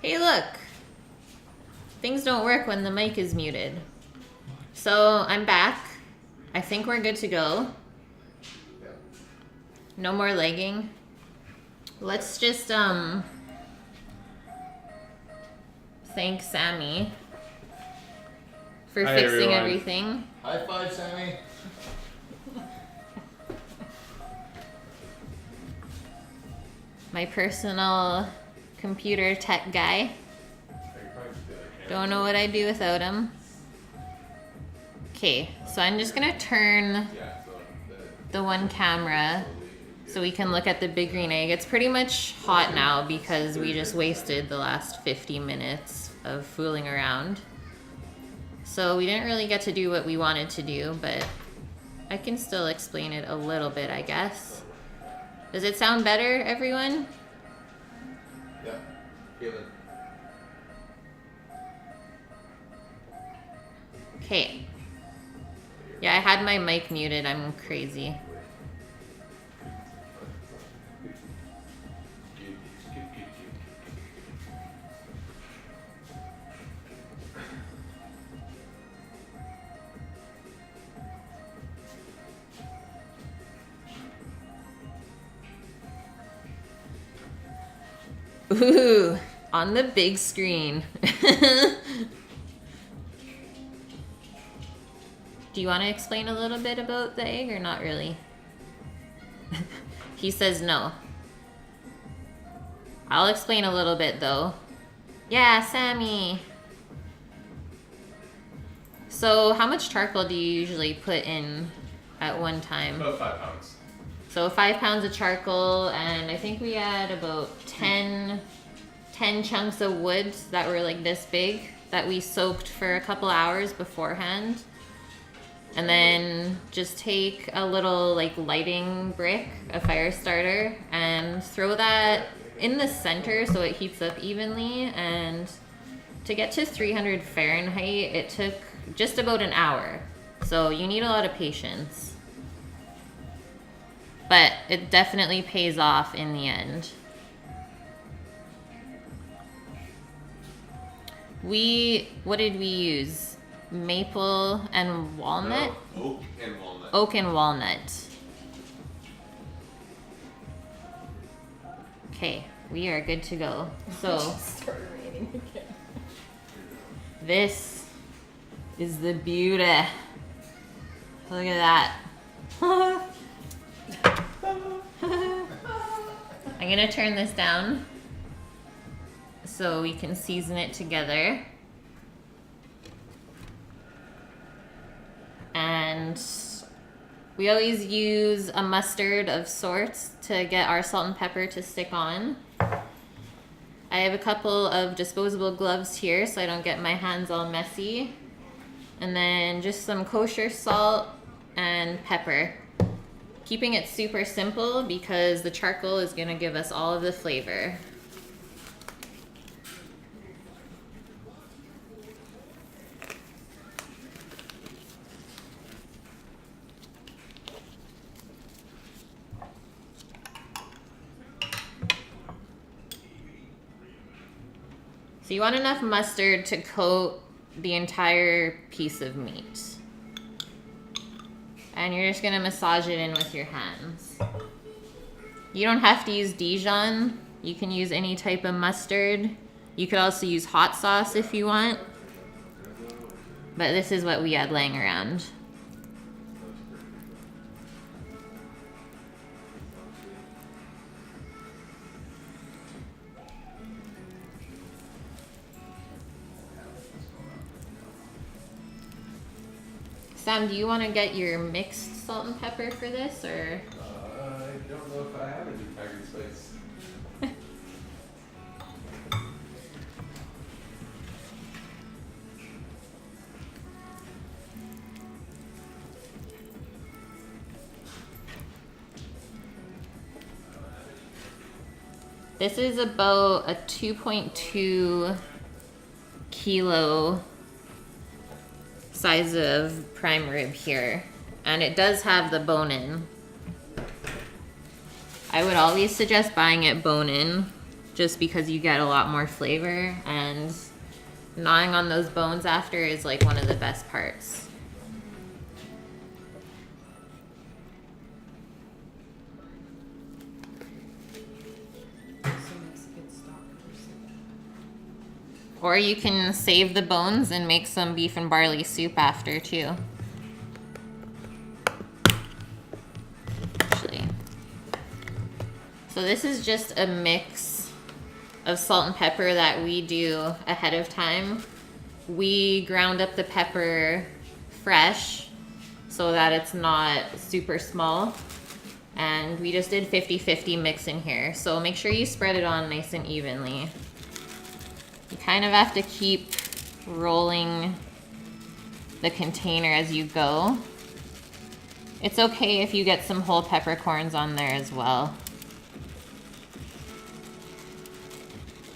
Hey, look. Things don't work when the mic is muted. So I'm back. I think we're good to go. No more legging. Let's just thank Sammy for fixing everything. High five, Sammy. My personal computer tech guy. Don't know what I'd do without him. Okay, so I'm just gonna turn the one camera so we can look at the big green egg. It's pretty much hot now because we just wasted the last 50 minutes of fooling around. So we didn't really get to do what we wanted to do, but I can still explain it a little bit, I guess. Does it sound better, everyone? Yeah, feel it. Okay. Yeah, I had my mic muted. I'm crazy. Ooh, on the big screen. Do you want to explain a little bit about the egg or not really? He says no. I'll explain a little bit though. Yeah, Sammy. So how much charcoal do you usually put in at one time? About 5 pounds. So 5 pounds of charcoal, and I think we had about 10 chunks of wood that were like this big that we soaked for a couple hours beforehand. And then just take a little like lighting brick, a fire starter, and throw that in the center so it heats up evenly. And to get to 300 Fahrenheit, it took just about an hour. So you need a lot of patience. But it definitely pays off in the end. What did we use? Maple and walnut? No, oak and walnut. Oak and walnut. Okay, we are good to go. So, this is the beauty. Look at that. I'm gonna turn this down so we can season it together. And we always use a mustard of sorts to get our salt and pepper to stick on. I have a couple of disposable gloves here so I don't get my hands all messy. And then just some kosher salt and pepper. Keeping it super simple because the charcoal is gonna give us all of the flavor. So you want enough mustard to coat the entire piece of meat. And you're just gonna massage it in with your hands. You don't have to use Dijon. You can use any type of mustard. You could also use hot sauce if you want. But this is what we had laying around. Sam, do you want to get your mixed salt and pepper for this, or? I don't know if I have any tiger spice. This is about a 2.2 kilo size of prime rib here, and it does have the bone in. I would always suggest buying it bone in just because you get a lot more flavor, and gnawing on those bones after is like one of the best parts. Or you can save the bones and make some beef and barley soup after too. Actually. So this is just a mix of salt and pepper that we do ahead of time. We ground up the pepper fresh so that it's not super small. And we just did 50-50 mix in here. So make sure you spread it on nice and evenly. You kind of have to keep rolling the container as you go. It's okay if you get some whole peppercorns on there as well.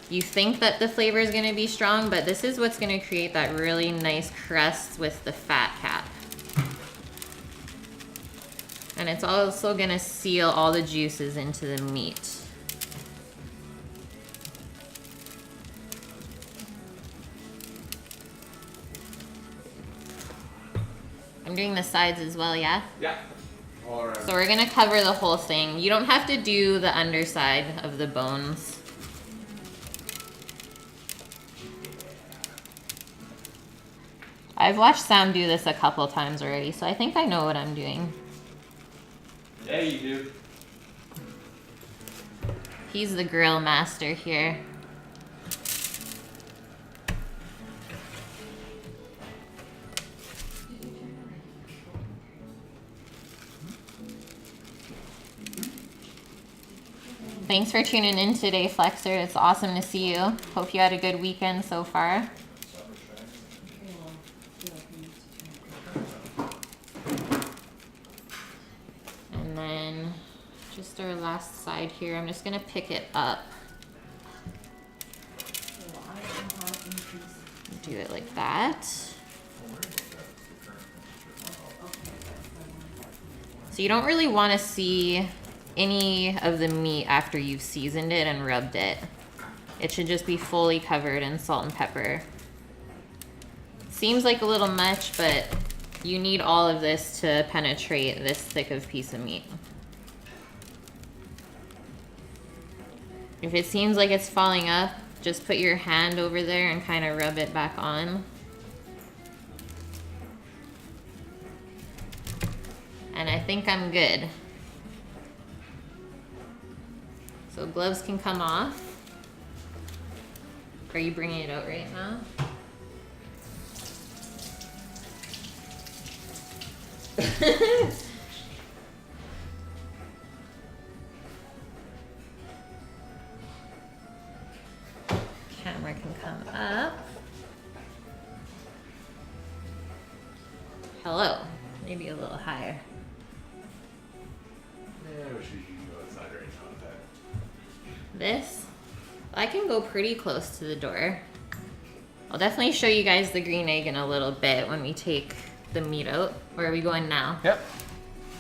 You think that the flavor is going to be strong, but this is what's going to create that really nice crust with the fat cap. And it's also going to seal all the juices into the meat. I'm doing the sides as well, yeah? Yeah. All right. So we're gonna cover the whole thing. You don't have to do the underside of the bones. I've watched Sam do this a couple times already, so I think I know what I'm doing. Yeah, you do. He's the grill master here. Thanks for tuning in today, Flexer. It's awesome to see you. Hope you had a good weekend so far. And then just our last side here, I'm just gonna pick it up. Do it like that. So you don't really want to see any of the meat after you've seasoned it and rubbed it. It should just be fully covered in salt and pepper. Seems like a little much, but you need all of this to penetrate this thick of piece of meat. If it seems like it's falling up, just put your hand over there and kind of rub it back on. And I think I'm good. So gloves can come off. Are you bringing it out right now? Camera can come up. Hello. Maybe a little higher. Yeah, we should go outside right now with that. This, I can go pretty close to the door. I'll definitely show you guys the green egg in a little bit when we take the meat out. Where are we going now? Yep.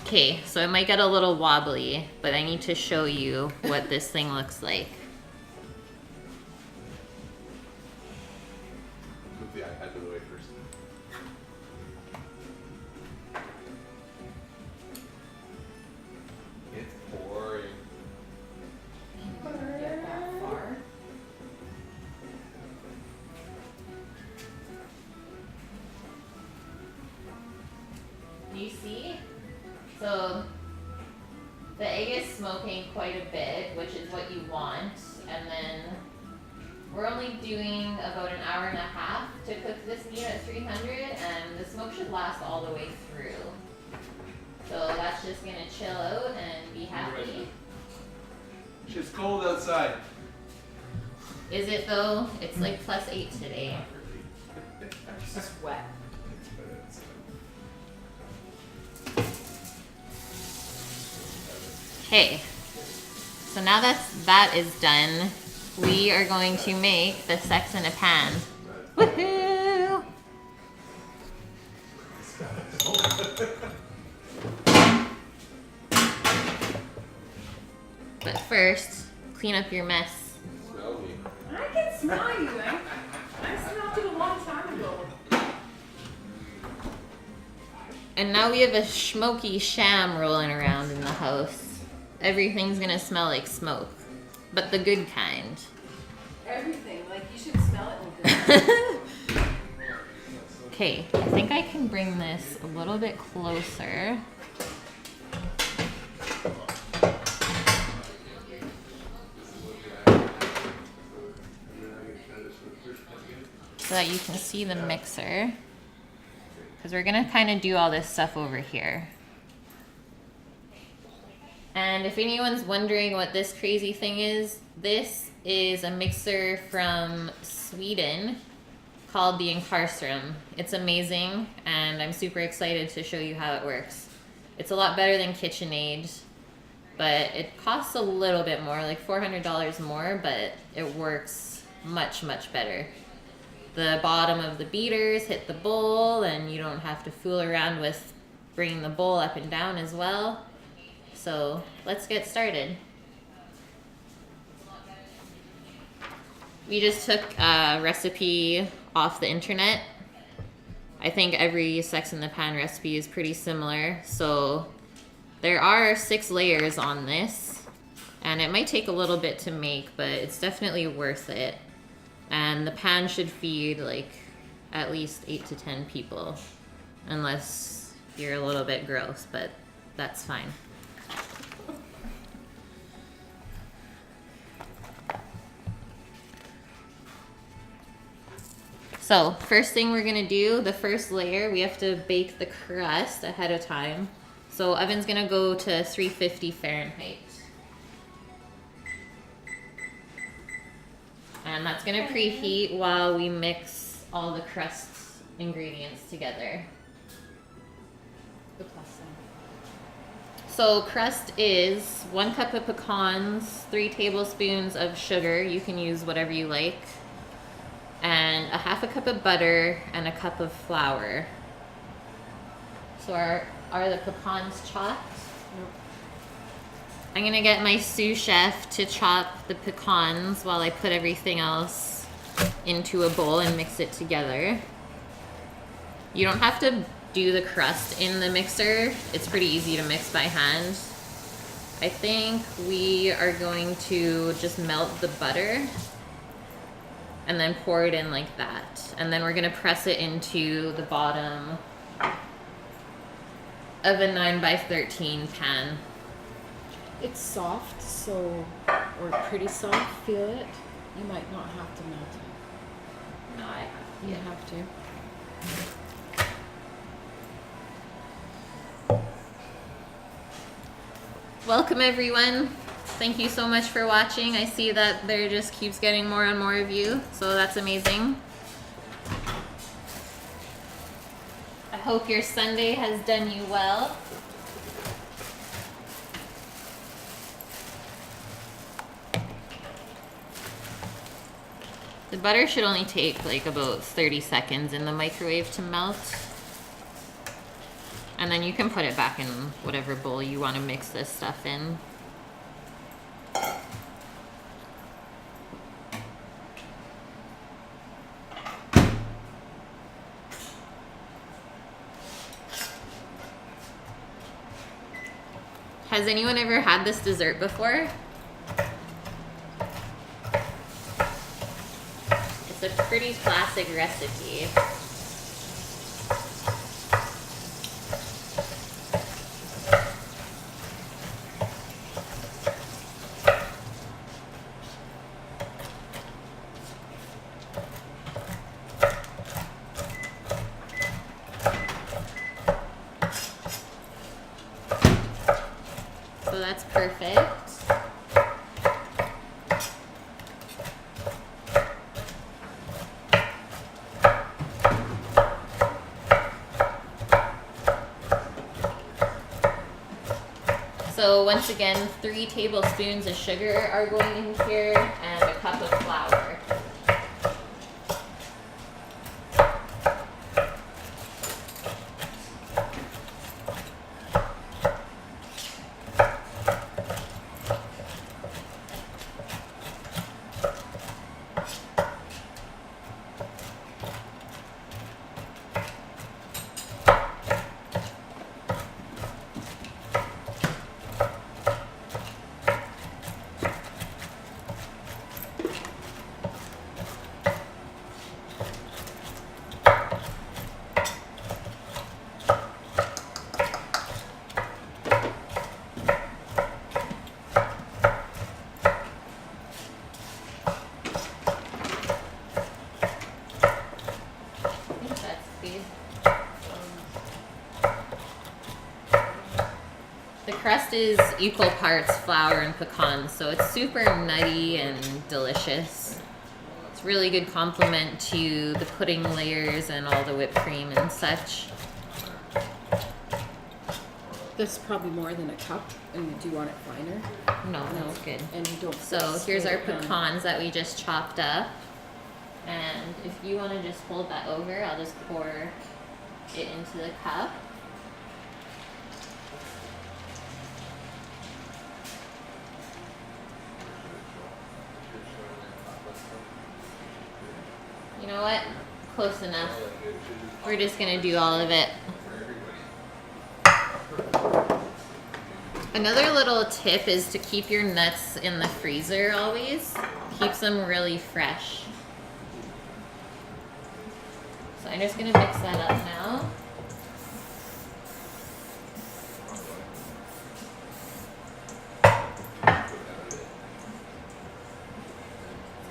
Okay, so it might get a little wobbly, but I need to show you what this thing looks like. Move the iPad to the way first. It's boring. Get that far. Do you see? So the egg is smoking quite a bit, which is what you want, and then we're only doing about an hour and a half to cook this meat at 300, and the smoke should last all the way through. So that's just gonna chill out and be happy. It's cold outside. Is it though? It's like +8 today. It's just wet. Okay, so now that is done, we are going to make the sex in a pan. Woohoo! But first, clean up your mess. smell you, eh? I smelled it a long time ago. And now we have a smoky sham rolling around in the house. Everything's gonna smell like smoke, but the good kind. Everything. Like, you should smell it and good. Okay, I think I can bring this a little bit closer. So that you can see the mixer. Because we're gonna kind of do all this stuff over here. And if anyone's wondering what this crazy thing is, this is a mixer from Sweden called the Incarcerum. It's amazing, and I'm super excited to show you how it works. It's a lot better than KitchenAid, but it costs a little bit more, like $400 more, but it works much, much better. The bottom of the beaters hit the bowl, and you don't have to fool around with bringing the bowl up and down as well. So let's get started. We just took a recipe off the internet. I think every Sex in the Pan recipe is pretty similar. So there are 6 layers on this, and it might take a little bit to make, but it's definitely worth it. And the pan should feed like at least 8 to 10 people, unless you're a little bit gross, but that's fine. So first thing we're gonna do, the first layer, we have to bake the crust ahead of time. So oven's gonna go to 350 Fahrenheit. And that's gonna preheat while we mix all the crust ingredients together. So crust is 1 cup of pecans, 3 tablespoons of sugar, you can use whatever you like, and a 1/2 cup of butter and a cup of flour. So are the pecans chopped? Nope. I'm gonna get my sous chef to chop the pecans while I put everything else into a bowl and mix it together. You don't have to do the crust in the mixer. It's pretty easy to mix by hand. I think we are going to just melt the butter and then pour it in like that. And then we're gonna press it into the bottom of a 9x13 pan. It's soft, so, or pretty soft, feel it. You might not have to melt it. No, I You have to. Welcome everyone. Thank you so much for watching. I see that there just keeps getting more and more of you, so that's amazing. I hope your Sunday has done you well. The butter should only take like about 30 seconds in the microwave to melt. And then you can put it back in whatever bowl you want to mix this stuff in. Has anyone ever had this dessert before? It's a pretty classic recipe. So that's perfect. So once again, 3 tablespoons of sugar are going in here and a cup of flour. The crust is equal parts flour and pecans, so it's super nutty and delicious. It's really good complement to the pudding layers and all the whipped cream and such. That's probably more than a cup. And do you want it finer? No, it's good. And you don't. So here's our pecans that we just chopped up. And if you want to just hold that over, I'll just pour it into the cup. You know what? Close enough. We're just gonna do all of it. Another little tip is to keep your nuts in the freezer always. Keeps them really fresh. So I'm just gonna mix that up now.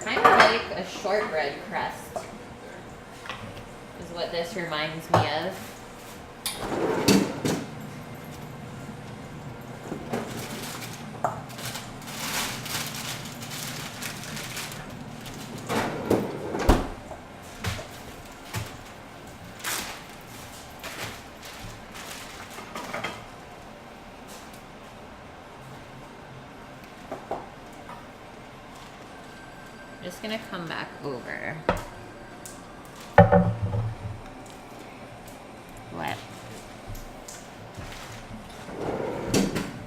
Kind of like a shortbread crust is what this reminds me of. Just gonna come back over. What?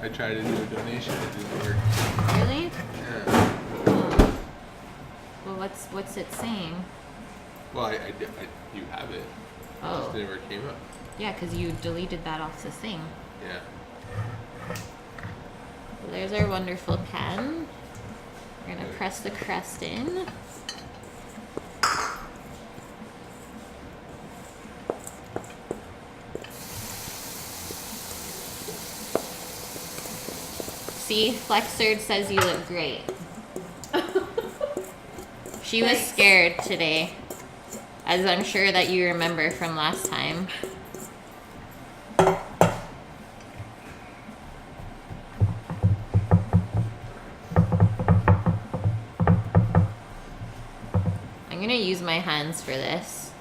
I tried to do a donation, it didn't work. Really? Yeah. Oh. Well, what's it saying? Well, you have it. It Oh. just never came up. Yeah, because you deleted that off the thing. Yeah. So there's our wonderful pan. We're gonna press the crust in. See, Flexerd says you look great. She was scared today, as I'm sure that you remember from last time. I'm gonna use my hands for this.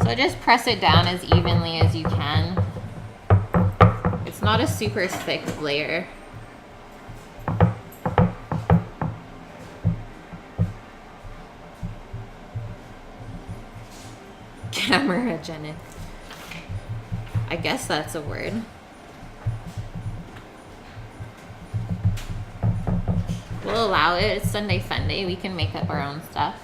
So just press it down as evenly as you can. It's not a super thick layer. Cameragenic. I guess that's a word. We'll allow it. It's Sunday Funday. We can make up our own stuff.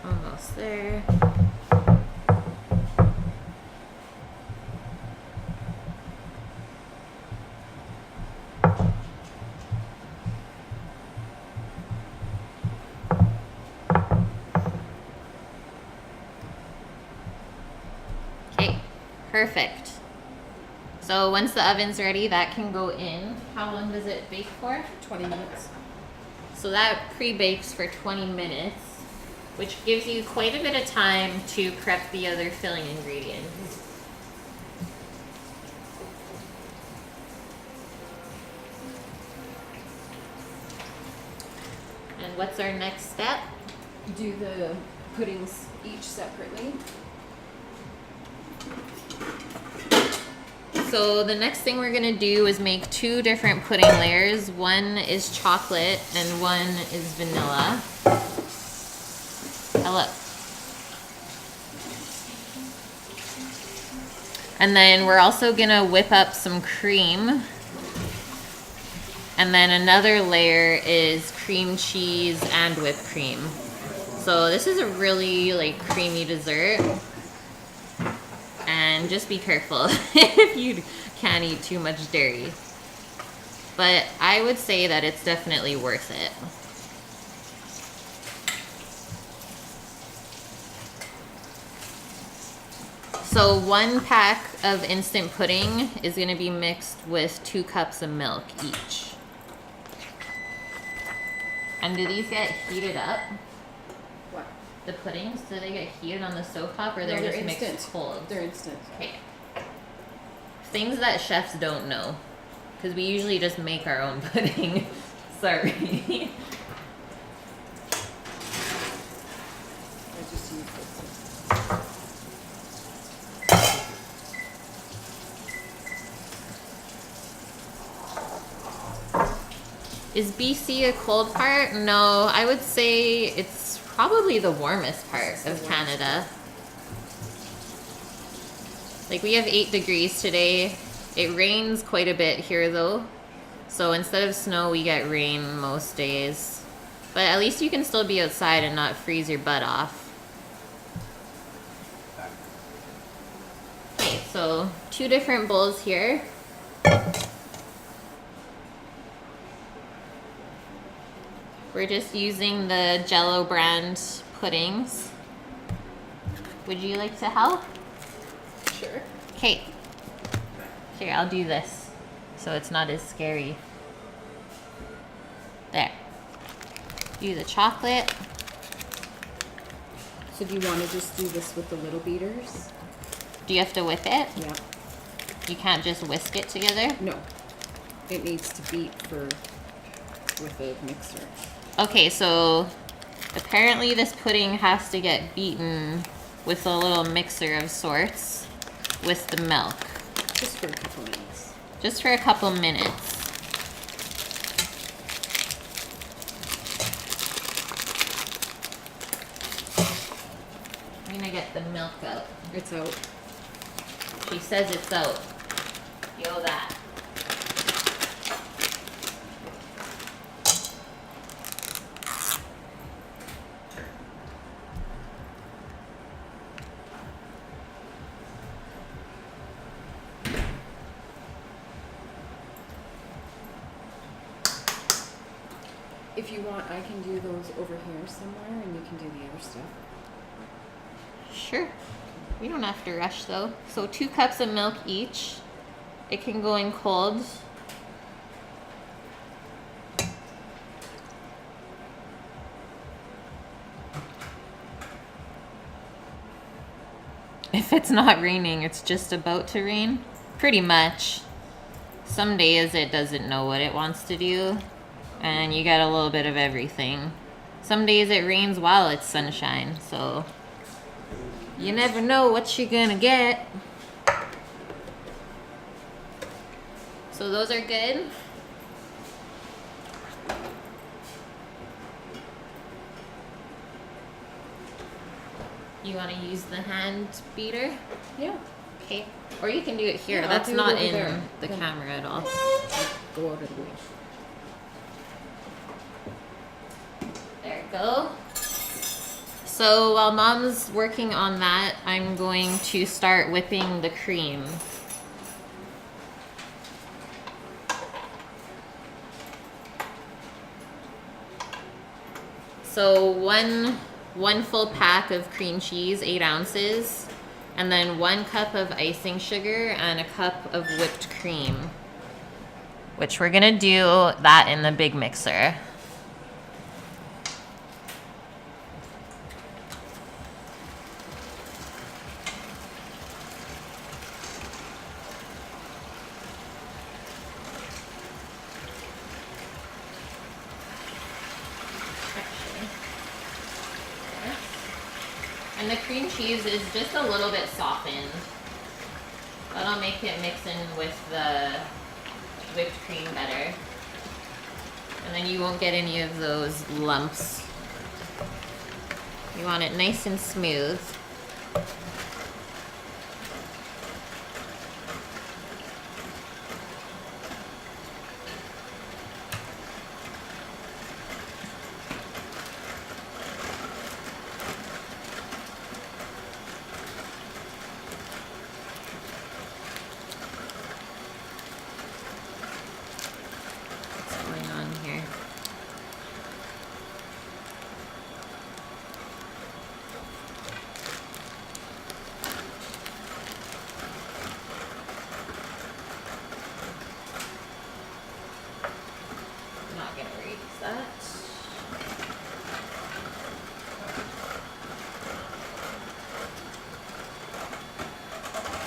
Almost there. Okay, perfect. So once the oven's ready, that can go in. How long does it bake for? 20 minutes. So that pre-bakes for 20 minutes, which gives you quite a bit of time to prep the other filling ingredients. And what's our next step? Do the puddings each separately. So the next thing we're gonna do is make two different pudding layers. One is chocolate and one is vanilla. Hello. And then we're also gonna whip up some cream. And then another layer is cream cheese and whipped cream. So this is a really like creamy dessert. And and just be careful if you can't eat too much dairy. But I would say that it's definitely worth it. So 1 pack of instant pudding is going to be mixed with 2 cups of milk each. And do these get heated up? What? The puddings, do they get heated on the stovetop, or they're No, just they're mixed instant. cold? They're instant. Okay. Things that chefs don't know, because we usually just make our own pudding. Sorry. I just use this. Is BC a cold part? No, I would say it's probably the warmest part of Canada. Like, we have 8 degrees today. It rains quite a bit here though. So instead of snow, we get rain most days. But at least you can still be outside and not freeze your butt off. Okay, so 2 different bowls here. We're just using the Jell-O brand puddings. Would you like to help? Sure. Okay. Here, I'll do this so it's not as scary. There. Do the chocolate. So do you want to just do this with the little beaters? Do you have to whip it? Yeah. You can't just whisk it together? No. It needs to beat with a mixer. Okay, so apparently this pudding has to get beaten with a little mixer of sorts with the milk. Just for a couple minutes. Just for a couple minutes. I'm gonna get the milk out. It's out. She says it's out. Feel that. If you want, I can do those over here somewhere, and you can do the other stuff. Sure. We don't have to rush though. So 2 cups of milk each. It can go in cold. If it's not raining, it's just about to rain. Pretty much. Some days it doesn't know what it wants to do. And you get a little bit of everything. Some days it rains while it's sunshine, so you never know what you're gonna get. So those are good. You want to use the hand beater? Yeah. Okay. Or you can do it here. Yeah, I'll That's do it not over in there. the Then- camera at all. Go out of the way. There we go. So while Mom's working on that, I'm going to start whipping the cream. So one full pack of cream cheese, 8 ounces, and then 1 cup of icing sugar and a cup of whipped cream, which we're gonna do that in the big mixer. And the cream cheese is just a little bit softened. That'll make it mix in with the whipped cream better. And then you won't get any of those lumps. You want it nice and smooth.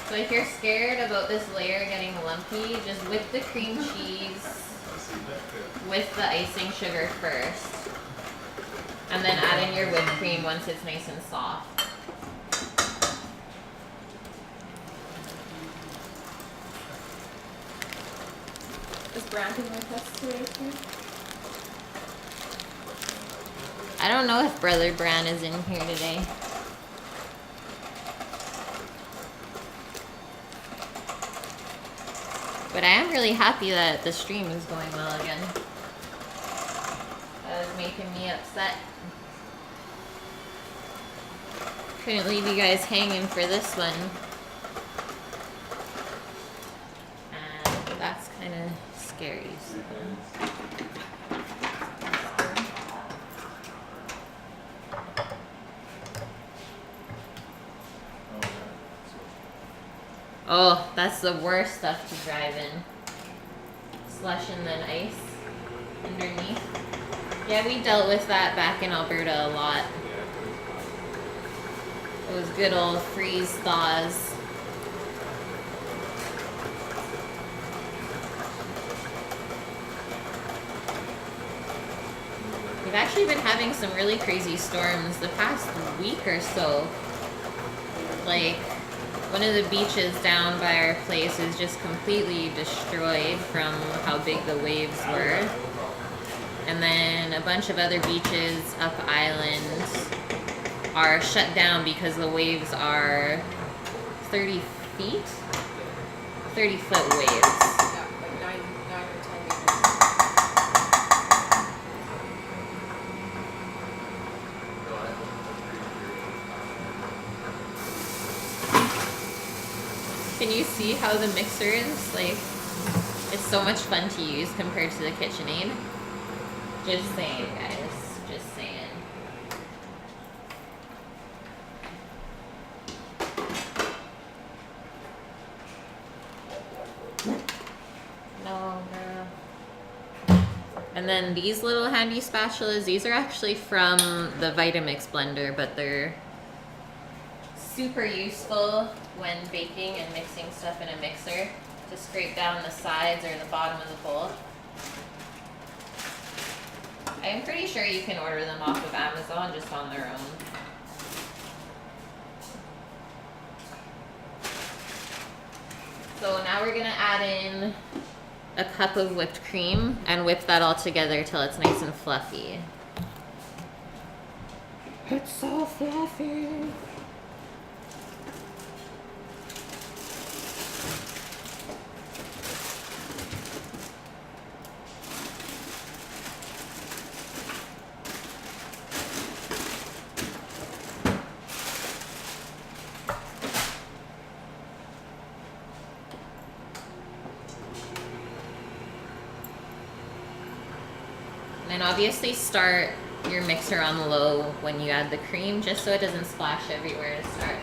So if you're scared about this layer getting lumpy, just whip the cream cheese with the icing sugar first. And then add in your whipped cream once it's nice and soft. Is Brandon with us today too? I don't know if Brother Bran is in here today. But I am really happy that the stream is going well again. That was making me upset. Couldn't leave you guys hanging for this one. And that's kind of scary. So. Oh, that's the worst stuff to drive in. Slush and then ice underneath. Yeah, we dealt with that back in Alberta a lot. Those good old freeze thaws. We've actually been having some really crazy storms the past week or so. Like, one of the beaches down by our place is just completely destroyed from how big the waves were. And then a bunch of other beaches up island are shut down because the waves are 30 feet? 30-foot waves. Yeah, like 9 or 10 meters. Can you see how the mixer is? Like, it's so much fun to use compared to the KitchenAid. Just saying, guys. Just saying. No, girl. And then these little handy spatulas, these are actually from the Vitamix blender, but they're super useful when baking and mixing stuff in a mixer to scrape down the sides or the bottom of the bowl. I'm pretty sure you can order them off of Amazon just on their own. So now we're gonna add in a cup of whipped cream and whip that all together till it's nice and fluffy. It's so fluffy. And obviously start your mixer on low when you add the cream, just so it doesn't splash everywhere to start.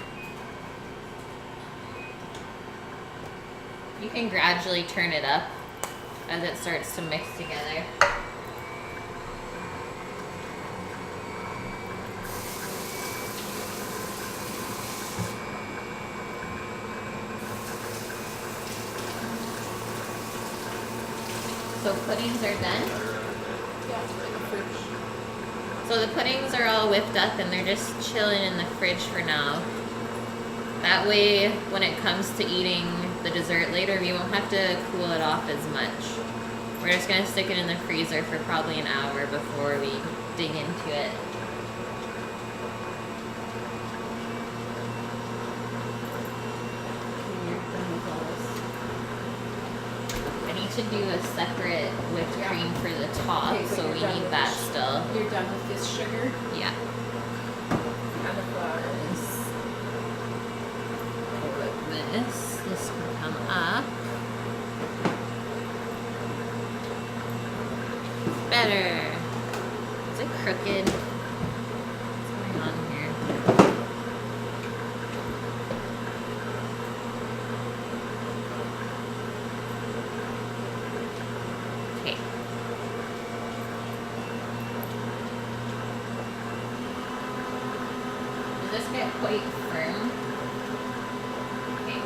You can gradually turn it up as it starts to mix together. So puddings are done. So the puddings are all whipped up and they're just chilling in the fridge for now. That way, when it comes to eating the dessert later, we won't have to cool it off as much. We're just gonna stick it in the freezer for probably an hour before we dig into it. To do a separate whipped cream for the top, Okay, so we done need with that this. still. You're done with this sugar Yeah. and the flour. This can come up. Better. Is it crooked? What's going on here? Okay. Does this get quite firm? Okay.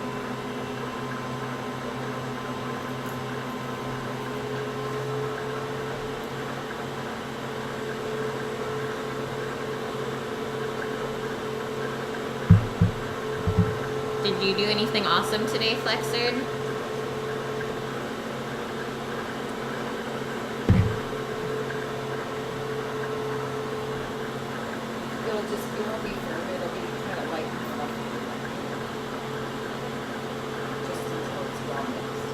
you do anything awesome today, Flexard? It won't be firm, it'll be kind of light and fluffy. Just until it's well mixed.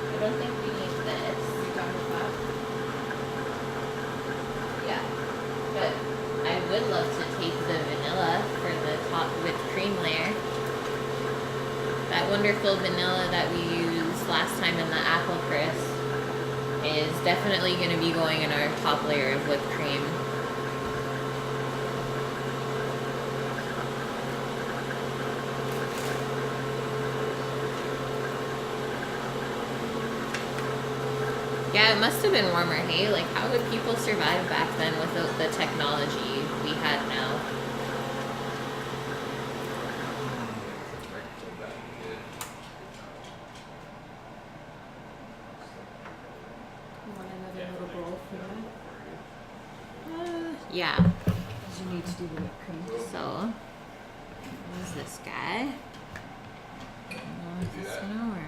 I don't think we need this. You done with that? Yeah. But I would love to take the vanilla for the top whipped cream layer. That wonderful vanilla that we used last time in the apple crisp is definitely going to be going in our top layer of whipped cream. Yeah, it must have been warmer, hey? Like, how would people survive back then without the technology we had now? You want another little bowl for that? Yeah. Because you need to do the whipped cream. So, what is this guy? I don't know if this is gonna work.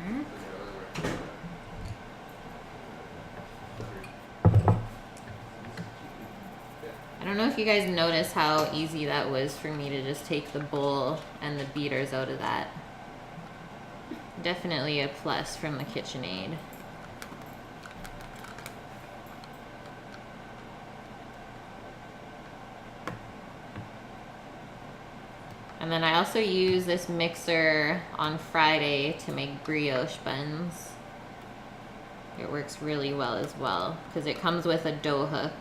I don't know if you guys notice how easy that was for me to just take the bowl and the beaters out of that. Definitely a plus from the KitchenAid. And then I also use this mixer on Friday to make brioche buns. It works really well as well because it comes with a dough hook.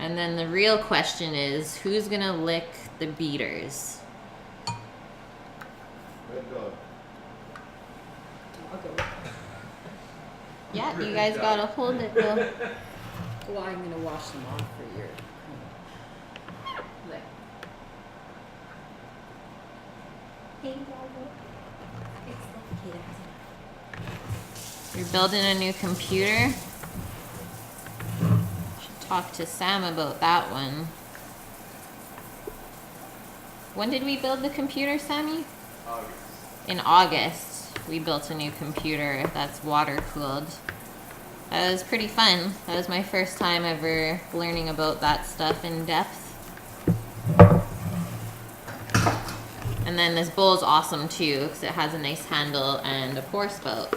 And then the real question is, who's gonna lick the beaters? I'll go with that. Yeah, you guys gotta hold it though. Well, I'm going to wash them off for your lick. You're building a new computer? Should talk to Sam about that one. When did we build the computer, Sammy? August. In August, we built a new computer that's water cooled. That was pretty fun. That was my first time ever learning about that stuff in depth. And then this bowl is awesome too because it has a nice handle and a pour spout.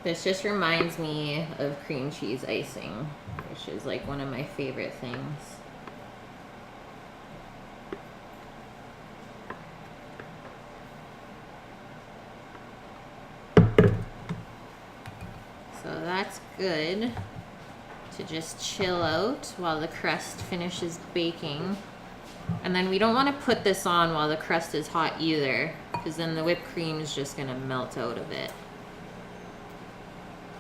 This just reminds me of cream cheese icing, which is like one of my favorite things. So that's good to just chill out while the crust finishes baking. And then we don't want to put this on while the crust is hot either, because then the whipped cream is just going to melt out of it.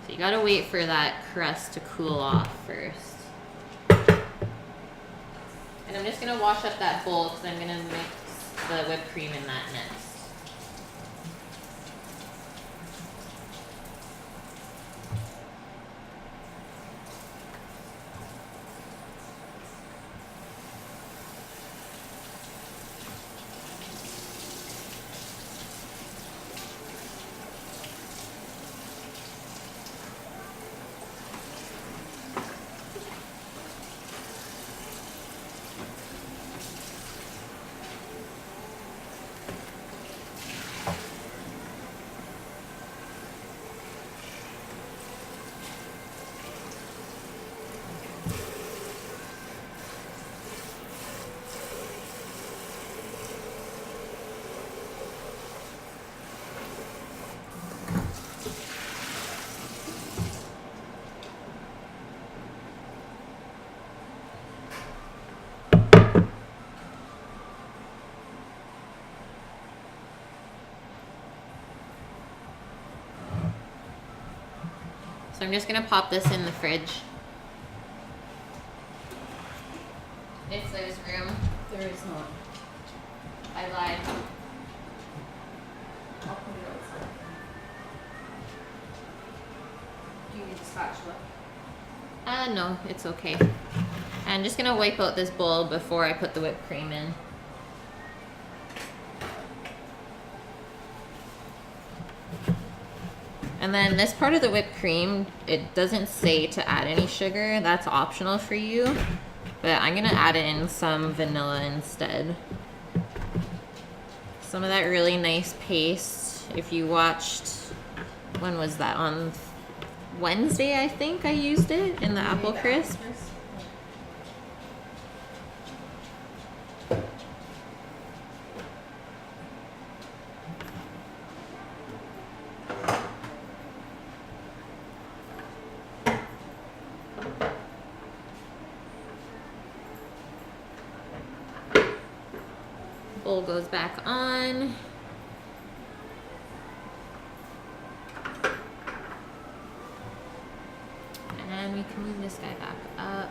So you gotta wait for that crust to cool off first. And I'm just gonna wash up that bowl because I'm gonna mix the whipped cream in that next. So I'm just gonna pop this in the fridge. If there's room. There is not. I lied. I'll put it outside. Do you need the spatula? No, it's okay. I'm just gonna wipe out this bowl before I put the whipped cream in. And then this part of the whipped cream, it doesn't say to add any sugar. That's optional for you. But I'm gonna add in some vanilla instead. Some of that really nice paste. If you watched, when was that? On Wednesday, I think I used it in the apple crisp. Bowl goes back on. And we can move this guy back up.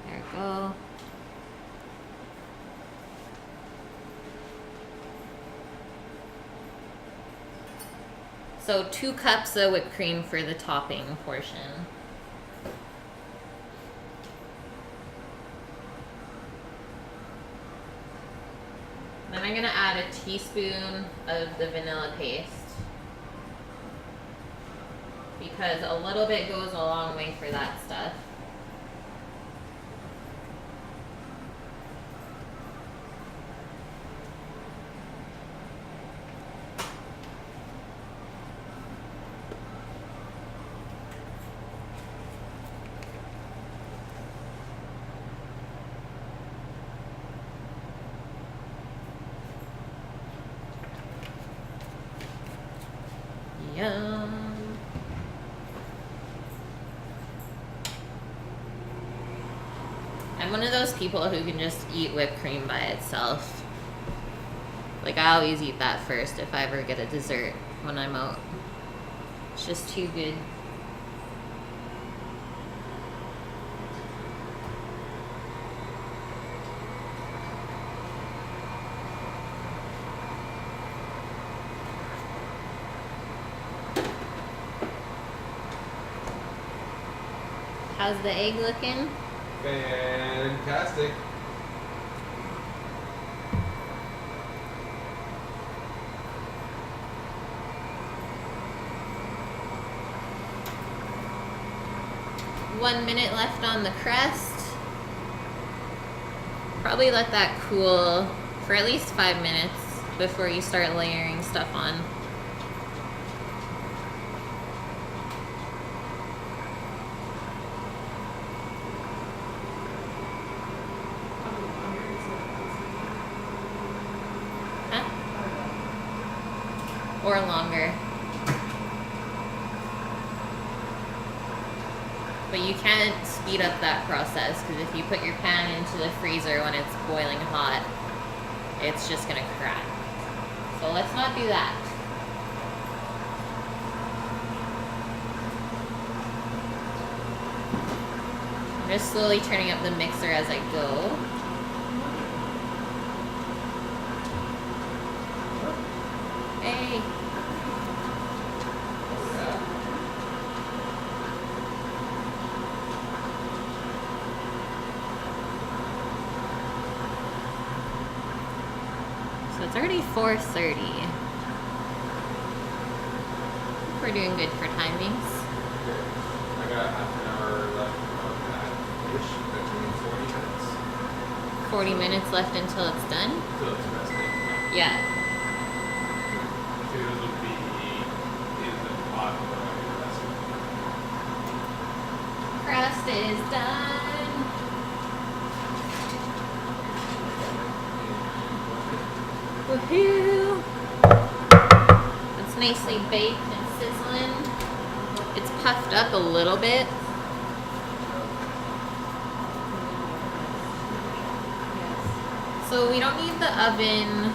There we go. So 2 cups of whipped cream for the topping portion. Then I'm gonna add a teaspoon of the vanilla paste, because a little bit goes a long way for that stuff. Yum. I'm one of those people who can just eat whipped cream by itself. Like, I always eat that first if I ever get a dessert when I'm out. It's just too good. How's the egg looking? Fantastic. One minute left on the crust. Probably let that cool for at least 5 minutes before you start layering stuff on. Or longer. But you can't speed up that process, because if you put your pan into the freezer when it's boiling hot, it's just gonna crack. So let's not do that. I'm just slowly turning up the mixer as I go. Hey. So it's already 4:30. We're doing good for timings. I got half an hour left of that dish. That means 40 minutes. 40 minutes left until it's done? Till it's resting. Yeah. Potatoes will be in the pot while you're resting. Crust is done. Woohoo! It's nicely baked and sizzling. It's puffed up a little bit. So we don't need the oven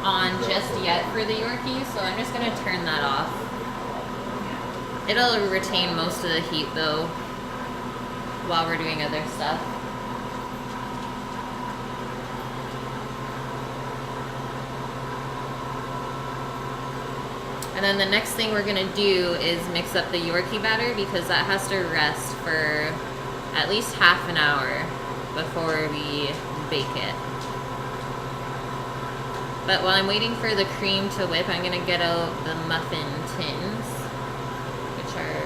on just yet for the Yorkies, so I'm just gonna turn that off. It'll retain most of the heat though while we're doing other stuff. And then the next thing we're gonna do is mix up the Yorkie batter because that has to rest for at least half an hour before we bake it. But while I'm waiting for the cream to whip, I'm gonna get out the muffin tins, which are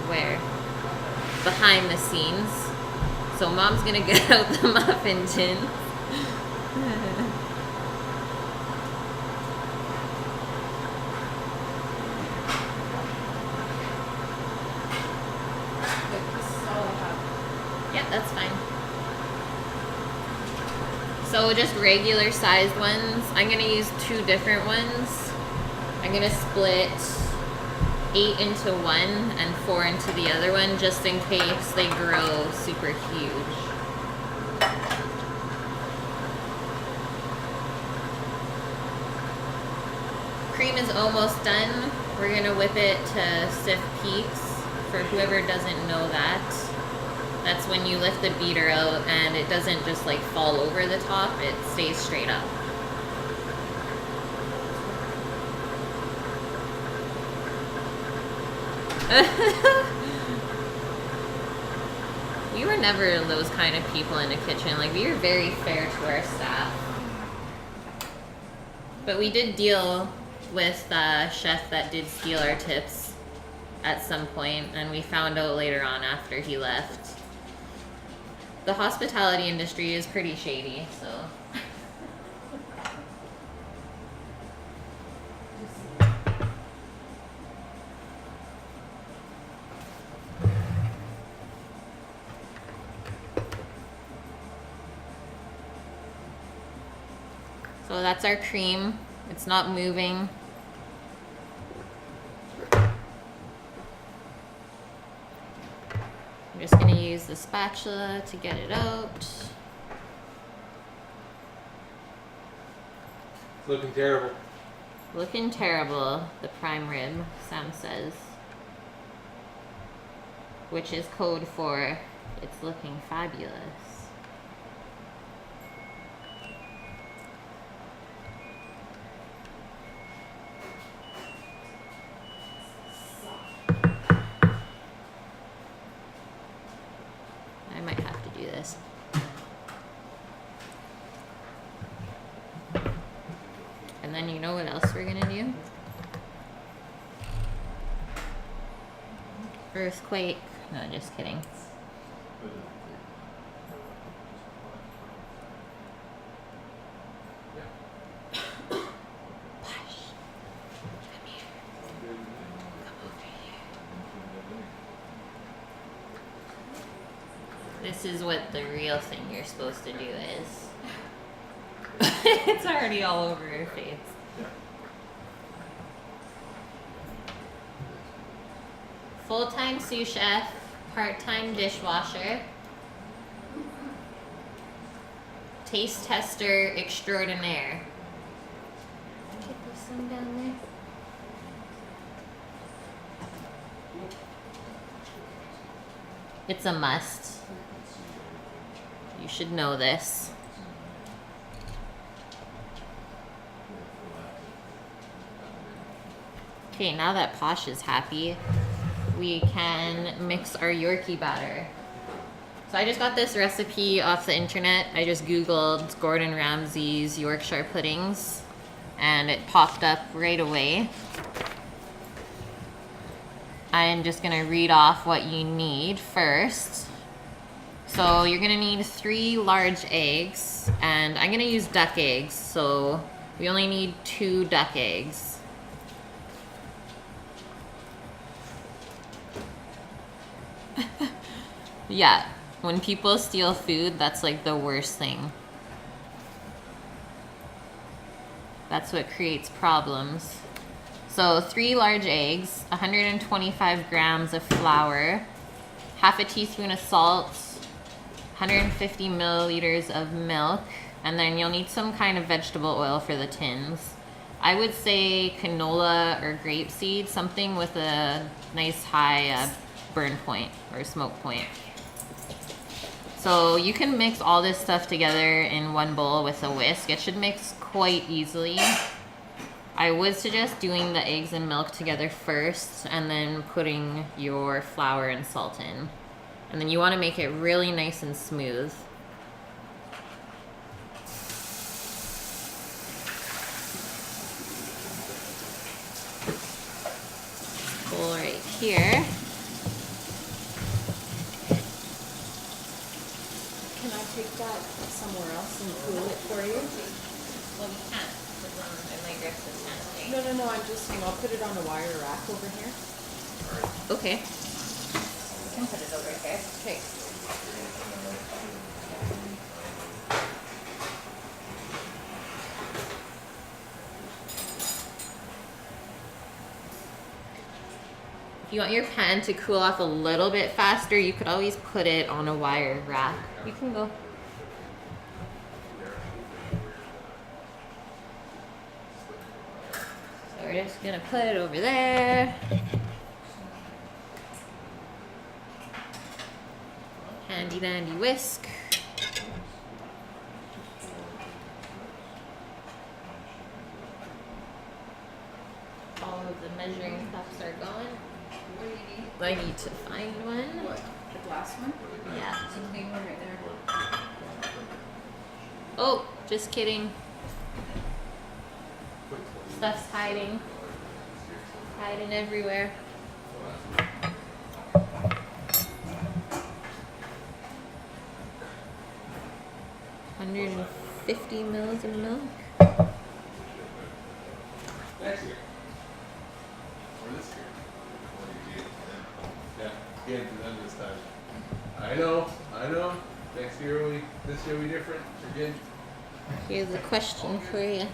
where? Behind the scenes. So Mom's gonna get out the muffin tins. Yep, that's fine. So just regular sized ones. I'm gonna use 2 different ones. I'm gonna split 8 into one and 4 into the other one just in case they grow super huge. Cream is almost done. We're gonna whip it to stiff peaks. For whoever doesn't know that, that's when you lift the beater out and it doesn't just like fall over the top, it stays straight up. We were never those kind of people in the kitchen. Like, we were very fair to our staff. But we did deal with a chef that did steal our tips at some point, and we found out later on after he left. The hospitality industry is pretty shady, so. So that's our cream. It's not moving. I'm just gonna use the spatula to get it out. It's looking terrible. Looking terrible, the prime rib, Sam says. Which is code for it's looking fabulous. I might have to do this. And then you know what else we're gonna do? Earthquake. No, just kidding. This is what the real thing you're supposed to do is. It's already all over your face. Full-time sous chef, part-time dishwasher, taste tester extraordinaire. Get this one down there. It's a must. You should know this. Okay, now that Posh is happy, we can mix our Yorkie batter. So I just got this recipe off the internet. I just Googled Gordon Ramsay's Yorkshire puddings and it popped up right away. I'm just gonna read off what you need first. So you're gonna need 3 large eggs, and I'm gonna use duck eggs, so we only need 2 duck eggs. Yeah, when people steal food, that's like the worst thing. That's what creates problems. So 3 large eggs, 125 grams of flour, half a teaspoon of salt, 150 milliliters of milk, and then you'll need some kind of vegetable oil for the tins. I would say canola or grapeseed, something with a nice high burn point or smoke point. So you can mix all this stuff together in one bowl with a whisk. It should mix quite easily. I would suggest doing the eggs and milk together first and then putting your flour and salt in. And then you want to make it really nice and smooth. Bowl right here. Can I take that somewhere else and cool it for you? Well, we can't. I might rip the tent. No, I'm just saying I'll put it on a wire rack over here. Okay. We can put it over here. Okay. If you want your pan to cool off a little bit faster, you could always put it on a wire rack. You can go. So we're just gonna put it over there. Handy dandy whisk. All of the measuring cups are gone. What do you need? I need to find one. What? The glass one? Yeah. There's a clean one right there. Oh, just kidding. Stuff's hiding. Hiding everywhere. $150 mils of milk. Next year. Or this year. Yeah, can't do that this time. I know. Next year this year we different. You're good. Here's a question for you.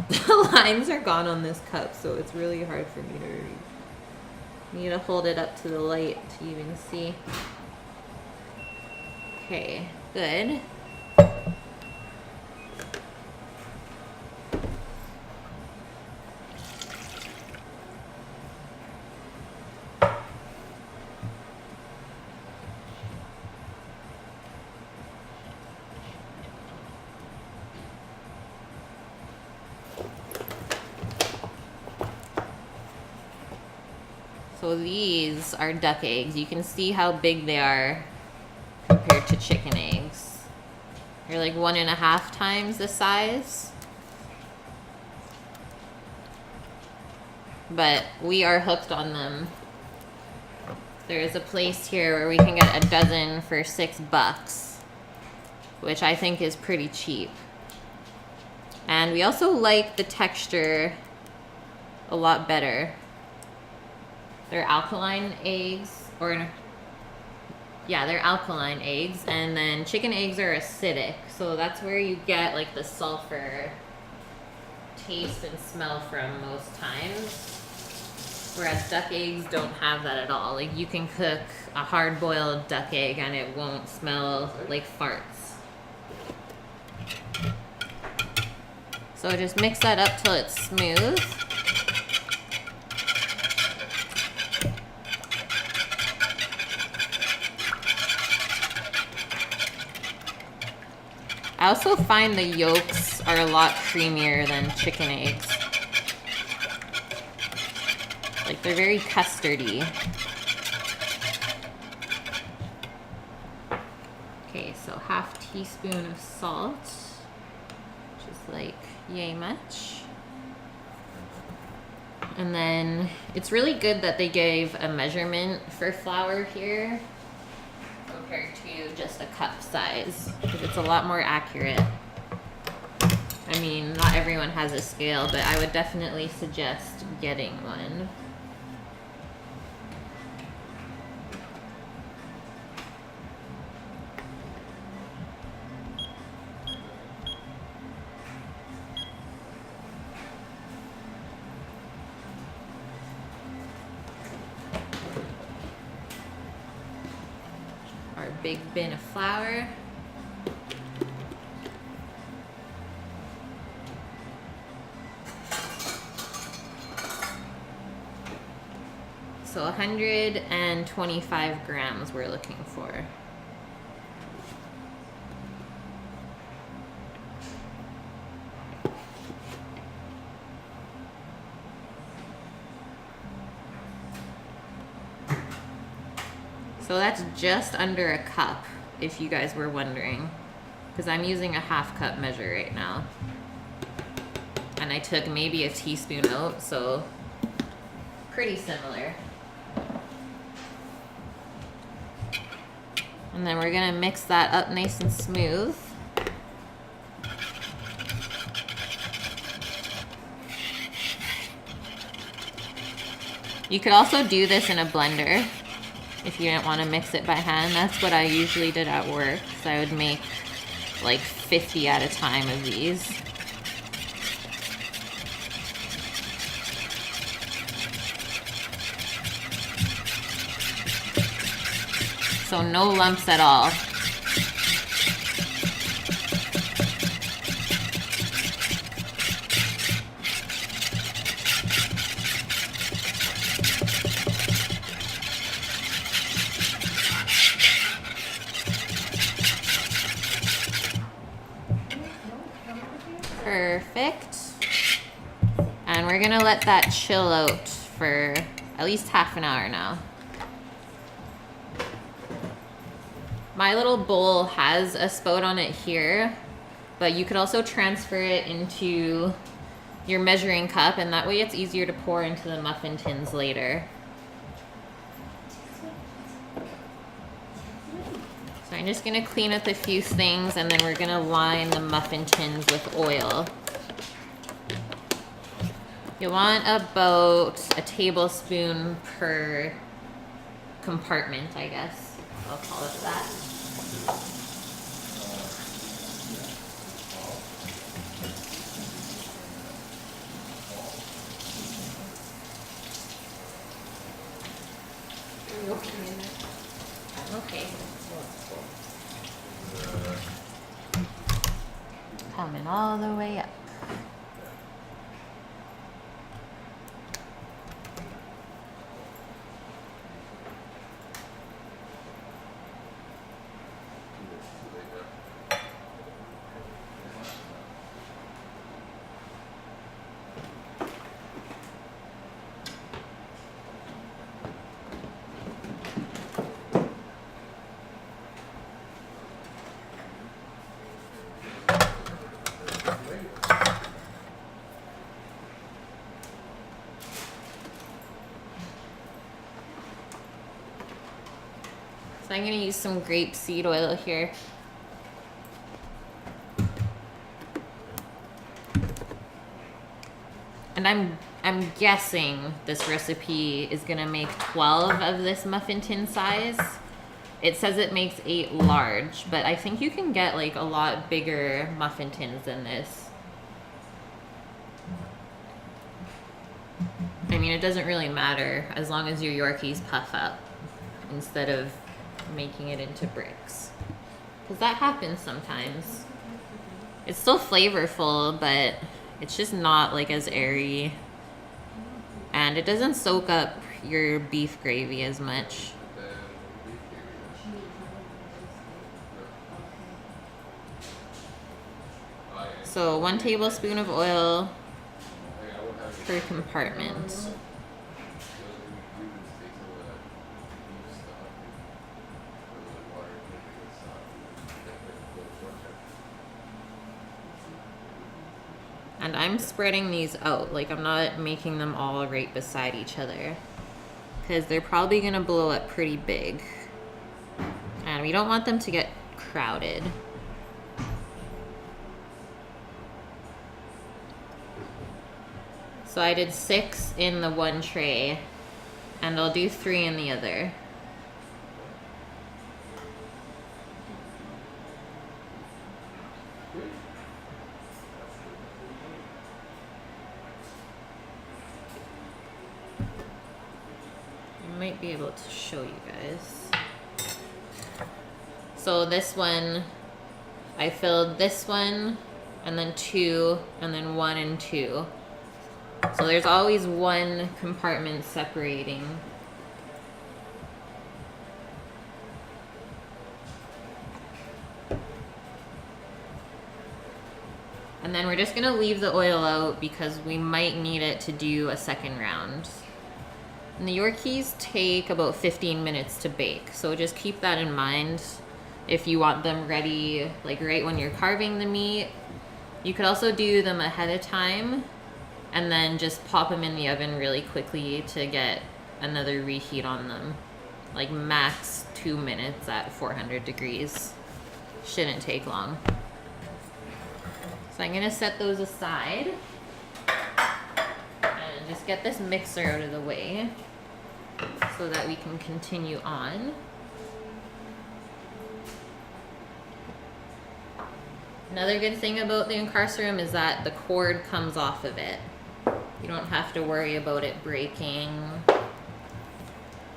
The lines are gone on this cup, so it's really hard for me to read. I need to hold it up to the light to even see. Okay, good. So these are duck eggs. You can see how big they are compared to chicken eggs. They're like 1.5 times the size. But we are hooked on them. There's a place here where we can get a dozen for $6, which I think is pretty cheap. And we also like the texture a lot better. They're alkaline eggs, they're alkaline eggs, and then chicken eggs are acidic, so that's where you get like the sulfur taste and smell from most times. Whereas duck eggs don't have that at all. Like you can cook a hard-boiled duck egg and it won't smell like farts. So just mix that up till it's smooth. I also find the yolks are a lot creamier than chicken eggs. Like they're very custardy. Okay, so 1/2 teaspoon of salt, which is like yay much. And then it's really good that they gave a measurement for flour here compared to just a cup size, because it's a lot more accurate. I mean, not everyone has a scale, but I would definitely suggest getting one. big bin of flour. So 125 grams we're looking for. So that's just under a cup, if you guys were wondering, because I'm using a half cup measure right now. And I took maybe a teaspoon out, so pretty similar. And then we're gonna mix that up nice and smooth. You could also do this in a blender if you didn't want to mix it by hand. That's what I usually did at work. So I would make like 50 at a time of these. So no lumps at all. Perfect. And we're gonna let that chill out for at least half an hour now. My little bowl has a spout on it here, but you could also transfer it into your measuring cup, and that way it's easier to pour into the muffin tins later. So I'm just gonna clean up a few things, and then we're gonna line the muffin tins with oil. You want about a tablespoon per compartment, I guess. I'll call it that. Are you okay in there? Okay. Oh, Coming all the way up. So I'm gonna use some grapeseed oil here. And I'm guessing this recipe is gonna make 12 of this muffin tin size. It says it makes 8 large, but I think you can get like a lot bigger muffin tins than this. I mean, it doesn't really matter as long as your Yorkies puff up instead of making it into bricks. Because that happens sometimes. It's still flavorful, but it's just not like as airy. And it doesn't soak up your beef gravy as much. So 1 tablespoon of oil per compartment. And I'm spreading these out, like I'm not making them all right beside each other, because they're probably gonna blow up pretty big. And we don't want them to get crowded. So I did 6 in the one tray, and I'll do 3 in the other. I might be able to show you guys. So this one, I filled this one, and then 2, and then 1 and 2. So there's always one compartment separating. And then we're just gonna leave the oil out because we might need it to do a second round. And the Yorkies take about 15 minutes to bake, so just keep that in mind if you want them ready like right when you're carving the meat. You could also do them ahead of time and then just pop them in the oven really quickly to get another reheat on them. Like max 2 minutes at 400 degrees. Shouldn't take long. So I'm gonna set those aside and just get this mixer out of the way so that we can continue on. Another good thing about the incarcerum is that the cord comes off of it. You don't have to worry about it breaking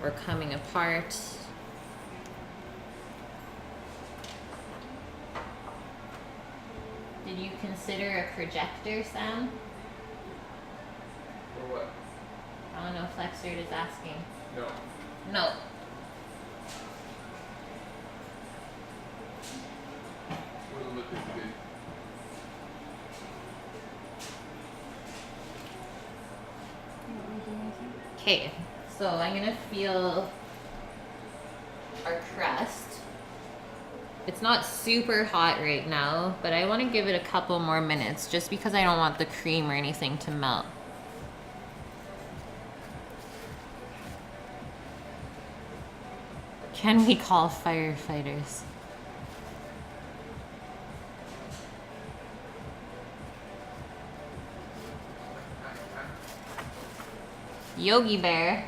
or coming apart. Did you consider a projector, Sam? For what? I don't know, Flexard is asking. No. No. What does it look like to be? Okay, so I'm gonna feel our crust. It's not super hot right now, but I want to give it a couple more minutes just because I don't want the cream or anything to melt. Can we call firefighters? Yogi Bear.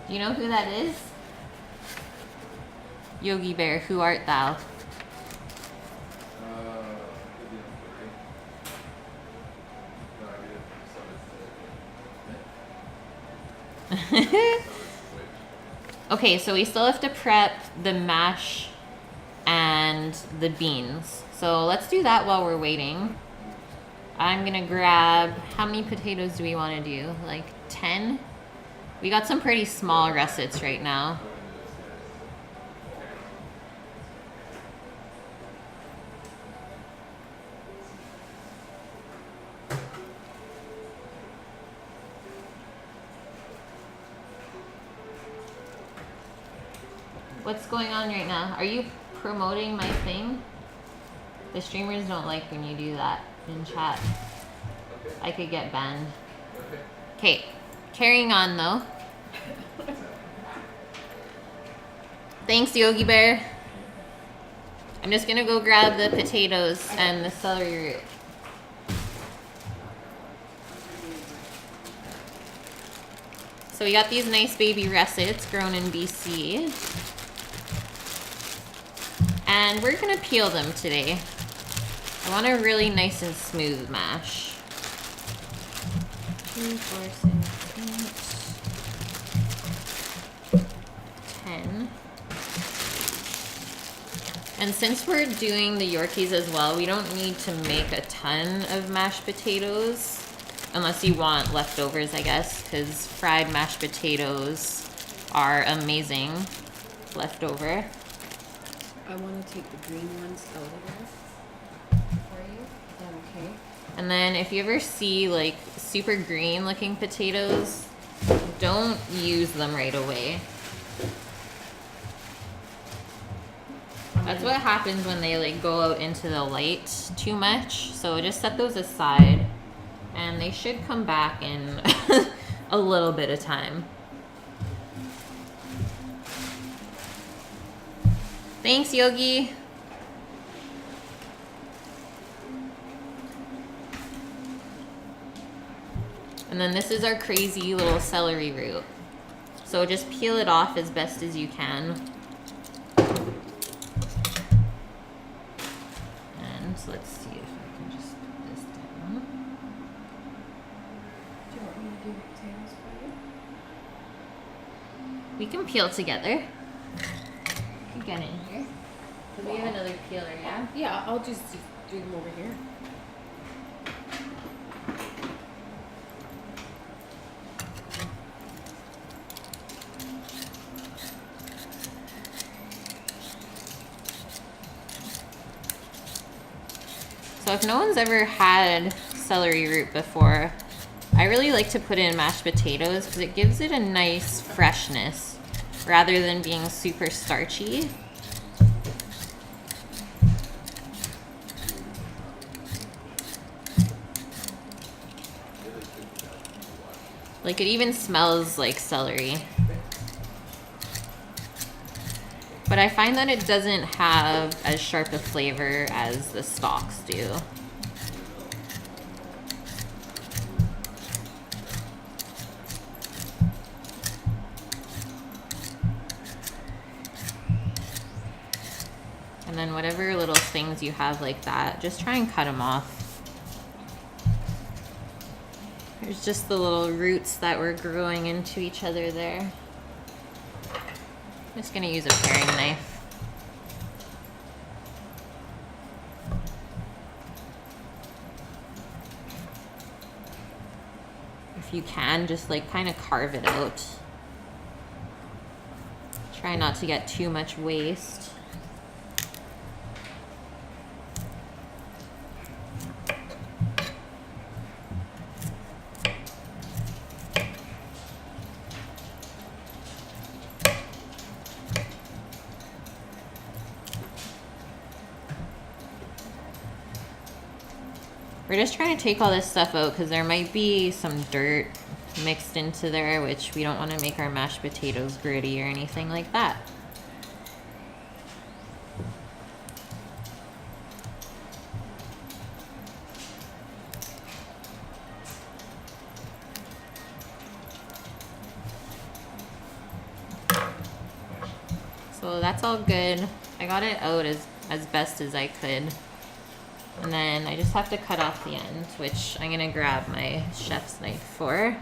Do you know who that is? Yogi Bear, who art thou? Okay, so we still have to prep the mash and the beans. So let's do that while we're waiting. I'm gonna grab, how many potatoes do we want to do? Like 10? We got some pretty small russets right now. What's going on right now? Are you promoting my thing? The streamers don't like when you do that in chat. Okay. I could get banned. Okay. Okay, carrying on though. Thanks, Yogi Bear. I'm just gonna go grab the potatoes and the celery root. So we got these nice baby russets grown in BC. And we're gonna peel them today. I want a really nice and smooth mash. 2, 4, 6, 8, 10. And since we're doing the Yorkies as well, we don't need to make a ton of mashed potatoes. Unless you want leftovers, I guess, because fried mashed potatoes are amazing leftover. I want to take the green ones out of there for you. Is that okay? And then if you ever see like super green looking potatoes, don't use them right away. That's what happens when they like go out into the light too much. So just set those aside and they should come back in a little bit of time. Thanks, Yogi. And then this is our crazy little celery root. So just peel it off as best as you can. And let's see if I can just put this down. Do you want me to do the potatoes for you? We can peel together. You get in here. We have another peeler, yeah? Yeah, I'll just do them over here. So if no one's ever had celery root before, I really like to put in mashed potatoes because it gives it a nice freshness rather than being super starchy. Like, it even smells like celery. But I find that it doesn't have as sharp a flavor as the stalks do. And then whatever little things you have like that, just try and cut them off. There's just the little roots that were growing into each other there. I'm just gonna use a paring knife. If you can, just like kind of carve it out. Try not to get too much waste. We're just trying to take all this stuff out because there might be some dirt mixed into there, which we don't want to make our mashed potatoes gritty or anything like that. So that's all good. I got it out as best as I could. And then I just have to cut off the end, which I'm gonna grab my chef's knife for.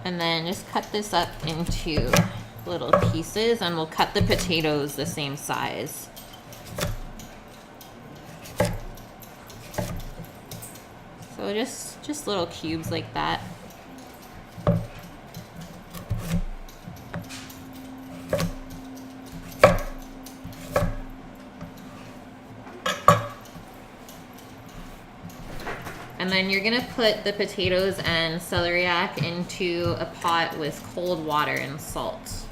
And then just cut this up into little pieces, and we'll cut the potatoes the same size. So just little cubes like that. And then you're gonna put the potatoes and celeriac into a pot with cold water and salt.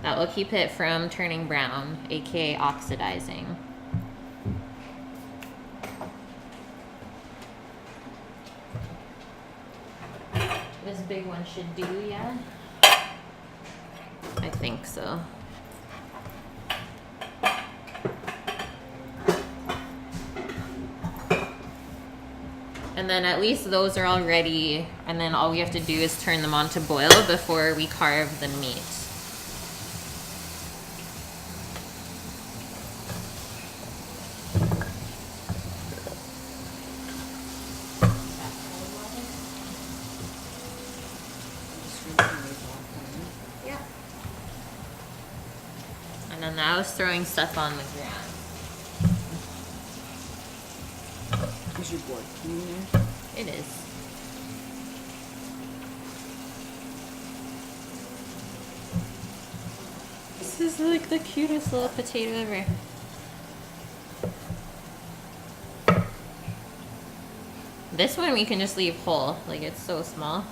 That will keep it from turning brown, aka oxidizing. This big one should do, yeah? I think so. And then at least those are all ready, and then all we have to do is turn them on to boil before we carve the meat. Yeah. And then I was throwing stuff on the ground. Is your board clean there? It is. This is like the cutest little potato ever. This one we can just leave whole, like it's so small.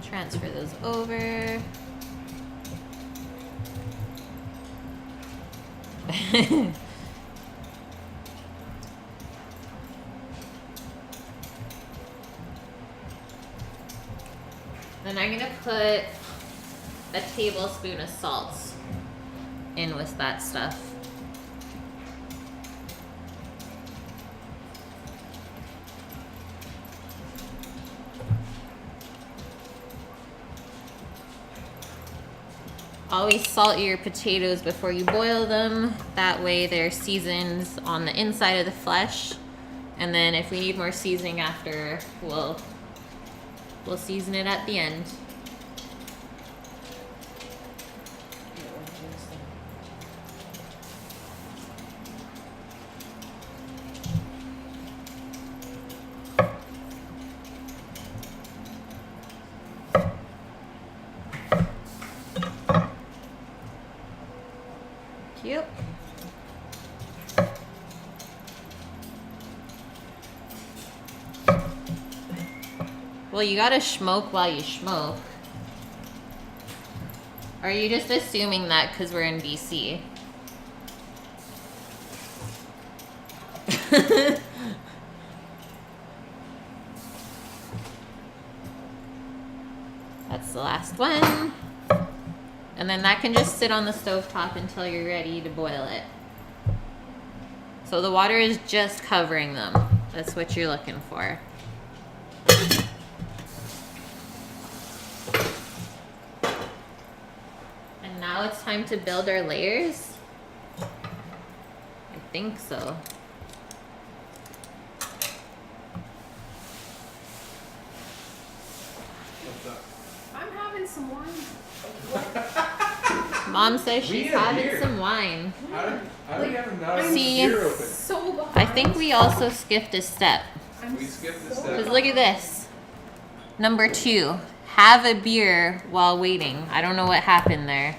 Transfer those over. Then I'm gonna put a tablespoon of salt in with that stuff. Always salt your potatoes before you boil them. That way they're seasoned on the inside of the flesh. And then if we need more seasoning after, we'll season it at the end. Cute. Well, you gotta smoke while you smoke. Or are you just assuming that because we're in BC? That's the last one. And then that can just sit on the stovetop until you're ready to boil it. So the water is just covering them. That's what you're looking for. And now it's time to build our layers. I think so. I'm having some wine. Mom says We she's have having beer. some wine. How do we have another See? beer open? So behind. I think we also skipped a step. I'm We skipped the so step. Because look at this. Number 2, have a beer while waiting. I don't know what happened there.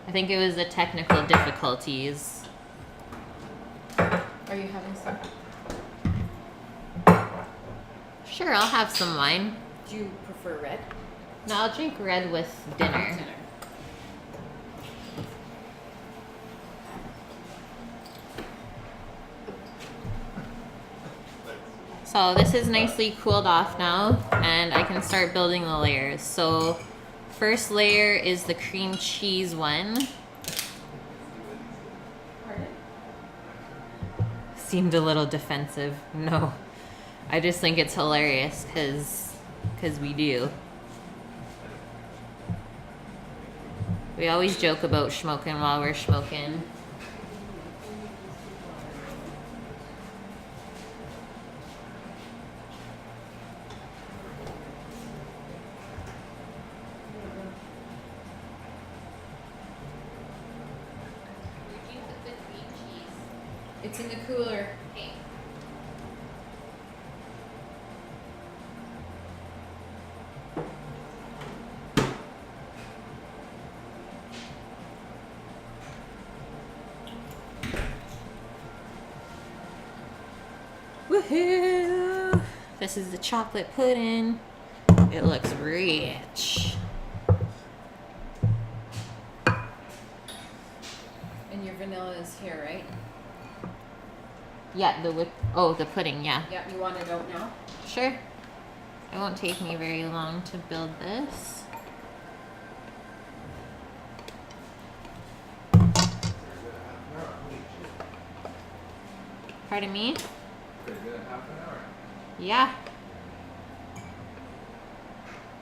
I think it was the technical difficulties. Are you having some? Sure, I'll have some wine. Do you prefer red? No, I'll drink red with dinner. So this is nicely cooled off now, and I can start building the layers. So first layer is the cream cheese one. Pardon? Seemed a little defensive. No, I just think it's hilarious because we do. We always joke about smoking while we're smoking. It's in the cooler. Okay. Woohoo! This is the chocolate pudding. It looks rich. And your vanilla is here, right? Yeah, the whip. Oh, the pudding. Yeah. Yeah, you want it out now? Sure. It won't take me very long to build this. Pardon me? Pretty good, half an hour. Yeah.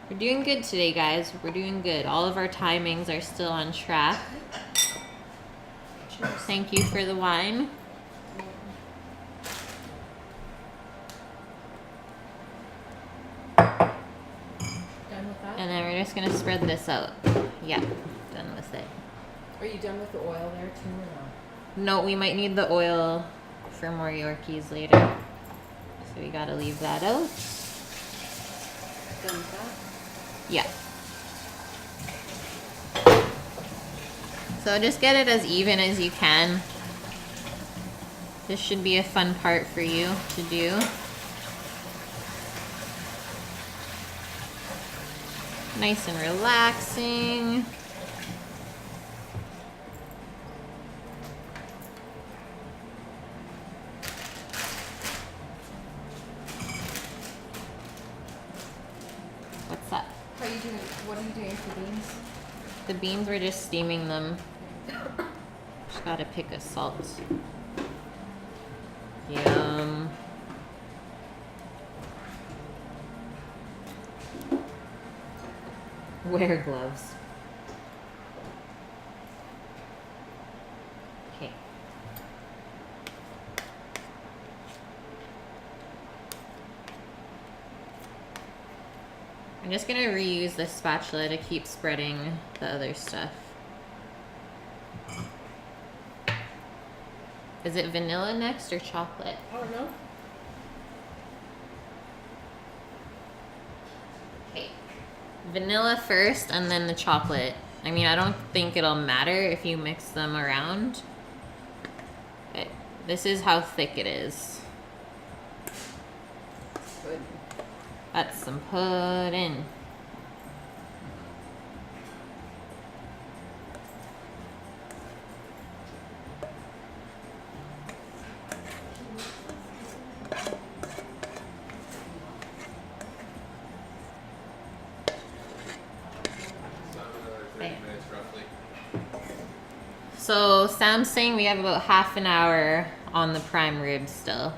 We're doing good today, guys. We're doing good. All of our timings are still on track. Thank you for the wine. Done with that? And then we're just going to spread this out. Yeah, done with it. Are you done with the oil there too or No, we might need the oil for more Yorkies later. So we got to leave that out. no? Done with that? Yeah. So just get it as even as you can. This should be a fun part for you to do. Nice and relaxing. What's that? How are you doing? What are you doing for beans? The beans, we're just steaming them. Just gotta pick a salt. Yum. Wear gloves. I'm just gonna reuse this spatula to keep spreading the other stuff. Is it vanilla next or chocolate? I don't know. Okay. Vanilla first and then the chocolate. I mean, I don't think it'll matter if you mix them around. But this is how thick it is. Good. That's some pudding. So another 30 minutes roughly. So Sam's saying we have about half an hour on the prime rib still.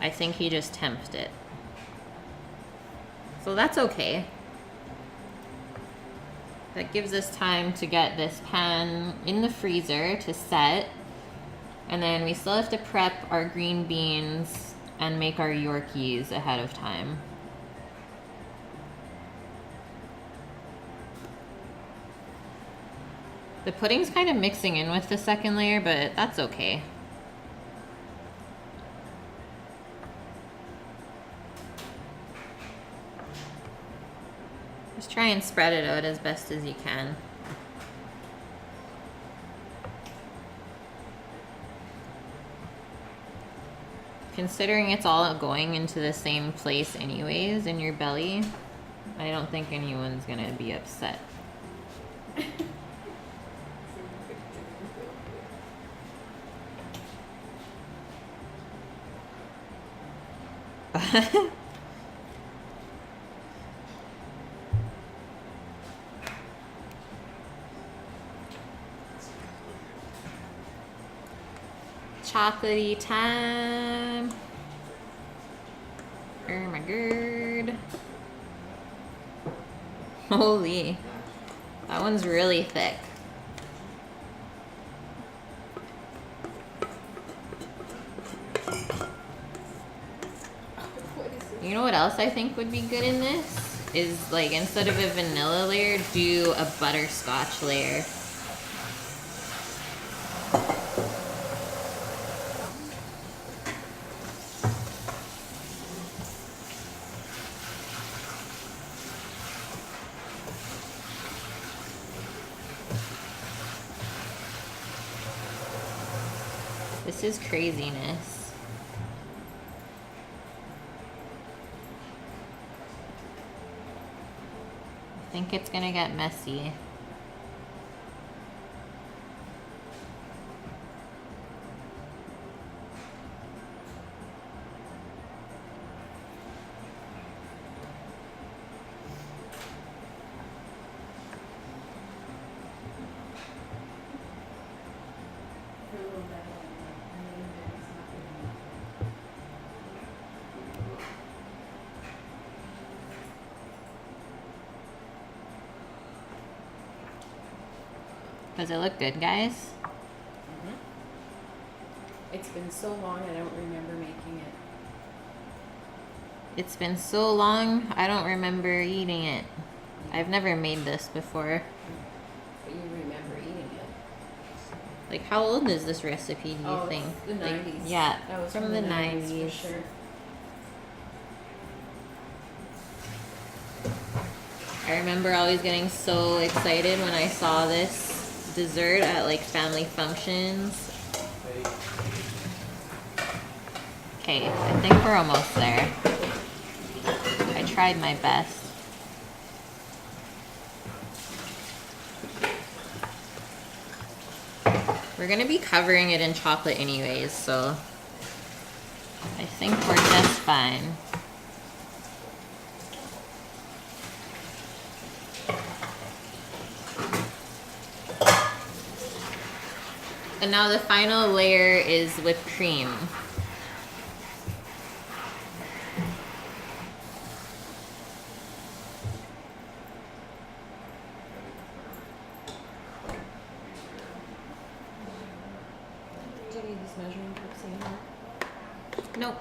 I think he just temped it. So that's okay. That gives us time to get this pan in the freezer to set. And then we still have to prep our green beans and make our Yorkies ahead of time. The pudding's kind of mixing in with the second layer, but that's okay. Just try and spread it out as best as you can. Considering it's all going into the same place anyways in your belly, I don't think anyone's gonna be upset. Chocolatey time. Oh my god. Holy. That one's really thick. You know what else I think would be good in this? Is like instead of a vanilla layer, do a butterscotch layer. This is craziness. I think it's gonna get messy. Does it look good, guys? Mm-hmm. It's been so long, I don't remember making it. It's been so long, I don't remember eating it. I've never made this before. But you remember eating it. Like, how old is this recipe, do you think? The Like, 90s. yeah, That was from the 90s. for sure. I remember always getting so excited when I saw this dessert at like family functions. Okay, I think we're almost there. I tried my best. We're gonna be covering it in chocolate anyways, so I think we're just fine. And now the final layer is whipped cream. Do you need these measuring cups anymore? Nope.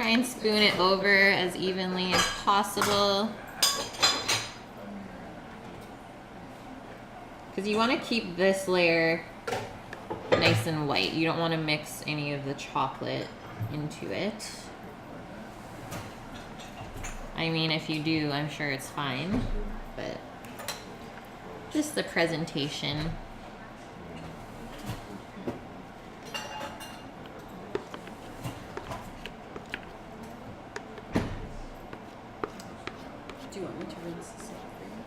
Try and spoon it over as evenly as possible. Because you want to keep this layer nice and white. You don't want to mix any of the chocolate into it. I mean, if you do, I'm sure it's fine, but just the presentation. Do you want me to rinse this out for you?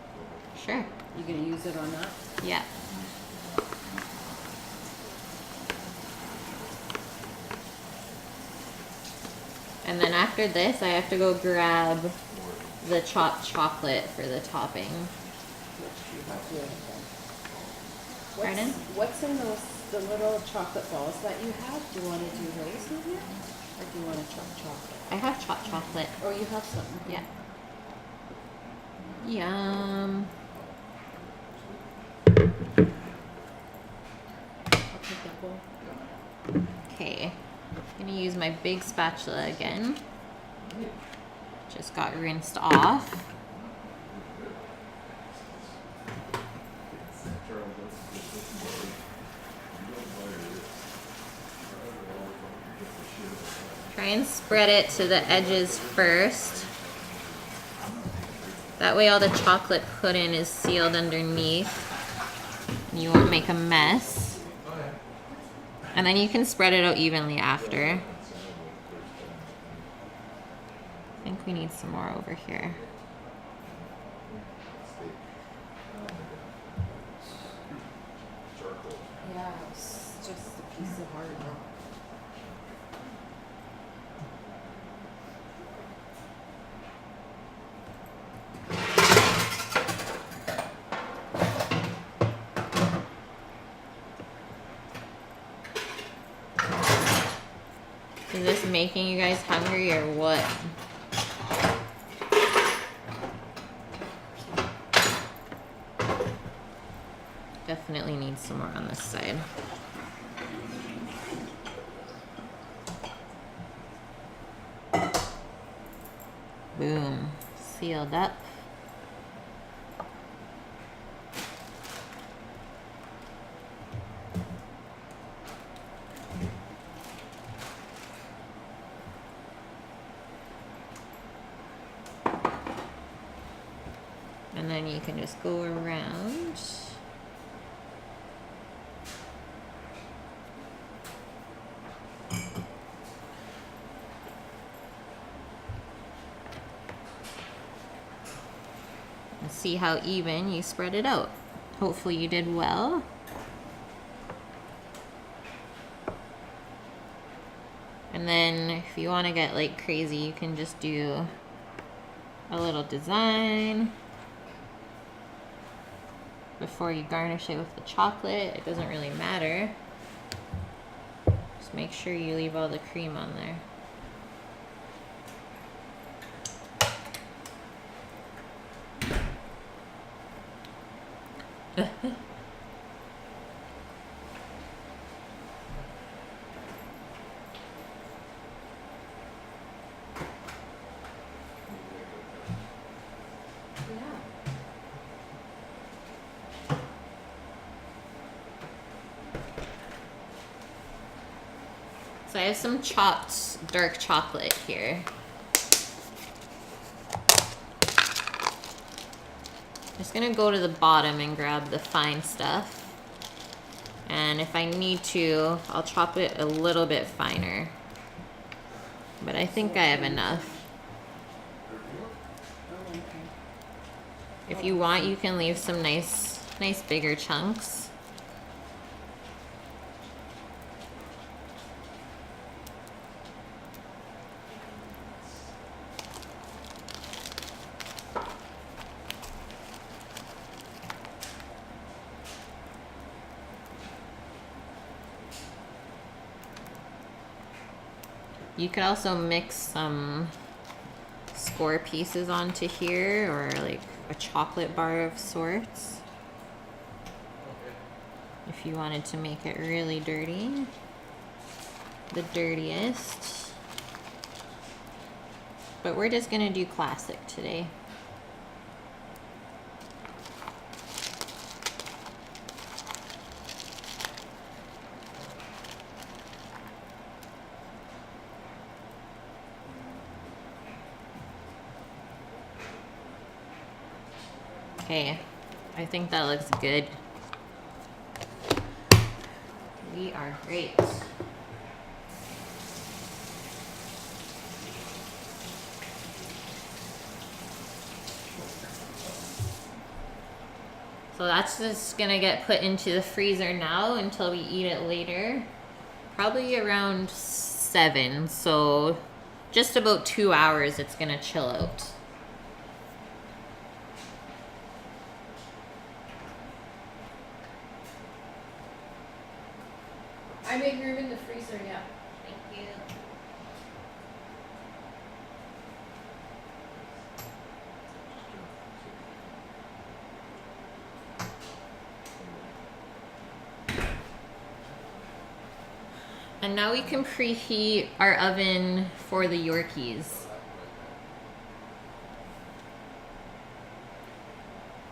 Sure. You gonna use it or not? Yeah. And then after this, I have to go grab the chopped chocolate for the topping. Pardon? What's in the little chocolate balls that you have? Do you want to do those in here? Or do you want to chop chocolate? I have chopped chocolate. Oh, you have some? Yeah. Yum. I'll take that bowl. Okay. Gonna use my big spatula again. Just got rinsed off. Try and spread it to the edges first. That way all the chocolate pudding is sealed underneath. And you won't make a mess. And then you can spread it out evenly after. I think we need some more over here. Yeah, it's just a piece of hard rock. Is this making you guys hungry or what? Definitely need some more on this side. Boom. Sealed up. And then you can just go around. And see how even you spread it out. Hopefully you did well. And then if you want to get like crazy, you can just do a little design before you garnish it with the chocolate. It doesn't really matter. Just make sure you leave all the cream on there. So I have some chopped dark chocolate here. Just gonna go to the bottom and grab the fine stuff. And if I need to, I'll chop it a little bit finer. But I think I have enough. Oh, okay. If you want, you can leave some nice bigger chunks. You could also mix some score pieces onto here, or like a chocolate bar of sorts, if you wanted to make it really dirty. The dirtiest. But we're just gonna do classic today. Okay, I think that looks good. We are great. So that's just gonna get put into the freezer now until we eat it later. Probably around 7, so just about 2 hours it's gonna chill out. I made room in the freezer, yeah. Thank you. And now we can preheat our oven for the Yorkies.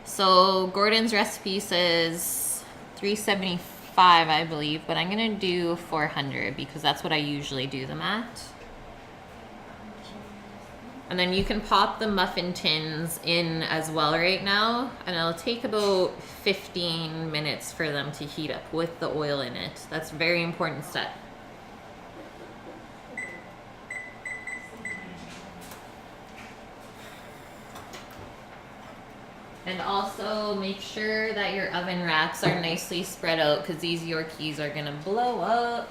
So Gordon's recipe says 375, I believe, but I'm gonna do 400 because that's what I usually do them at. And then you can pop the muffin tins in as well right now, and it'll take about 15 minutes for them to heat up with the oil in it. That's a very important step. And also make sure that your oven wraps are nicely spread out because these Yorkies are gonna blow up.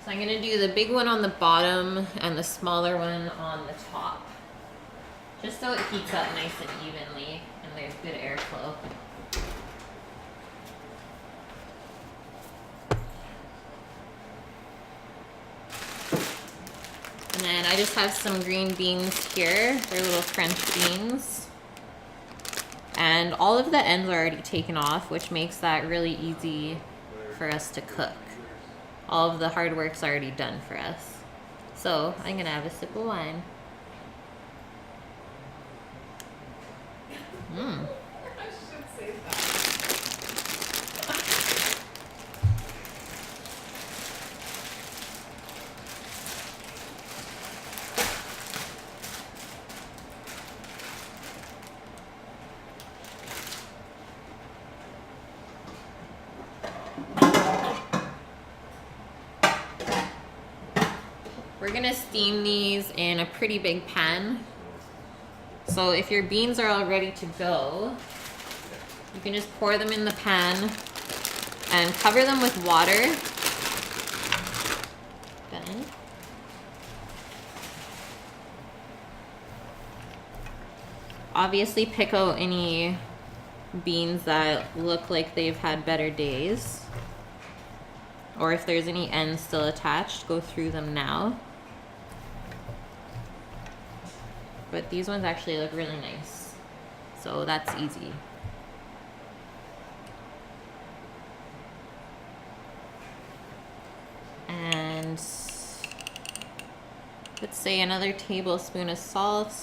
So I'm gonna do the big one on the bottom and the smaller one on the top. Just so it heats up nice and evenly and there's good airflow. And then I just have some green beans here. They're little French beans. And all of the ends are already taken off, which makes that really easy for us to cook. All of the hard work's already done for us. So I'm gonna have a sip of wine. Mmm. I should say that. We're gonna steam these in a pretty big pan. So if your beans are all ready to go, you can just pour them in the pan and cover them with water. Then obviously pick out any beans that look like they've had better days. Or if there's any ends still attached, go through them now. But these ones actually look really nice. So that's easy. And let's say another tablespoon of salt.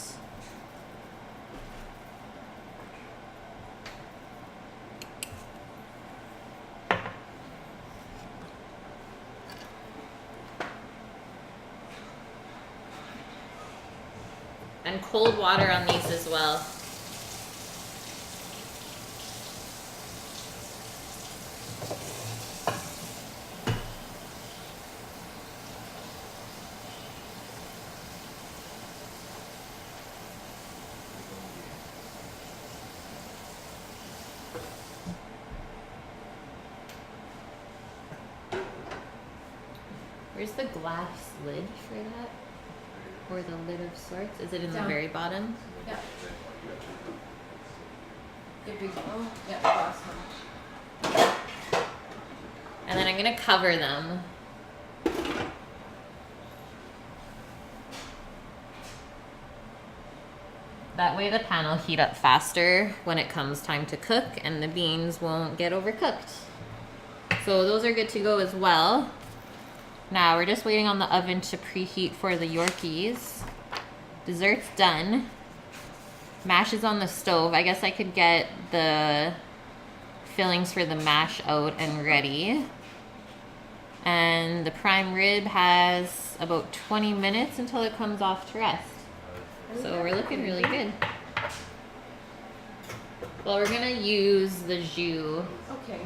And cold water on these as well. Where's the glass lid for that? Or the lid of sorts? Is it in the Down. very bottom? Yeah. The big one? Yeah, the last one. And then I'm gonna cover them. way the pan will heat up faster when it comes time to cook and the beans won't get overcooked. So those are good to go as well. Now we're just waiting on the oven to preheat for the Yorkies. Dessert's done. Mash is on the stove. I guess I could get the fillings for the mash out and ready. And the prime rib has about 20 minutes until it comes off to rest. So we're looking really good. Well, we're gonna use the jus Okay.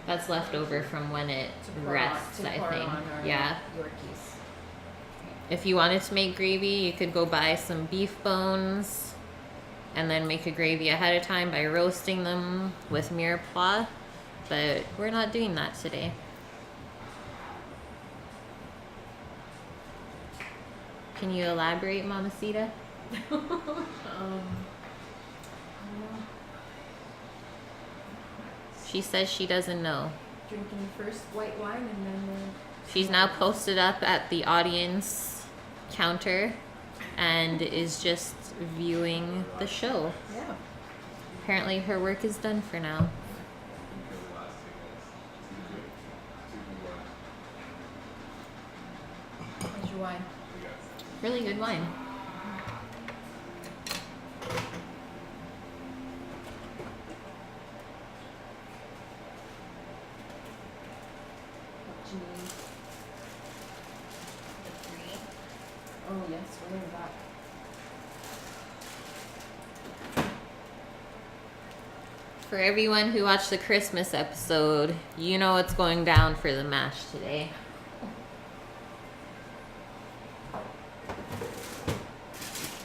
that's left over from when it rests, I think. Yeah. Yorkies. If you wanted to make gravy, you could go buy some beef bones and then make a gravy ahead of time by roasting them with mirepoix. But we're not doing that today. Can you elaborate, Mamacita? She says she doesn't know. Drinking first white wine and then She's now posted up at the audience counter and is just viewing the show. yeah. Apparently her work is done for now. How's your wine? Really good wine. What you need? Oh yes, we're in that. For everyone who watched the Christmas episode, you know what's going down for the mash today.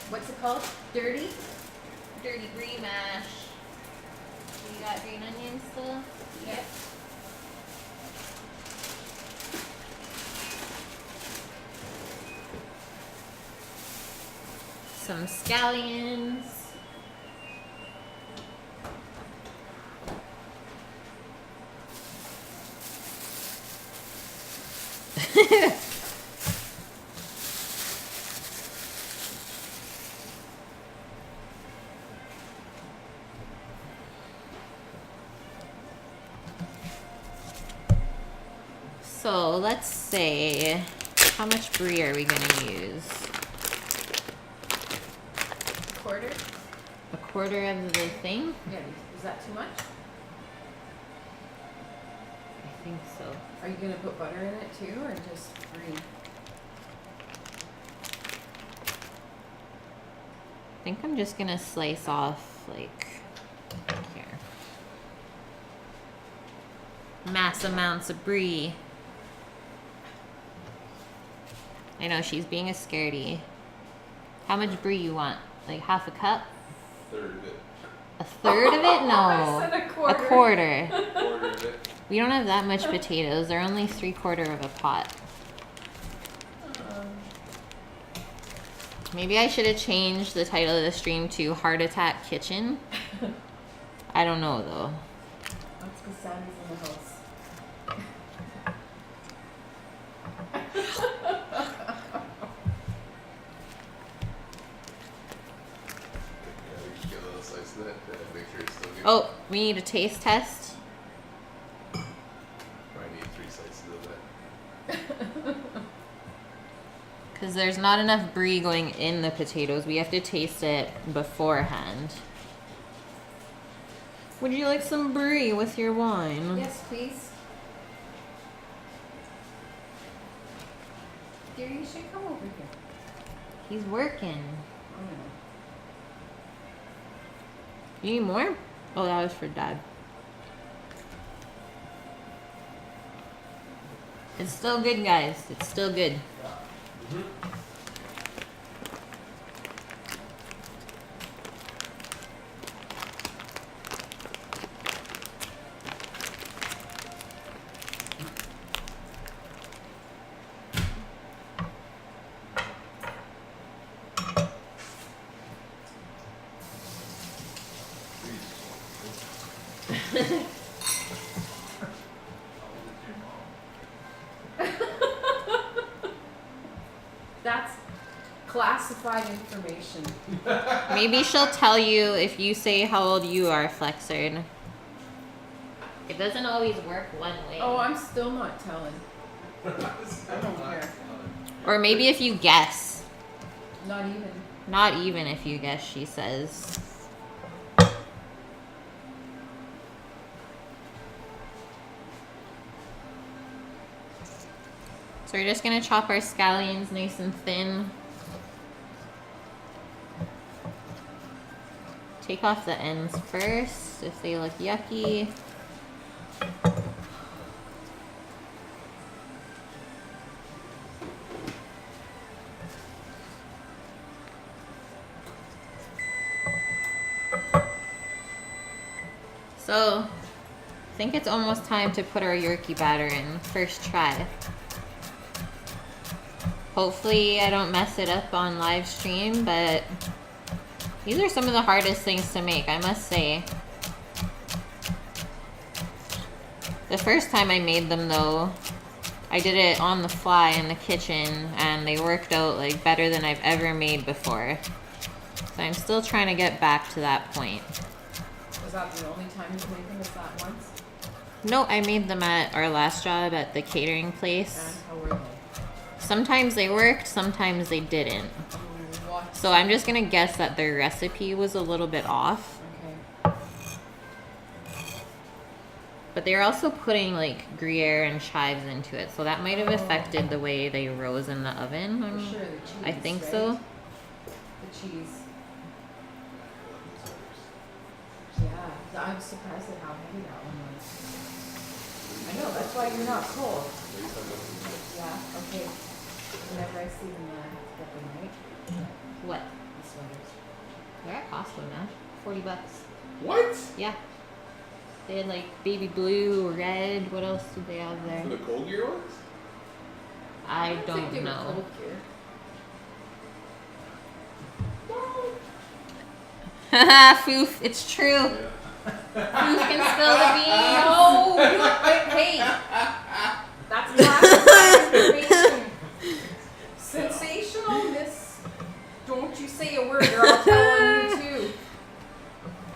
What's it called? Dirty? Dirty brie mash. You got green onions still? Yep. Some scallions. So let's say, how much brie are we gonna use? Quarter? A quarter of the thing? Yeah. Is that too much? I think so. Are you gonna put butter in it too, or just brie? I think I'm just gonna slice off like here. Mass amounts of brie. I know she's being a scaredy. How much brie you want? Like half a cup? Third of it. A third of it? No. I said a quarter. A quarter. Quarter of it. We don't have that much potatoes. They're only 3/4 of a pot. Maybe I should have changed the title of the stream to Heart Attack Kitchen. I don't know though. That's because Sammy's in the house. Yeah, we should get a little slice of that to make sure it's still good. Oh, we need a taste test. Probably need 3 slices of that. Because there's not enough brie going in the potatoes. We have to taste it beforehand. Would you like some brie with your wine? Yes, please. Dear, you should come over here. He's working. Oh, You need more? Oh, that was for Dad. It's still good, guys. It's still good. That's classified classified information. Maybe she'll tell you if you say how old you are, Flexard. It doesn't always work one way. Oh, I'm still not telling. I don't care. Or maybe if you guess. Not even. Not even if you guess, she says. So we're just gonna chop our scallions nice and thin. Take off the ends first if they look yucky. So, I think it's almost time to put our Yorkie batter in. First try. Hopefully I don't mess it up on live stream, but these are some of the hardest things to make, I must say. The first time I made them though, I did it on the fly in the kitchen and they worked out like better than I've ever made before. So I'm still trying to get back to that point. Was that the only time you made them? Is that once? No, I made them at our last job at the catering place. And how were they? Sometimes they worked, sometimes they didn't. What? So I'm just gonna guess that their recipe was a little bit off. Okay. But they're also putting like Gruyere and chives into it, so that might have affected the way they rose in the oven. For sure, the cheese. I think right? so. The cheese. Yeah, I'm surprised at how heavy that one was. I know, that's why you're not cold. Yeah, okay. Whenever I see them, I have to get them, right? What? The sweaters. They're at Costco now. $40. What? Yeah. They had like baby blue, red. What else did they have For there? the cold gear ones? I think don't they were know. cold gear. Haha, Foof, it's true. Yeah. Foof can spill the beans. No! Wait, hey! That's classified information. Sensational, miss. Don't you say a word or I'll tell on you too.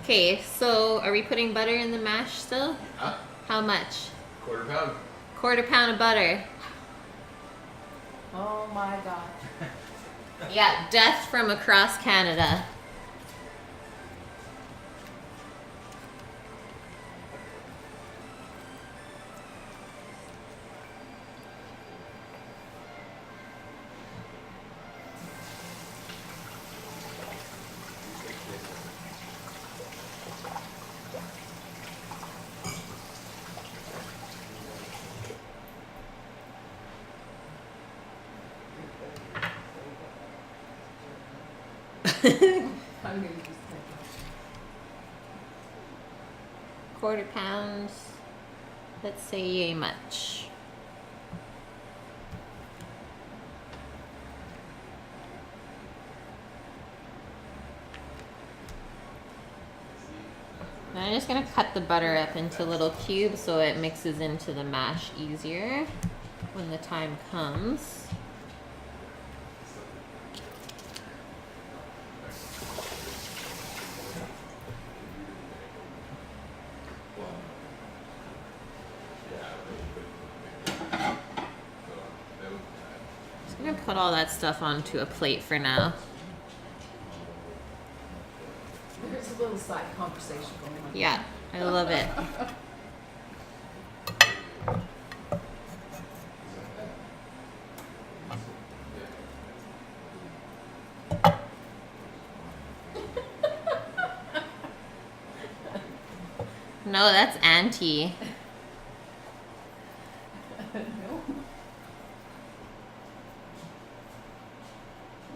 Okay, so are we putting butter in the mash still? Huh? How much? Quarter pound. Quarter pound of butter. Oh my god. Yeah, death from across Canada. I'm gonna just take Quarter pound. Let's say yay much. And I'm just gonna cut the butter up into little cubes so it mixes into the mash easier when the time comes. I'm gonna put all that stuff onto a plate for now. There's a little side conversation going on. Yeah, I love it. No, that's Auntie. No.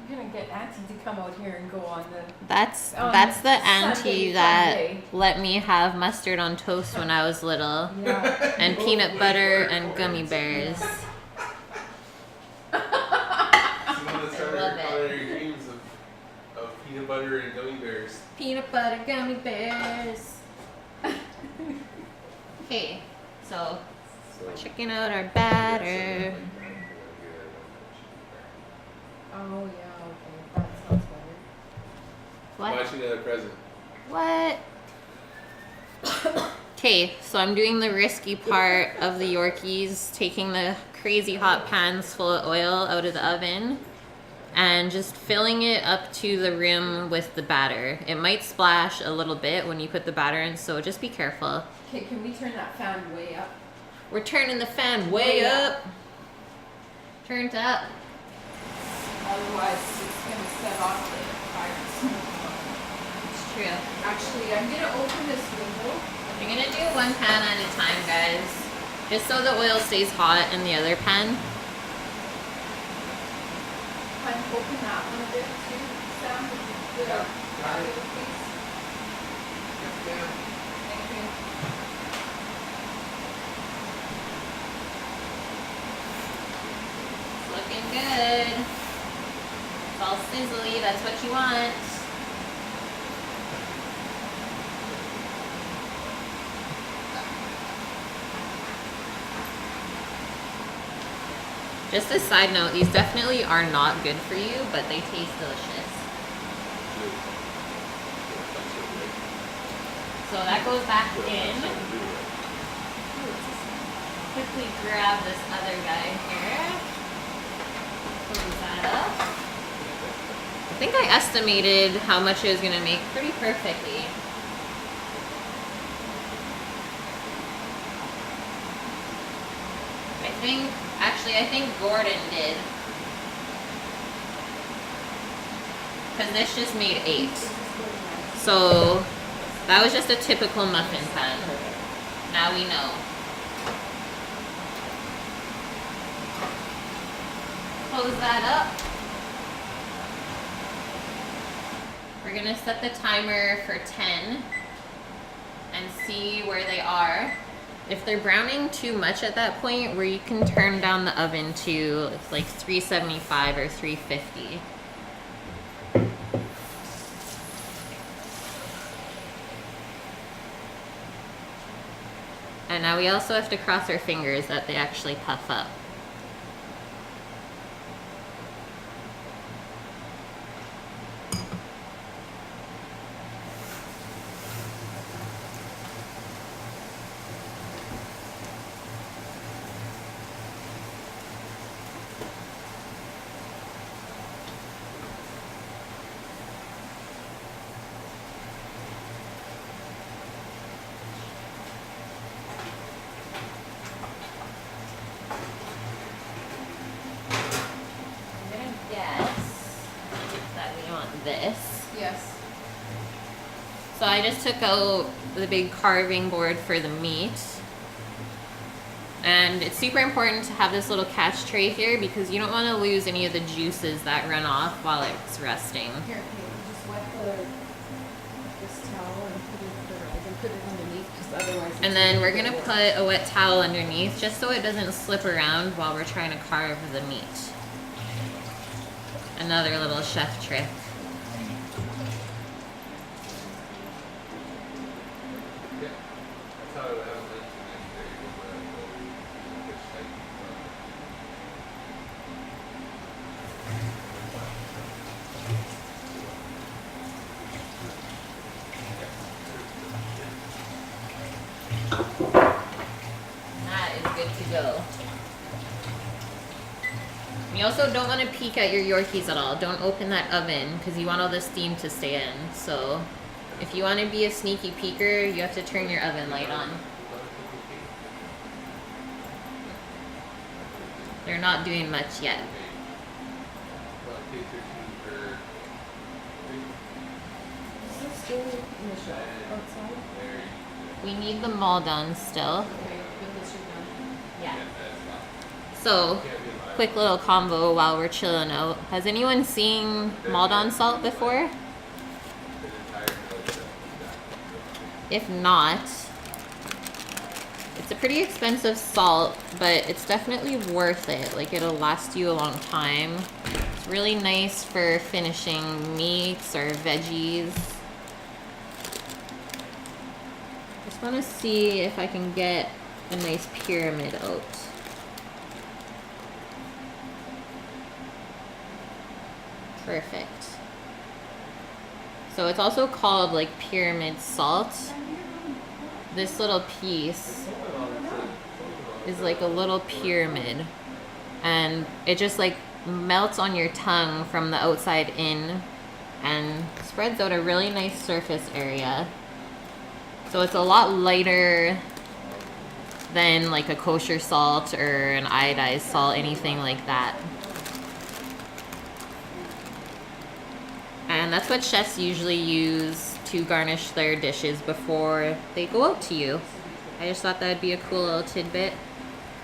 You're gonna get Auntie to come out here and go on the. That's On the Sunday auntie that Funday. let me have mustard on toast when I was little, Yeah. and peanut butter and gummy bears. It's the one that started love your it. culinary dreams of peanut butter and gummy bears. Peanut butter gummy bears. Okay, so So, checking out our batter. Oh yeah. Okay. That's how What? Buy you another present. What? Okay, so I'm doing the risky part of the Yorkies, taking the crazy hot pans full of oil out of the oven and just filling it up to the rim with the batter. It might splash a little bit when you put the batter in, so just be careful. Okay, can we turn that fan way up? We're turning the fan way up. Turned up. Otherwise, it's gonna set off the fire. It's true. Actually, I'm gonna open this window. You're gonna do one pan at a time, guys. Just so the oil stays hot in the other pan. Can I open that one a bit too, Sam? The other piece. Thank you. It's looking good. It's all sizzly, that's what you want. Just a side note, these definitely are not good for you, but they taste delicious. So that goes back in. Quickly grab this other guy here. Close that up. I think I estimated how much it was gonna make pretty perfectly. I think Gordon did. Because this just made 8. So that was just a typical muffin pan. Now we know. Close that up. We're gonna set the timer for 10 and see where they are. If they're browning too much at that point, where you can turn down the oven to like 375 or 350. And now we also have to cross our fingers that they actually puff up. This. Yes. So I just took out the big carving board for the meat. And it's super important to have this little catch tray here because you don't want to lose any of the juices that run off while it's resting. Here, just wet this towel and put it underneath because otherwise. And then we're gonna put a wet towel underneath just so it doesn't slip around while we're trying to carve the meat. Another little chef trick. That is good to go. You also don't want to peek at your Yorkies at all. Don't open that oven because you want all the steam to stay in. So if you want to be a sneaky peeker, you have to turn your oven light on. They're not doing much yet. Is this still in the shelf outside? We need them all done still. Okay, put this down. Yeah. So, quick little combo while we're chilling out. Has anyone seen Maldon salt before? If not, it's a pretty expensive salt, but it's definitely worth it. Like, it'll last you a long time. It's really nice for finishing meats or veggies. Just want to see if I can get a nice pyramid out. Perfect. So it's also called like pyramid salt. This little piece is like a little pyramid, and it just like melts on your tongue from the outside in and spreads out a really nice surface area. So it's a lot lighter than like a kosher salt or an iodized salt, anything like that. And that's what chefs usually use to garnish their dishes before they go out to you. I just thought that would be a cool little tidbit.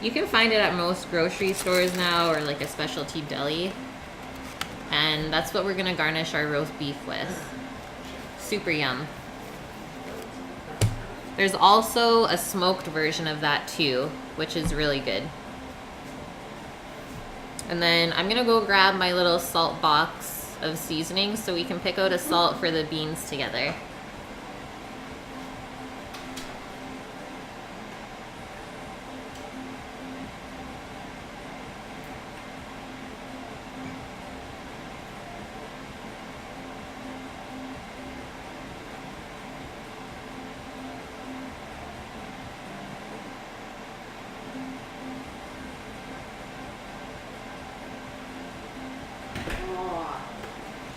You can find it at most grocery stores now, or like a specialty deli. And that's what we're gonna garnish our roast beef with. Super yum. There's also a smoked version of that too, which is really good. And then I'm gonna go grab my little salt box of seasonings so we can pick out a salt for the beans together.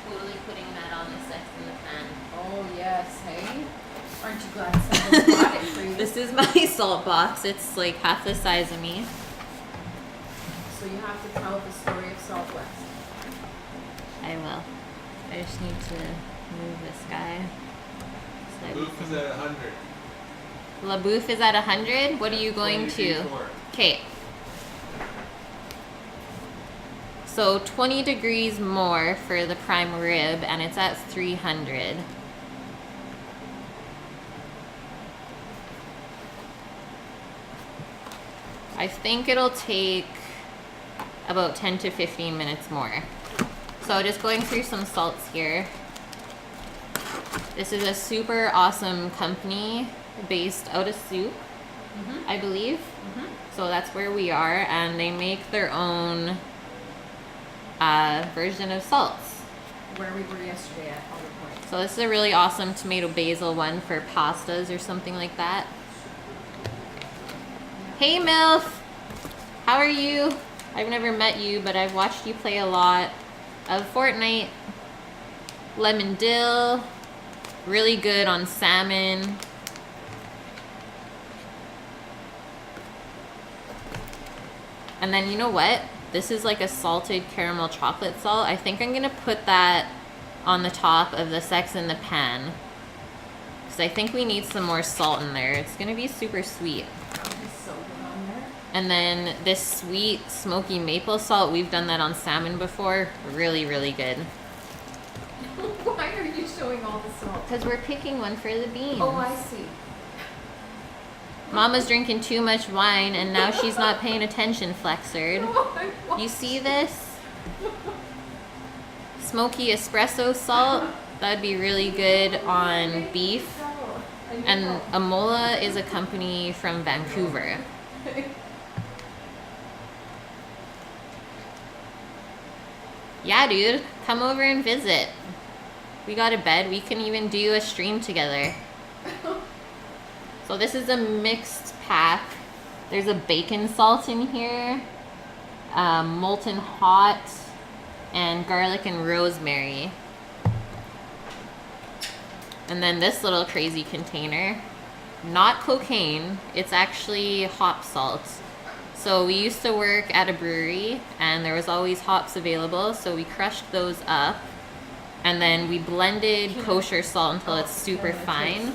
Totally putting that on the sex in the pan. Oh yes, hey? Aren't you glad someone bought it for you? This is my salt box. It's like half the size of me. So you have to tell the story of Southwest. I will. I just need to move this guy. So Booth is at 100. La Bouffe is at 100? What are you going to? 24. Okay. So 20 degrees more for the prime rib, and it's at 300. I think it'll take about 10 to 15 minutes more. So just going through some salts here. This is a super awesome company based out of Soup, I believe. So that's where we are, and they make their own version of salts. Where we were yesterday at Albert Point. So this is a really awesome tomato basil one for pastas or something like that. Hey MILF! How are you? I've never met you, but I've watched you play a lot of Fortnite. Lemon dill. Really good on salmon. And then you know what? This is like a salted caramel chocolate salt. I think I'm gonna put that on the top of the sex in the pan, because I think we need some more salt in there. It's gonna be super sweet. That would be so good on there. And then this sweet smoky maple salt, we've done that on salmon before. Really, really good. Why are you showing all the salt? Because we're picking one for the beans. Oh, I see. Mama's drinking too much wine and now she's not paying attention, Flexard. Oh, You see this? Smoky espresso salt. That'd be really good on beef. And Amola is a company from Vancouver. Yeah, dude. Come over and visit. We got a bed. We can even do a stream together. So this is a mixed pack. There's a bacon salt in here, molten hot, and garlic and rosemary. And then this little crazy container, not cocaine, it's actually hop salt. So we used to work at a brewery and there was always hops available, so we crushed those up and then we blended kosher salt until it's super fine.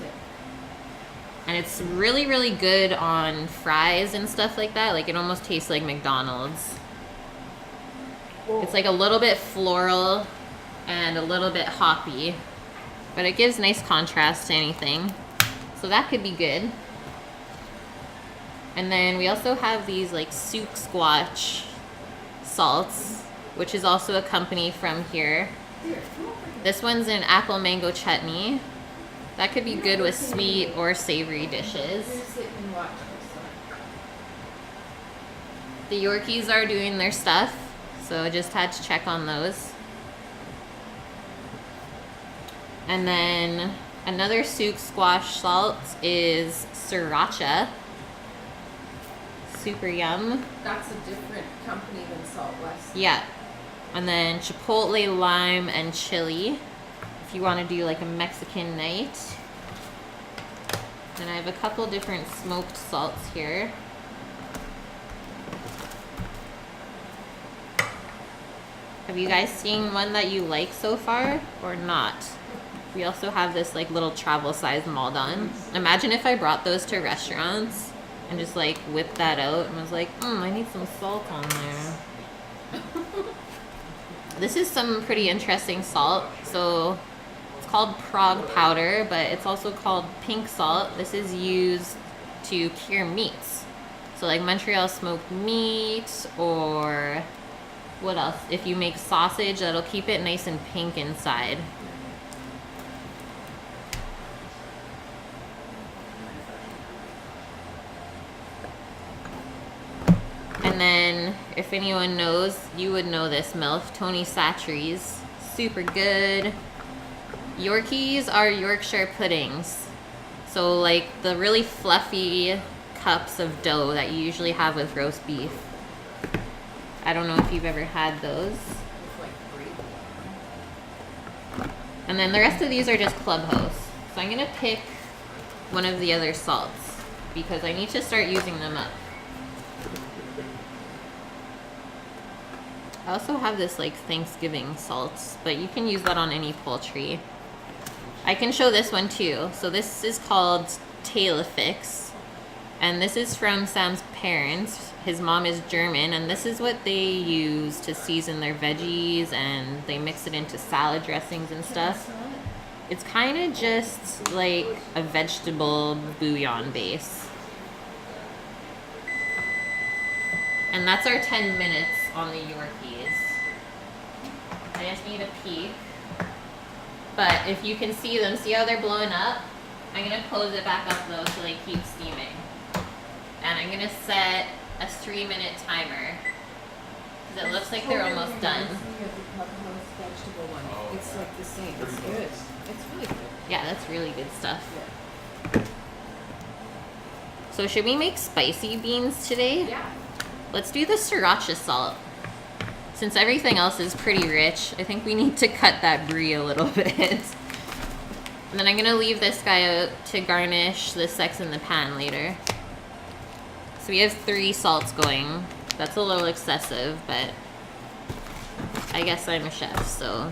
And it's really, really good on fries and stuff like that. Like, it almost tastes like McDonald's. It's like a little bit floral and a little bit hoppy, but it gives nice contrast to anything. So that could be good. And then we also have these like Souk Squatch salts, which is also a company from here. This one's an apple mango chutney. That could be good with sweet or savory dishes. The Yorkies are doing their stuff, so I just had to check on those. And then another souk squash salt is sriracha. Super yum. That's a different company than Salt West. Yeah. And then chipotle, lime, and chili. If you want to do like a Mexican night. And I have a couple different smoked salts here. Have you guys seen one that you like so far or not? We also have this like little travel size Maldon. Imagine if I brought those to restaurants and just like whipped that out and was like, I need some salt on there. This is some pretty interesting salt. So it's called Prague powder, but it's also called pink salt. This is used to cure meats. So like Montreal smoked meat, or what else? If you make sausage, that'll keep it nice and pink inside. And then, if anyone knows, you would know this MILF, Tony Sachery's. Super good. Yorkies are Yorkshire puddings. So like the really fluffy cups of dough that you usually have with roast beef. I don't know if you've ever had those. And then the rest of these are just Clubhouse. So I'm gonna pick one of the other salts because I need to start using them up. I also have this like Thanksgiving salt, but you can use that on any poultry. I can show this one too. So this is called Talefix, and this is from Sam's parents. His mom is German, and this is what they use to season their veggies, and they mix it into salad dressings and stuff. It's kind of just like a vegetable bouillon base. And that's our 10 minutes on the Yorkies. I just need a peek. But if you can see them, see how they're blowing up? I'm gonna close it back up though so they keep steaming. And I'm gonna set a 3-minute timer. Because it looks like they're almost done. It's like the same. It's good. It's really good. Yeah, that's really good stuff. So should we make spicy beans today? Yeah. Let's do the sriracha salt. Since everything else is pretty rich, I think we need to cut that brie a little bit. And then I'm gonna leave this guy out to garnish the sex in the pan later. So we have 3 salts going. That's a little excessive, but I guess I'm a chef, so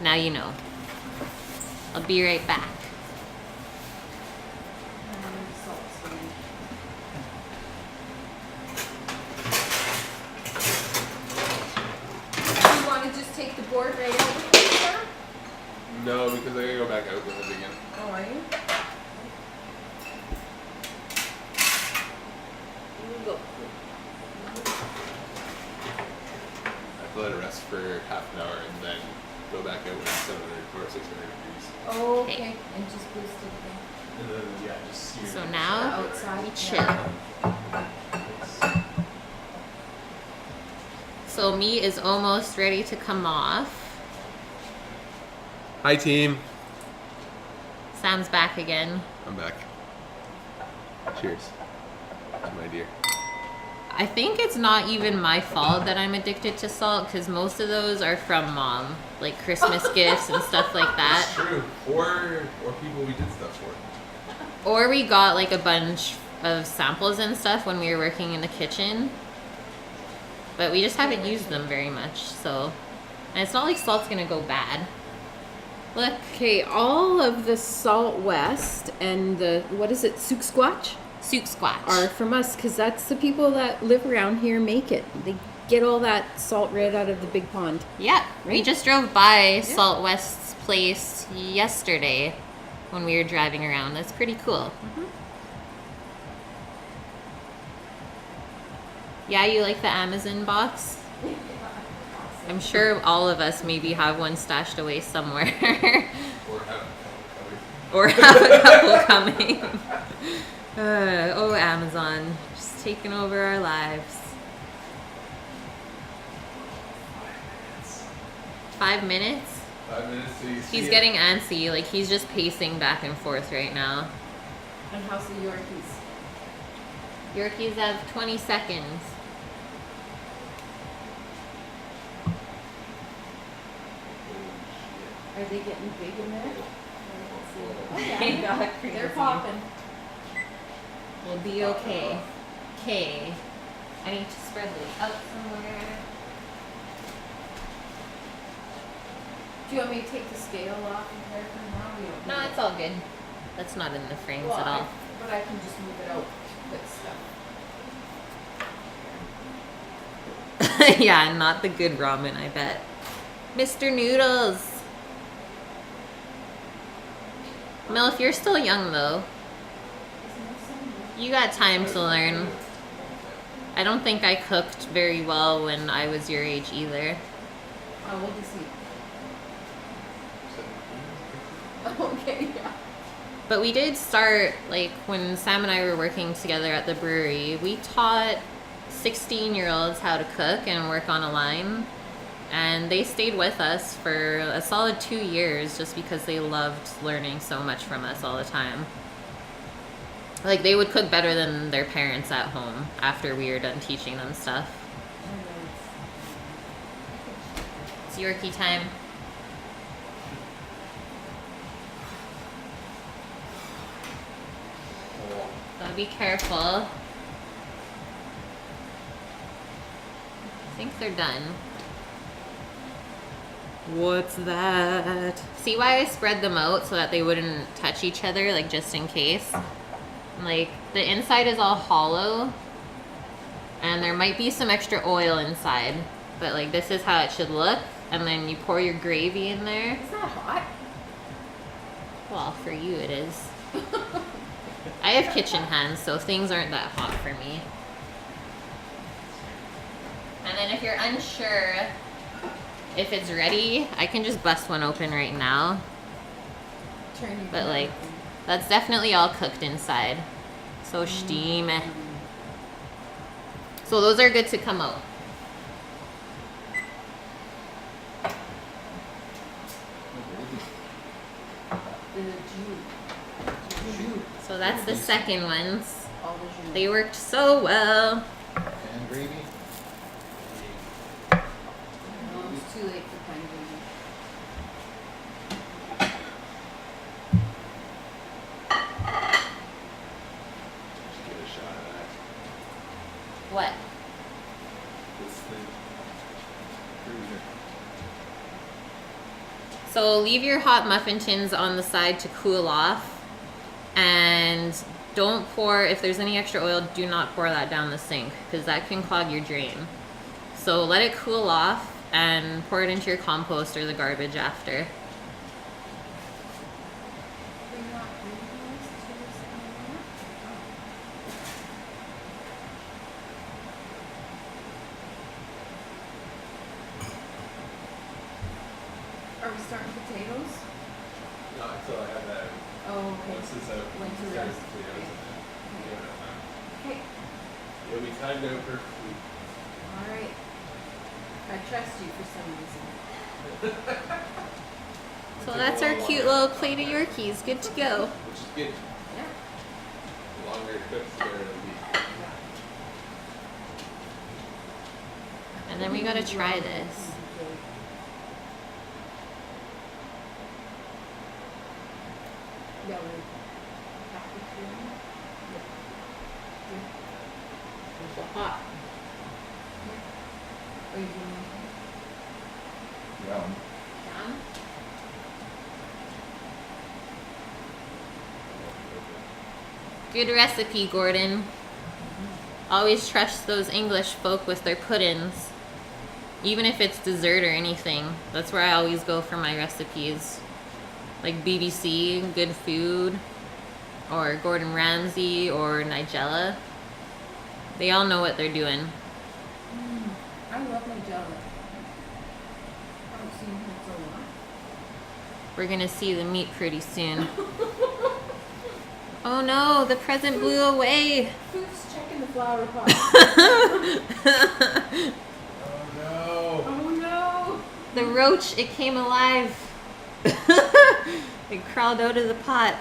now you know. I'll be right back. You want to just take the board right out with you, sir? No, because I gotta go back out with it again. Oh, are you? Go. I have to let it rest for half an hour and then go back out when it's 700 or 600 degrees. Oh, okay. And just boost it again. And then, yeah, just sear So it. now Outside. we chill. So meat is almost ready to come off. Hi, team. Sam's back again. I'm back. Cheers to my dear. I think it's not even my fault that I'm addicted to salt because most of those are from mom, like Christmas gifts and stuff like that. That's true. Or people we did stuff for. Or we got like a bunch of samples and stuff when we were working in the kitchen. But we just haven't used them very much, so. And it's not like salt's gonna go bad. Look. Okay, all of the Salt West and the, what is it, souk squatch? Souk squatch. Are from us, because that's the people that live around here make it. They get all that salt right out of the big pond. Yeah, we Right? just drove by Salt West's place yesterday when we were driving around. That's pretty cool. Yeah, you like the Amazon box? I'm sure all of us maybe have one stashed away somewhere. Or have a couple coming. Or have a couple coming. Oh, Amazon. Just taking over our lives. 5 minutes? 5 5 minutes till you see He's it. getting antsy. Like, he's just pacing back and forth right now. And how's the Yorkies? Yorkies have 20 seconds. Are they getting big in there? Oh They yeah, got crazy. they're popping. We'll be okay. Okay. I need to spread this out somewhere. Do you want me to take the scale off of there for now? We don't No, need it's it. all good. That's not in the frames Well, at all. but I can just move it out with stuff. Yeah, not the good ramen, I bet. Mr. Noodles. Mel, if you're still young though, you got time to learn. I don't think I cooked very well when I was your age either. Oh, we'll just see. Okay, yeah. But we did start, like, when Sam and I were working together at the brewery, we taught 16-year-olds how to cook and work on a line. And they stayed with us for a solid 2 years just because they loved learning so much from us all the time. Like, they would cook better than their parents at home after we were done teaching them stuff. It's Yorkie time. So be careful. I think they're done. What's that? See why I spread them out so that they wouldn't touch each other, like, just in case? Like, the inside is all hollow, and there might be some extra oil inside, but, like, this is how it should look. And then you pour your gravy in there. It's not hot. Well, for you it is. I have kitchen hands, so things aren't that hot for me. And then if you're unsure if it's ready, I can just bust one open right now. Turn your But, like, that's definitely all cooked inside. So steamy. So those are good to come out. the jus. So that's the second ones. All the jus. They worked so well. And gravy? No, it's too late for pine gravy. Just get a shot of that. What? This thing. Cruiser. So leave your hot muffin tins on the side to cool off. And don't pour, if there's any extra oil, do not pour that down the sink because that can clog your drain. So let it cool off and pour it into your compost or the garbage after. They're not really nice to Are we starting potatoes? No, until I have that. Oh, okay. Once it's out. When to it's rest. potatoes in it. Give it time. Okay. It'll be timed out perfectly. All right. I trust you for some reason. So that's our cute little plate of Yorkies. Good to go. Which is good. Yeah. The longer it cooks, the better it'll be. And then we gotta try this. Yeah, we have to do It's so hot. Are you doing Yum. down? Good recipe, Gordon. Always trust those English folk with their puddings. Even if it's dessert or anything. That's where I always go for my recipes. Like BBC, Good Food, or Gordon Ramsay, or Nigella. They all know what they're doing. I love my jelly. Haven't seen him so long. We're gonna see the meat pretty soon. Oh no, the present blew away. Who's checking the flower pot? Oh no! Oh no! The roach, it came alive. It crawled out of the pot.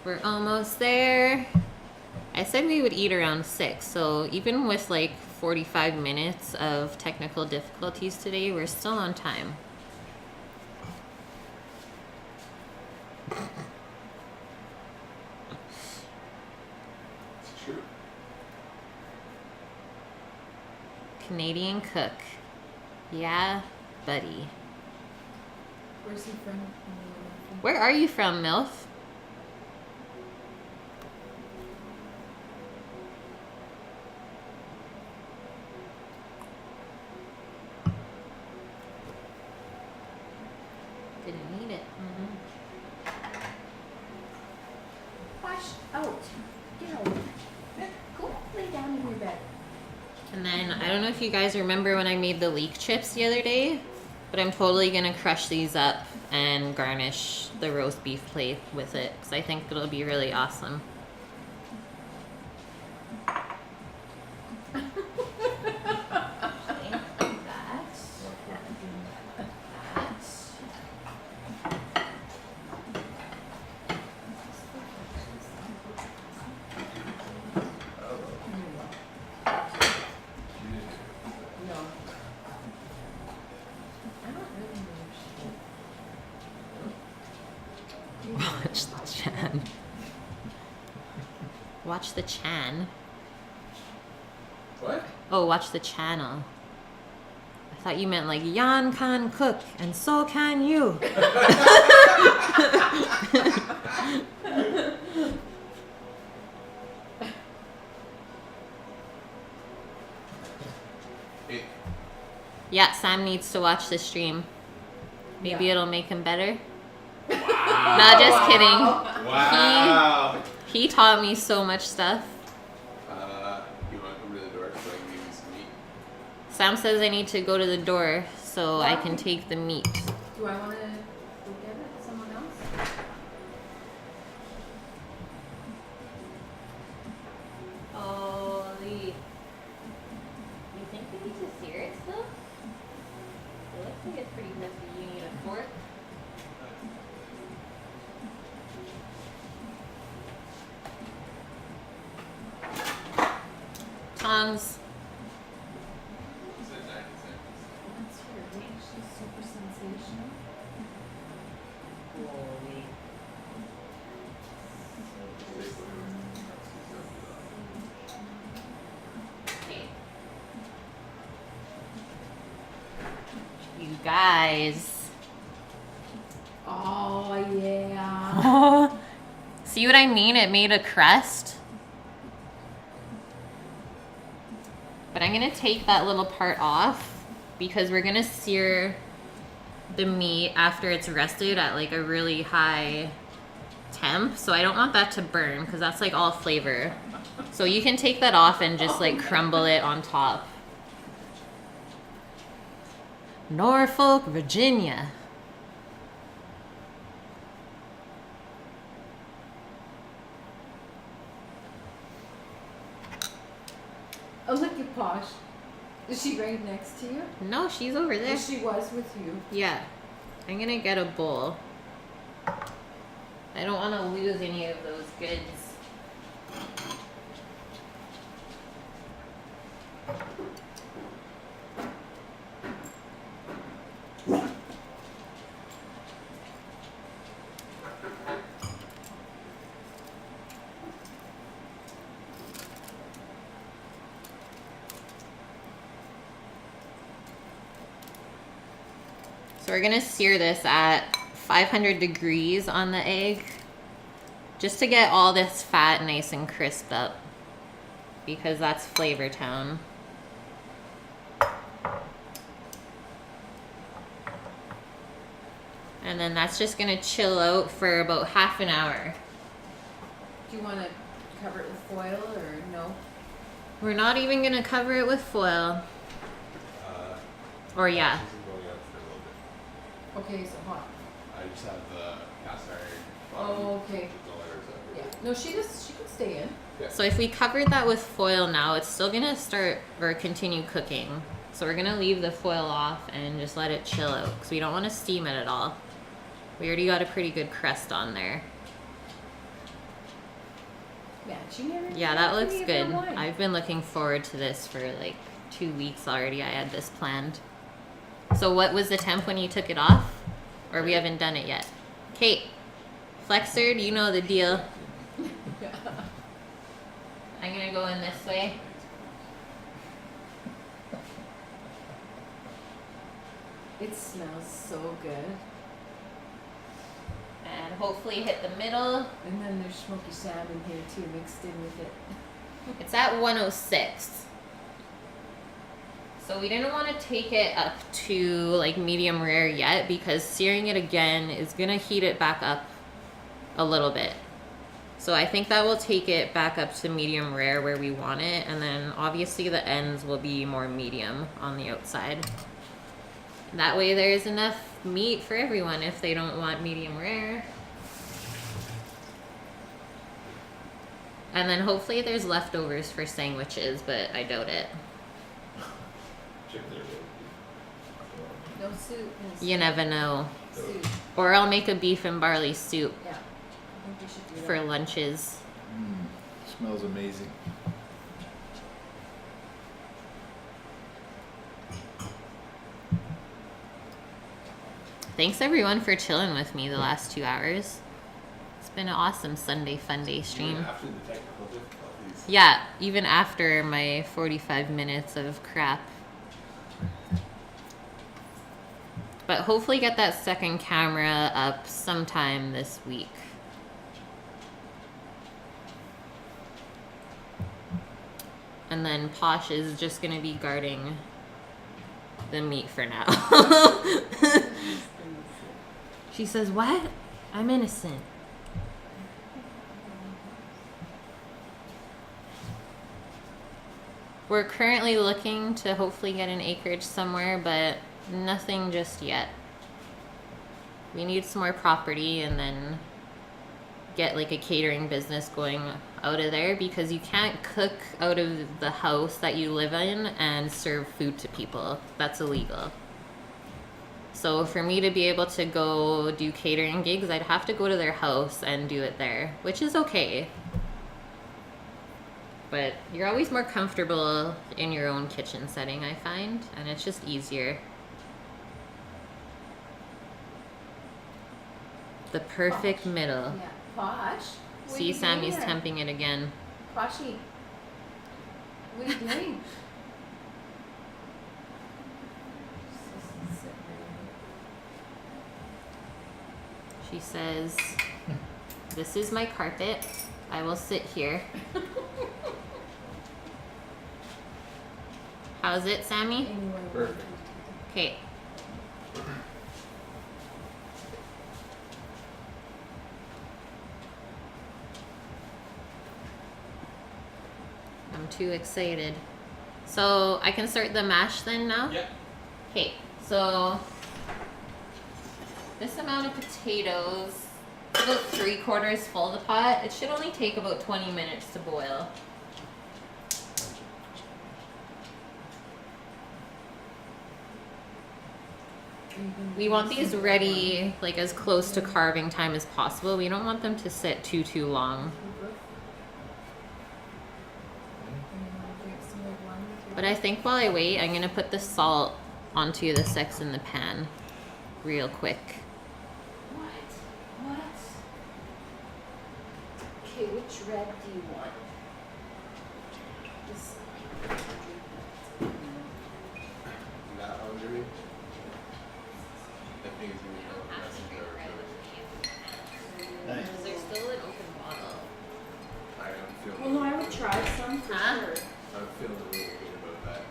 We're almost there. I said we would eat around 6, so even with like 45 minutes of technical difficulties today, we're still on time. It's true. Canadian cook. Yeah, buddy. Where's he from? Where are you from, MILF? Didn't need it. Wash out. Get out. Go lay down in your bed. And then, I don't know if you guys remember when I made the leek chips the other day, but I'm totally gonna crush these up and garnish the roast beef plate with it, because I think it'll be really awesome. No. I don't really know Watch the Chan. Watch the Chan. What? Oh, watch the channel. I thought you meant like Jan can cook, and so can you. Hey, Yeah, Sam needs to watch the stream. Maybe Yeah. it'll make him better. wow. Nah, just kidding. Wow. He taught me so much stuff. You want to come to the door so I can give you some meat? Sam says I need to go to the door so I can take the meat. Do I want to go get it? Someone else? Holy. You think we need to sear it still? It looks like it's pretty crispy. You need a fork? Tongs. Is it 90 seconds? That's weird. She's super sensational. Holy. You guys. Oh, yeah. See what I mean? It made a crust. But I'm gonna take that little part off because we're gonna sear the meat after it's rested at like a really high temp. So I don't want that to burn because that's like all flavor. So you can take that off and just like crumble it on top. Norfolk, Virginia. Oh, look at Posh. Is she right next to you? No, she's over there. She was with you. Yeah. I'm gonna get a bowl. I don't want to lose any of those goods. So we're gonna sear this at 500 degrees on the egg, just to get all this fat nice and crisped up, because that's Flavor Town. And then that's just gonna chill out for about half an hour. Do you want to cover it with foil or no? We're not even gonna cover it with foil. Or yeah. This is going out for a little bit. Okay, so hot. I just have the cast iron. Oh, okay. That's all I heard. Yeah. No, she can stay in. Yeah. So if we covered that with foil now, it's still gonna start or continue cooking. So we're gonna leave the foil off and just let it chill out because we don't want to steam it at all. We already got a pretty good crust on there. Yeah, she never. Yeah, that looks Give me good. a wine. I've been looking forward to this for like 2 weeks already. I had this planned. So what was the temp when you took it off? Or we haven't done it yet? Kate, Flexer, you know the deal. I'm gonna go in this way. It smells so good. And hopefully hit the middle. And then there's smoky salmon here too, mixed in with it. It's at 106. So we didn't want to take it up to like medium rare yet because searing it again is gonna heat it back up a little bit. So I think that will take it back up to medium rare where we want it, and then obviously the ends will be more medium on the outside. That way there's enough meat for everyone if they don't want medium rare. And then hopefully there's leftovers for sandwiches, but I doubt it. No soup. You never know. Soup. Or I'll make a beef and barley soup Yeah. I think we should do for that. lunches. Smells amazing. Thanks everyone for chilling with me the last 2 hours. It's been an awesome Sunday Funday stream. After the technical difficulties. Yeah, even after my 45 minutes of crap. But hopefully get that second camera up sometime this week. And then Posh is just gonna be guarding the meat for now. She says, "What? I'm innocent." We're currently looking to hopefully get an acreage somewhere, but nothing just yet. We need some more property and then get like a catering business going out of there because you can't cook out of the house that you live in and serve food to people. That's illegal. So for me to be able to go do catering gigs, I'd have to go to their house and do it there, which is okay. But you're always more comfortable in your own kitchen setting, I find, and it's just easier. The perfect middle. Yeah. Posh. What are See, you Sammy's doing there? temping it again. Poshy. What are you doing? She says, "This is my carpet. I will sit here." How's it, Sammy? Anyway, Perfect. Okay. I'm too excited. So I can start the mash then now? Yeah. Okay, so this amount of potatoes, about 3/4 full the pot. It should only take about 20 minutes to boil. We want these ready like as close to carving time as possible. We don't want them to sit too long. But I think while I wait, I'm gonna put the salt onto the six in the pan real quick. What? Okay, which red do you want? This. That one, Jimmy? I think it's gonna be a messenger. Nice. There's still an open bottle. I am feeling. Well, no, I would try some for Huh? sure. I'm feeling really good about that.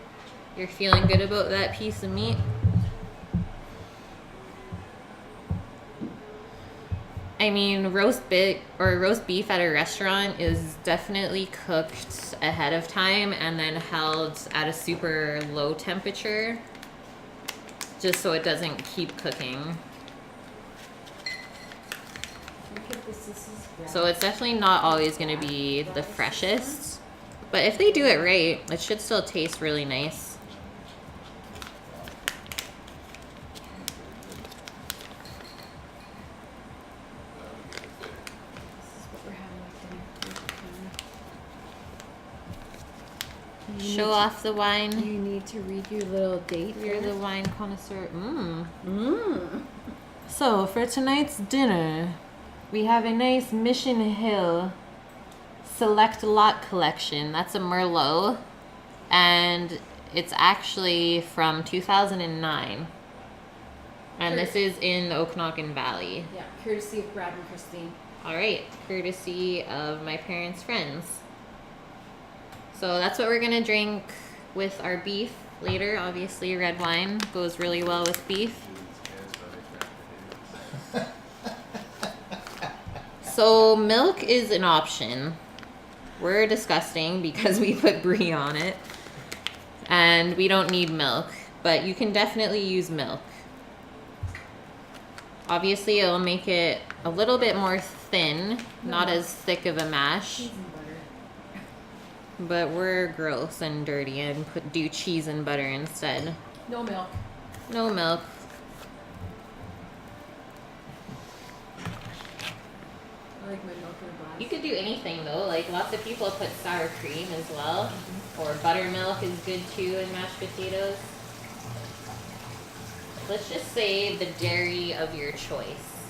You're feeling good about that piece of meat? I mean, roast beef at a restaurant is definitely cooked ahead of time and then held at a super low temperature just so it doesn't keep cooking. We could This is So it's definitely not always going to be the freshest. But if they do it right, it should still taste really nice. what we're having with dinner. Show off the wine. You need to read your little date. You're the wine connoisseur. Mmm. So for tonight's dinner, we have a nice Mission Hill Select Lot collection. That's a Merlot, and it's actually from 2009. And this is in the Okanagan Valley. Yeah, courtesy of Brad and Christine. All right, courtesy of my parents' friends. So that's what we're gonna drink with our beef later. Obviously, red wine goes really well with beef. So milk is an option. We're disgusting because we put brie on it, and we don't need milk, but you can definitely use milk. Obviously, it'll make it a little bit more thin, not as thick of a mash. Cheese and butter. But we're gross and dirty and do cheese and butter instead. No milk. No milk. I like my milk in a glass. You could do anything though. Like lots of people put sour cream as well. Or buttermilk is good too in mashed potatoes. Let's just say the dairy of your choice.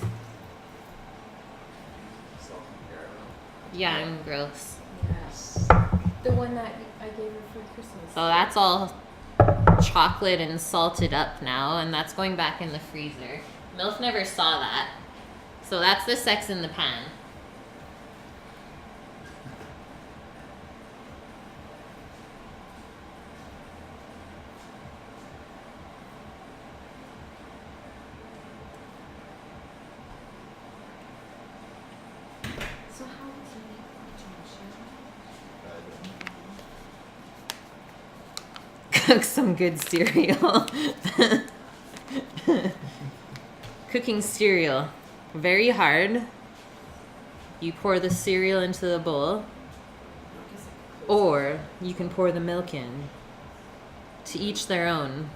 Salt and caramel. Yeah, I'm gross. Yes. The one that I gave her for Christmas. So that's all chocolate and salted up now, and that's going back in the freezer. MILF never saw that. So that's the sex in the pan. So how does he make Cook some good cereal. Cooking cereal. Very hard. You pour the cereal into the bowl, or you can pour the milk in. To each their own.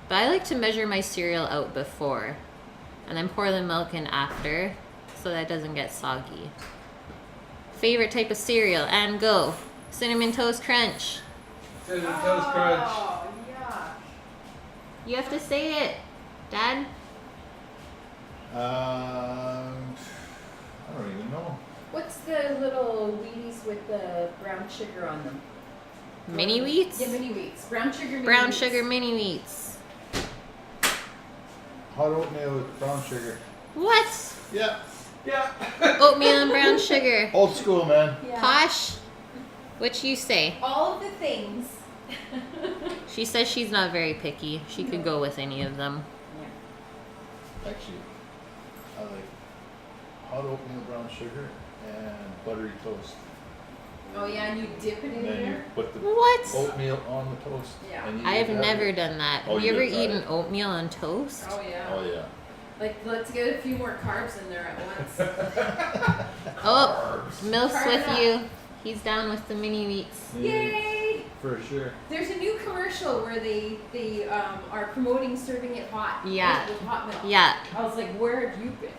But I like to measure my cereal out before, and then pour the milk in after, so that it doesn't get soggy. Favorite type of cereal, and go. Cinnamon Toast Crunch. Cinnamon Toast Crunch. Oh, yeah. You have to say it, Dad. I don't even know. What's the little Wheaties with the brown sugar on them? Mini wheats? Yeah, mini wheats. Brown sugar mini Brown wheats. sugar mini wheats. Hot oatmeal with brown sugar. What? Yeah. Yeah. Oatmeal and brown sugar. Old school, man. Yeah. Posh? What you say? All of the things. She says she's not very picky. She could go with any of them. Actually, I like hot oatmeal, brown sugar, and buttery toast. Oh yeah, and you dip it in And then you there. put the What? oatmeal on the toast. Yeah. and you I have have never it. done that. Oh, Have you you ever did try eaten it. oatmeal on toast? Oh yeah. Oh yeah. Like let's get a few more carbs in there at once. Oh, Milf's Carve with it up. you. He's down with the mini wheats. Yay! For sure. There's a new commercial where they are promoting serving it hot. Yeah. With hot milk. Yeah. I was like, where have you been?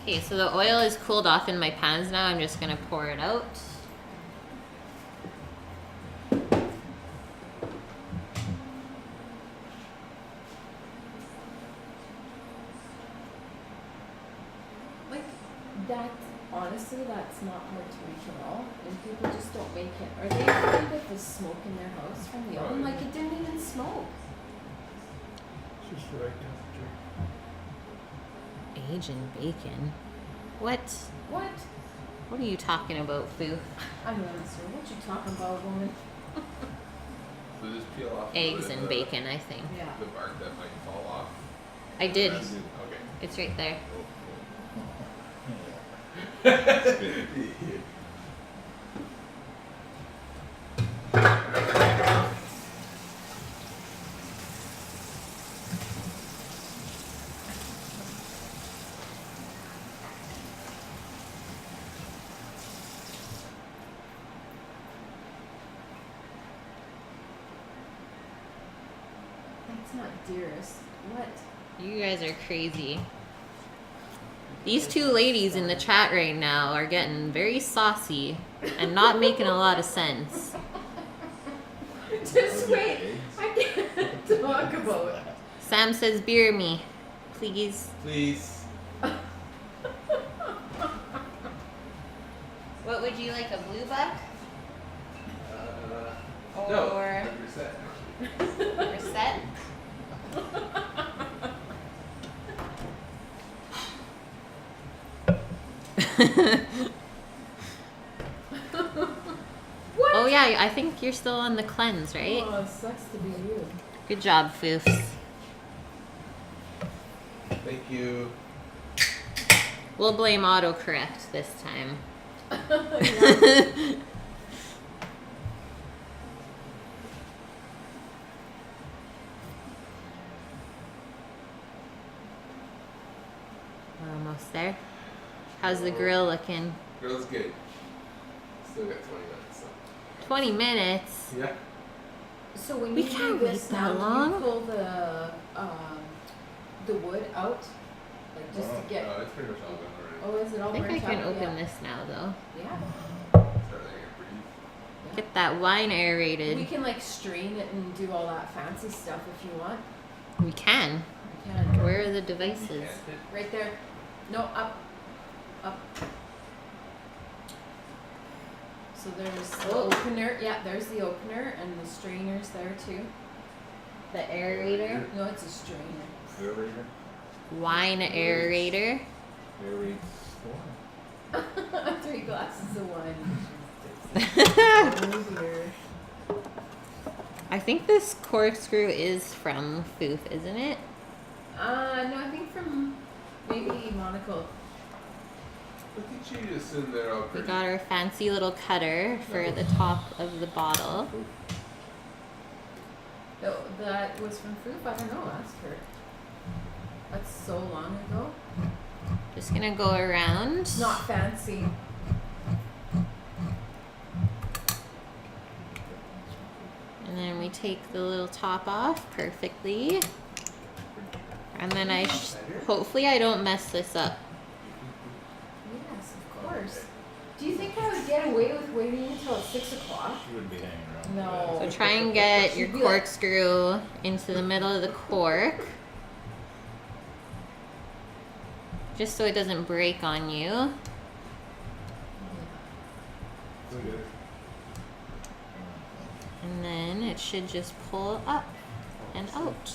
Okay, so the oil is cooled off in my pans now. I'm just gonna pour it out. Like that. Honestly, that's not hard to make at all, and people just don't make it. Are they afraid of the smoke in their house from the oven? Like it didn't even smoke. It's just the right temperature. Asian bacon. What? What? What are you talking about, Boo? I'm not sure. What you talking about, woman? So just peel off. a Eggs little bit and of bacon, I think. Yeah. The bark that might fall off. I did. Okay. It's right there. That's not dearest. What? You guys are crazy. These two ladies in the chat right now are getting very saucy and not making a lot of sense. Just wait. I can't talk about it. Sam says, beer me, please. Please. What would you like, a blue buck? No. Or Reset. reset? What? Oh yeah, I think you're still on the cleanse, right? Oh, it sucks to be you. Good job, Foofs. Thank you. We'll blame autocorrect this time. Yeah. We're almost there. How's the grill looking? Girl's good. Still got 20 minutes. So. 20 minutes. Yeah. So when We you can't do wait this that now, long. do you pull the wood out, like just to get? It's pretty much all done already. Oh, is it all I think I burnt can out? open Yeah. this now, though. Yeah. Start letting it breathe. Get that wine aerated. We can like strain it and do all that fancy stuff if you want. We can. We can. Where are the devices? Right there. No, up. Up. So there's the Oh. opener. Yeah, there's the opener and the strainer's there too. The aerator? No, it's a strainer. Aerator. Wine aerator. Aerates. 3 glasses of wine. Oh dear. I think this corkscrew is from Foof, isn't it? No, I think from maybe Monaco. Look at you just sitting there all We pretty. got our fancy little cutter for the top of the bottle. No, that was from Foof. I don't know. Ask her. That's so long ago. Just gonna go around. Not fancy. And then we take the little top off perfectly. And then hopefully I don't mess this up. Yes, of course. Do you think I would get away with waiting until 6 o'clock? She wouldn't be hanging around. No. So try and get your She'd be like- corkscrew into the middle of the cork. Just so it doesn't break on you. Look at it. And then it should just pull up and out.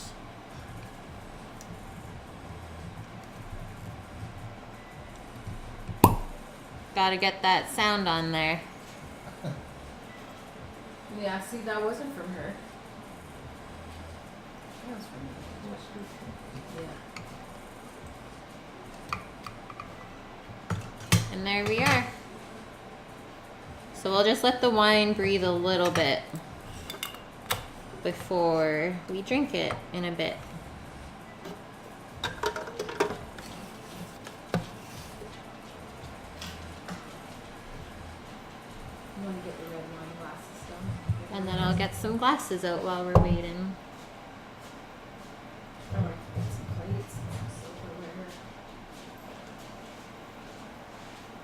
Gotta get that sound on there. Yeah, see, that wasn't from her. That was from me. Yeah. And there we are. So we'll just let the wine breathe a little bit before we drink it in a bit. You want to get the red wine glasses done? And then I'll get some glasses out while we're waiting. Oh, I can get some plates and some silverware.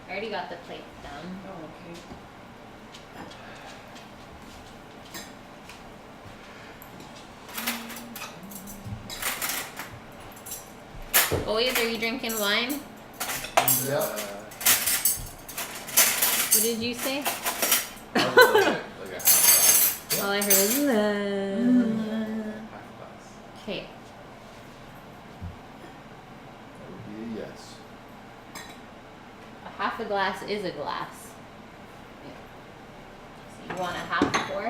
I already got the plate down. Oh, okay. Boys, are you drinking wine? Yeah. What did you say? Like a half glass. All I heard was Half glass. okay. That would be a yes. A half a glass is a glass. So you want a half pour?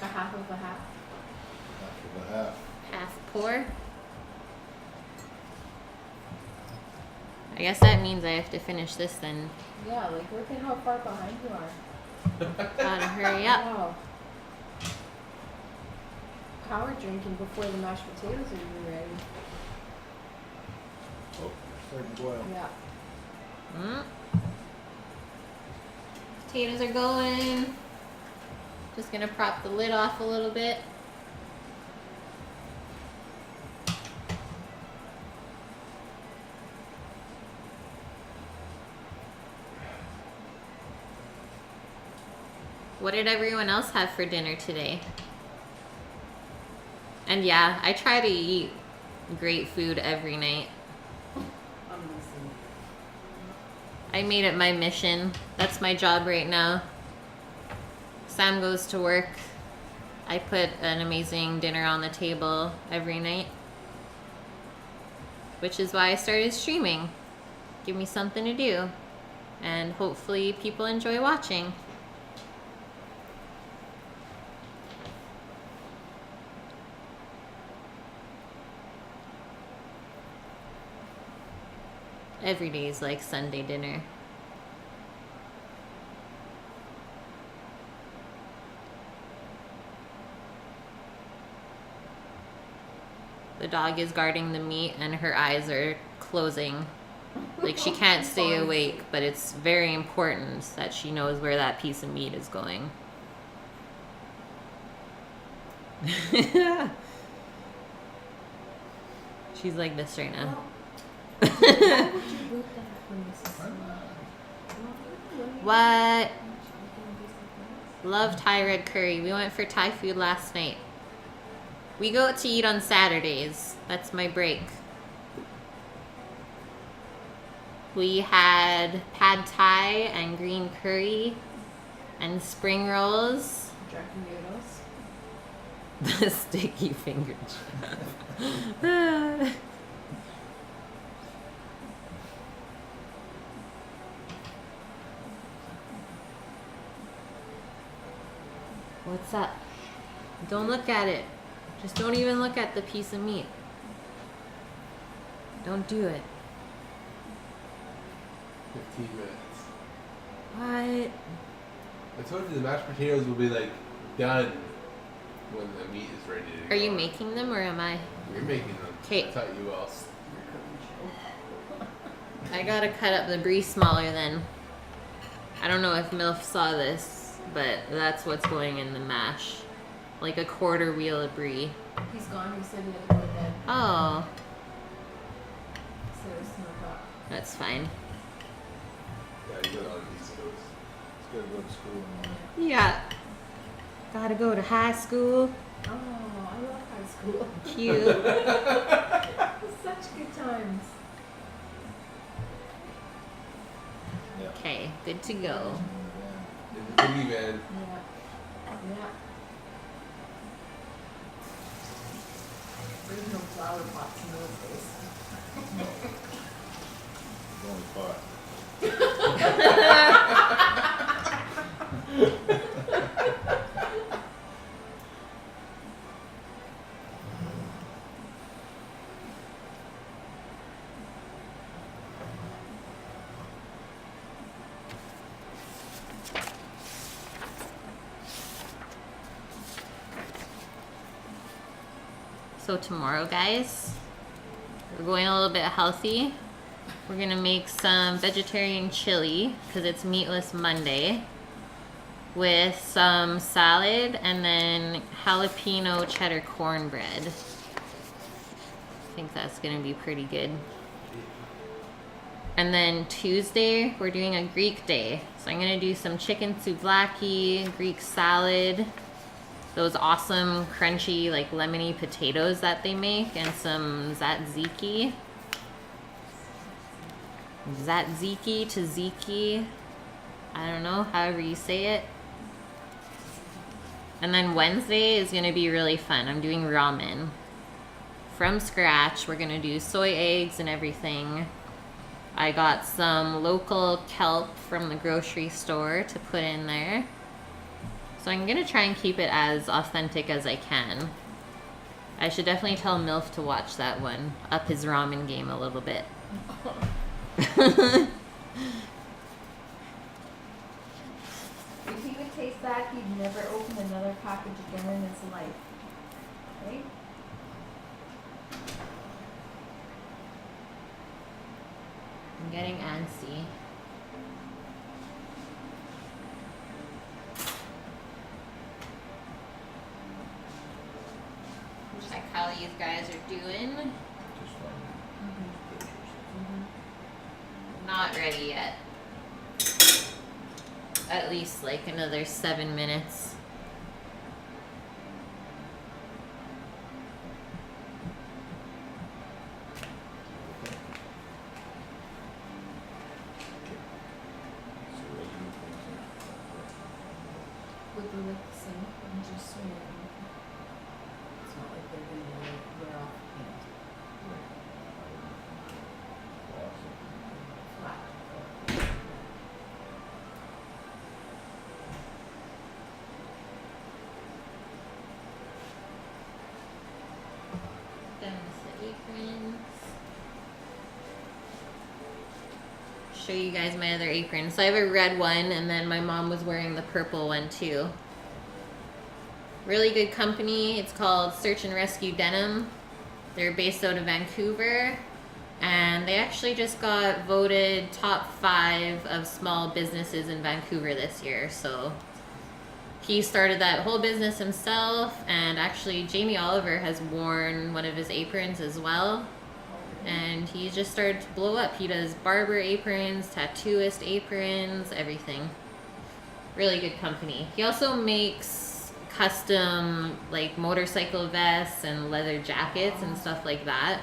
A half of a half. Half of a half. Half pour? I guess that means I have to finish this then. Yeah, like look at how far behind you are. Gotta hurry up. Wow. Power drinking before the mashed potatoes are even ready. Oh, starting to boil. Yeah. Mm. Potatoes are going. Just gonna prop the lid off a little bit. What did everyone else have for dinner today? And yeah, I try to eat great food every night. I'm listening. I made it my mission. That's my job right now. Sam goes to work. I put an amazing dinner on the table every night. Which is why I started streaming. Give me something to do. And hopefully people enjoy watching. Every day is like Sunday dinner. The dog is guarding the meat and her eyes are closing. Like she can't stay awake, but it's very important that she knows where that piece of meat is going. She's like this right now. Why would you boot that when this is What? Love Thai red curry. We went for Thai food last night. We go out to eat on Saturdays. That's my break. We had pad thai and green curry and spring rolls. Dragon noodles? The sticky finger trap. What's up? Don't look at it. Just don't even look at the piece of meat. Don't do it. 15 minutes. What? I told you the mashed potatoes will be like done when the meat is ready to go. Are you making them or am I? You're making them. 'Kay. I thought you else. I gotta cut up the brie smaller then. I don't know if MILF saw this, but that's what's going in the mash. Like a quarter wheel of brie. He's gone. He said he had to go to bed. Oh, So it was snuck up. that's fine. Yeah, you got on the East Coast. It's gotta go to school tomorrow. Yeah. Gotta go to high school. Oh, I love high school. Cute. Such good times. Yeah. Okay, good to go. In the minivan. Yeah. Yeah. There's no flower pots in those days. There's only five. So tomorrow, guys, we're going a little bit healthy. We're gonna make some vegetarian chili because it's meatless Monday with some salad and then jalapeno cheddar cornbread. I think that's gonna be pretty good. And then Tuesday, we're doing a Greek day. So I'm gonna do some chicken souvlaki, Greek salad, those awesome crunchy like lemony potatoes that they make, and some tzatziki. Tzatziki. I don't know, however you say it. And then Wednesday is gonna be really fun. I'm doing ramen from scratch. We're gonna do soy eggs and everything. I got some local kelp from the grocery store to put in there. So I'm gonna try and keep it as authentic as I can. I should definitely tell MILF to watch that one, up his ramen game a little bit. If he would taste that, he'd never open another package again in his life. Right? I'm getting antsy. Check how these guys are doing. Just fine. Not ready yet. at least like another 7 minutes. Would they look the same and just smear it? It's not like they're gonna like wear off the paint. Flat. Done with the aprons. Show you guys my other apron. So I have a red one, and then my mom was wearing the purple one too. Really good company. It's called Search and Rescue Denim. They're based out of Vancouver, and they actually just got voted top 5 of small businesses in Vancouver this year. So he started that whole business himself, and actually Jamie Oliver has worn one of his aprons as well. And he just started to blow up. He does barber aprons, tattooist aprons, everything. Really good company. He also makes custom like motorcycle vests and leather jackets and stuff like that.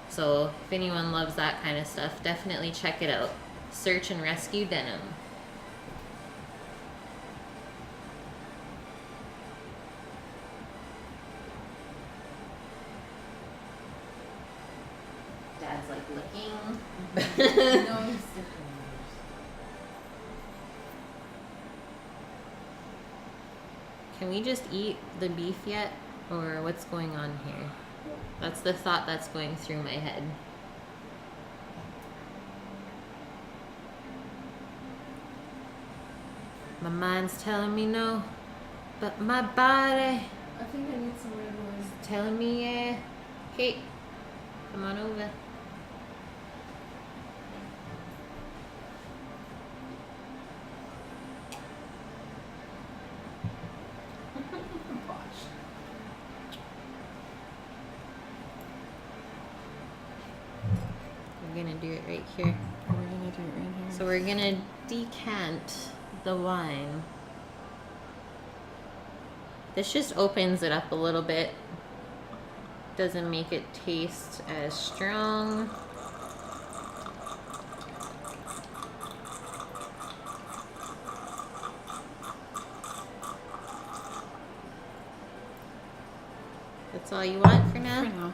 So if anyone loves that kind of stuff, definitely check it out. Search and Rescue Denim. Dad's like licking. No, he's sipping. Can we just eat the beef yet? Or what's going on here? That's the thought that's going through my head. My mind's telling me no, but my body I think I need some red wine. is telling me yeah. Kate, come on over. We're gonna do it right here. We're gonna do it right here. So we're gonna decant the wine. This just opens it up a little bit. Doesn't make it taste as strong. That's all you want for now? For now.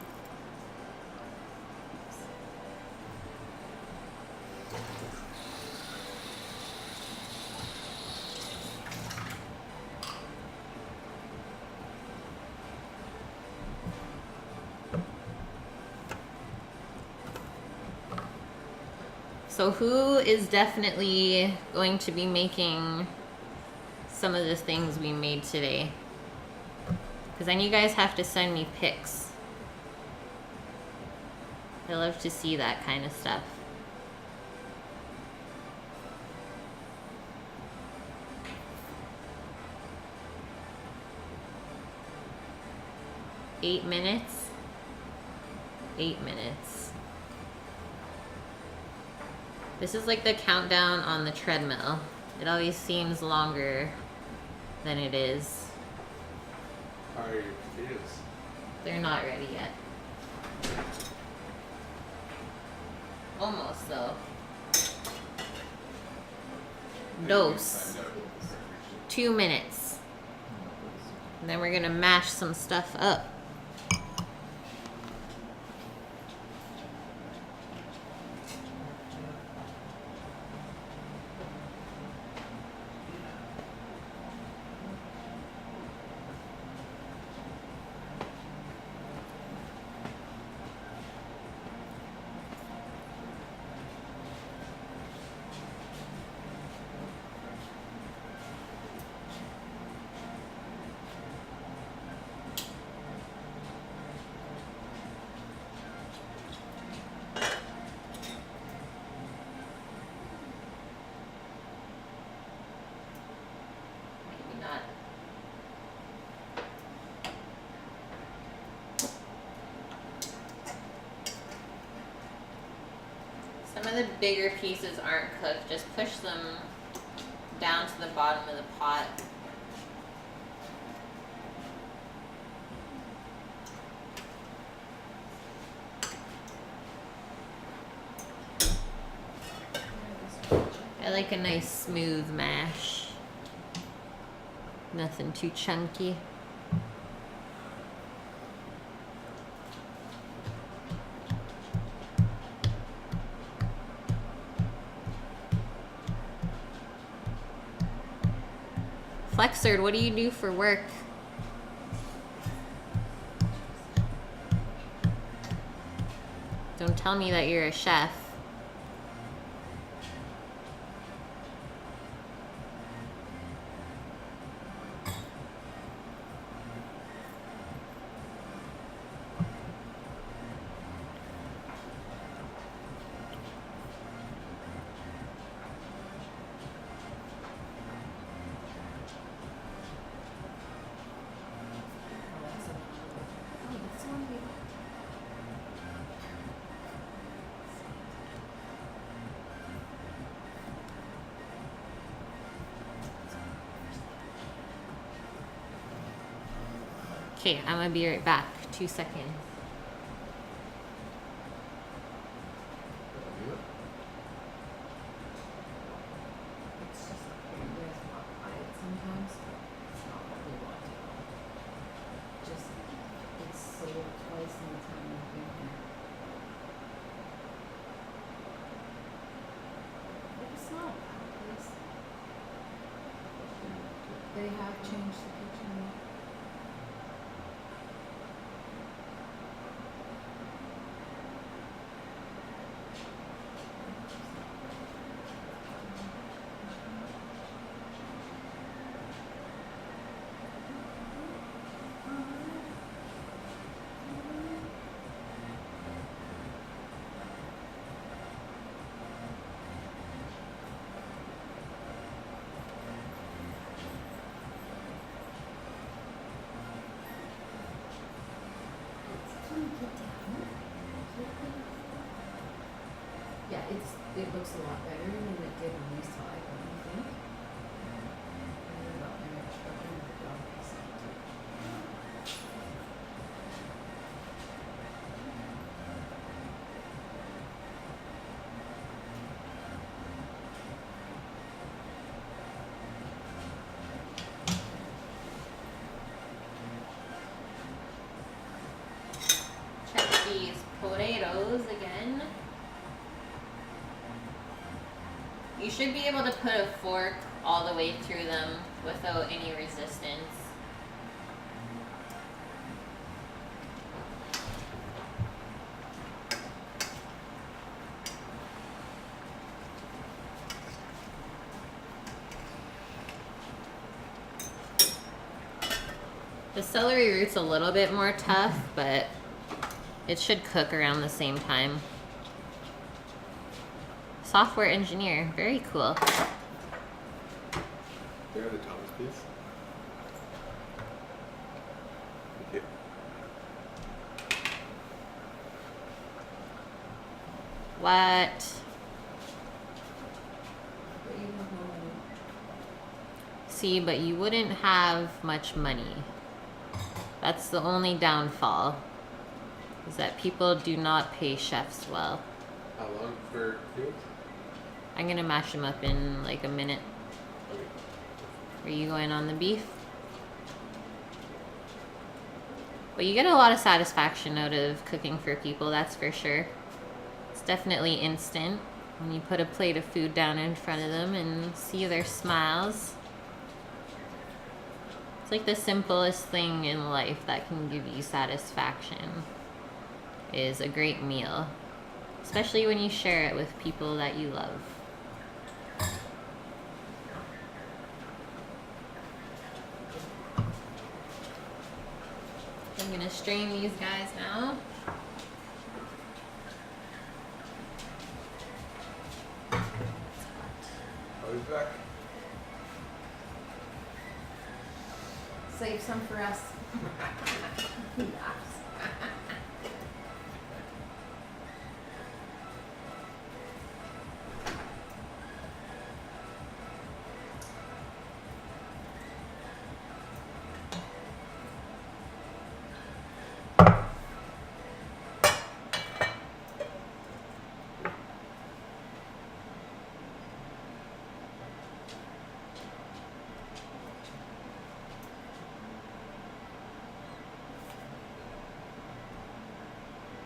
So who is definitely going to be making some of the things we made today? Because then you guys have to send me pics. I love to see that kind of stuff. Eight minutes. 8 minutes. This is like the countdown on the treadmill. It always seems longer than it is. How are your potatoes? They're not ready yet. Almost though. Dose. 2 minutes. And then we're gonna mash some stuff up. Maybe not. Some of the bigger pieces aren't cooked. Just push them down to the bottom of the pot. I like a nice smooth mash. Nothing too chunky. Flexard, what do you do for work? Don't tell me that you're a chef. Okay, I'm gonna be right back. 2 seconds. It's just you guys walk by it sometimes, but it's not what we want to know. Just, it's sold twice in the time we've been here. But it's not a bad place. They have changed the kitchen. Yeah, it looks a lot better than it did when we saw it, don't you think? I don't know, I'm not sure. I'm not sure. Check these potatoes again. You should be able to put a fork all the way through them without any resistance. The celery root's a little bit more tough, but it should cook around the same time. Software engineer, very cool. There are the Thomas piece. Okay. What? But you have no money. See, but you wouldn't have much money. That's the only downfall, is that people do not pay chefs well. How long for fields? I'm gonna mash them up in like a minute. Okay. Are you going on the beef? But you get a lot of satisfaction out of cooking for people, that's for sure. It's definitely instant when you put a plate of food down in front of them and see their smiles. It's like the simplest thing in life that can give you satisfaction is a great meal, especially when you share it with people that you love. I'm gonna strain these guys now. I'll be back. Save some for us.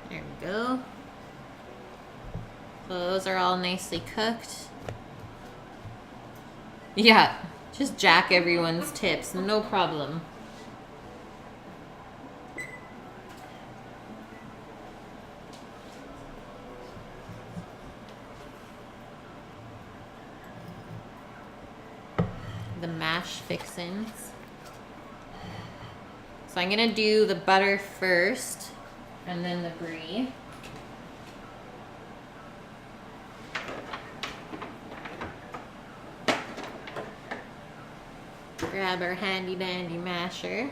There we go. So those are all nicely cooked. Yeah, just jack everyone's tips, no problem. The mash fixins. So I'm gonna do the butter first and then the brie. Grab our handy dandy masher.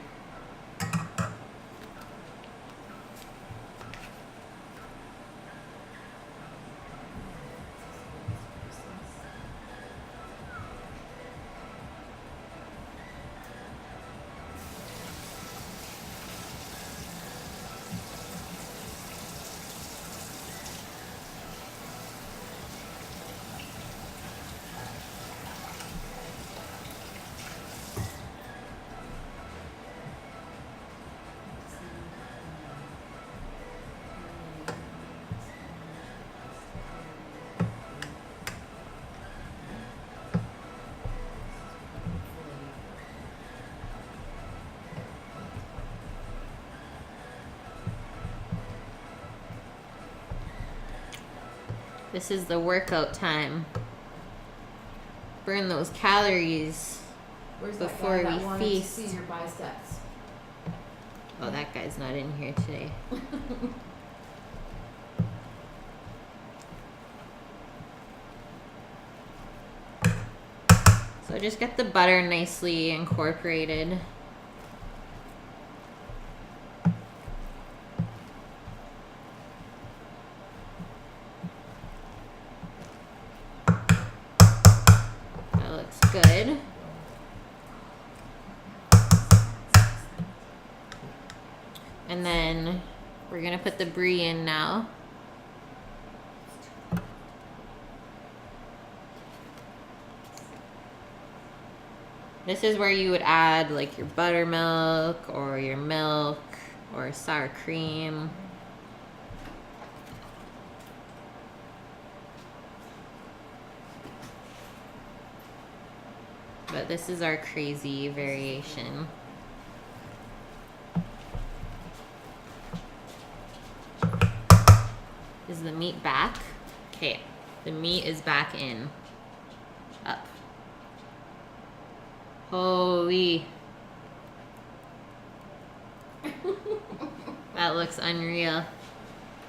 This is the workout time. Burn those calories Where's before that guy we that wanted feast. to see your biceps? Oh, that guy's not in here today. So just get the butter nicely incorporated. That looks good. And then we're gonna put the brie in now. This is where you would add like your buttermilk or your milk or sour cream. But this is our crazy variation. Is the meat back? Okay, the meat is back in. Up. Holy. That looks unreal. You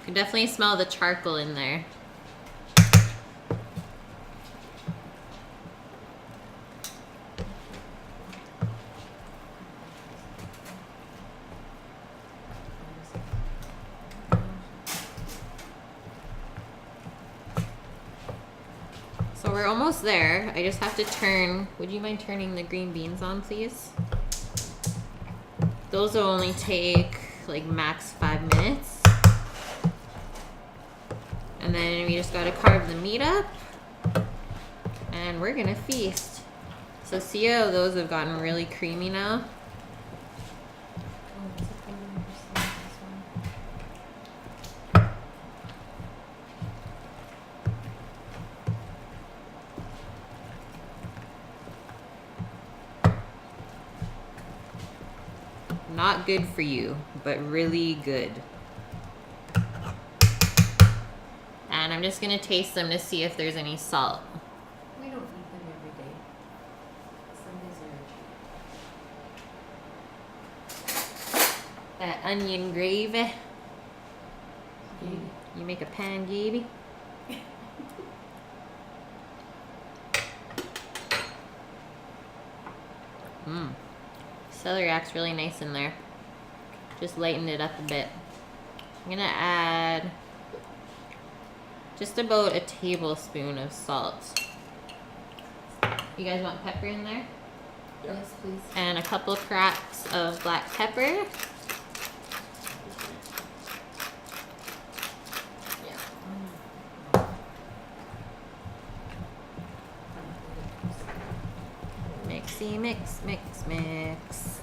can definitely smell the charcoal in there. So we're almost there. I just have to turn. Would you mind turning the green beans on, please? Those will only take like max 5 minutes. And then we just gotta carve the meat up. And we're gonna feast. So see how those have gotten really creamy now? Not good for you, but really good. And I'm just gonna taste them to see if there's any salt. We don't eat them every day. Sundays are That onion gravy. gravy. You make a pan gravy. Mmm. Celeriac's really nice in there. Just lighten it up a bit. I'm gonna add just about a tablespoon of salt. You guys want pepper in there? Yes, please. And a couple cracks of black pepper. Mixy mix, mix, mix.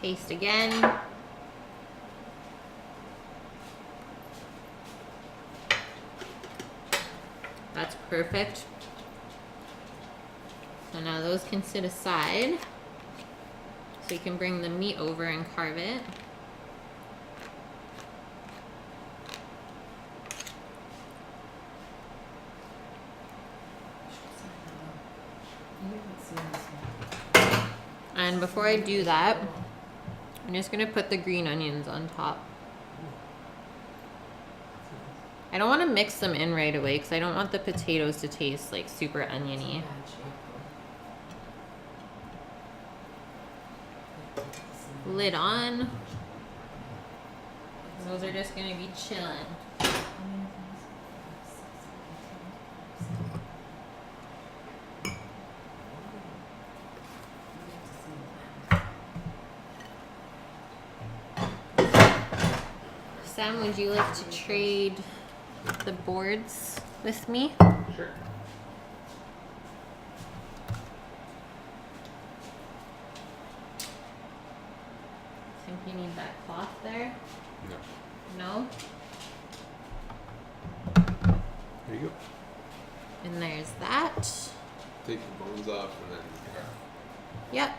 Taste again. That's perfect. So now those can sit aside. So you can bring the meat over and carve it. And before I do that, I'm just gonna put the green onions on top. I don't want to mix them in right away because I don't want the potatoes to taste like super oniony. Lid on. Those are just gonna be chilling. Sam, would you like to trade the boards with me? Sure. Think you need that cloth there? No. No? There you go. And there's that. Take the bones off and then. Yep.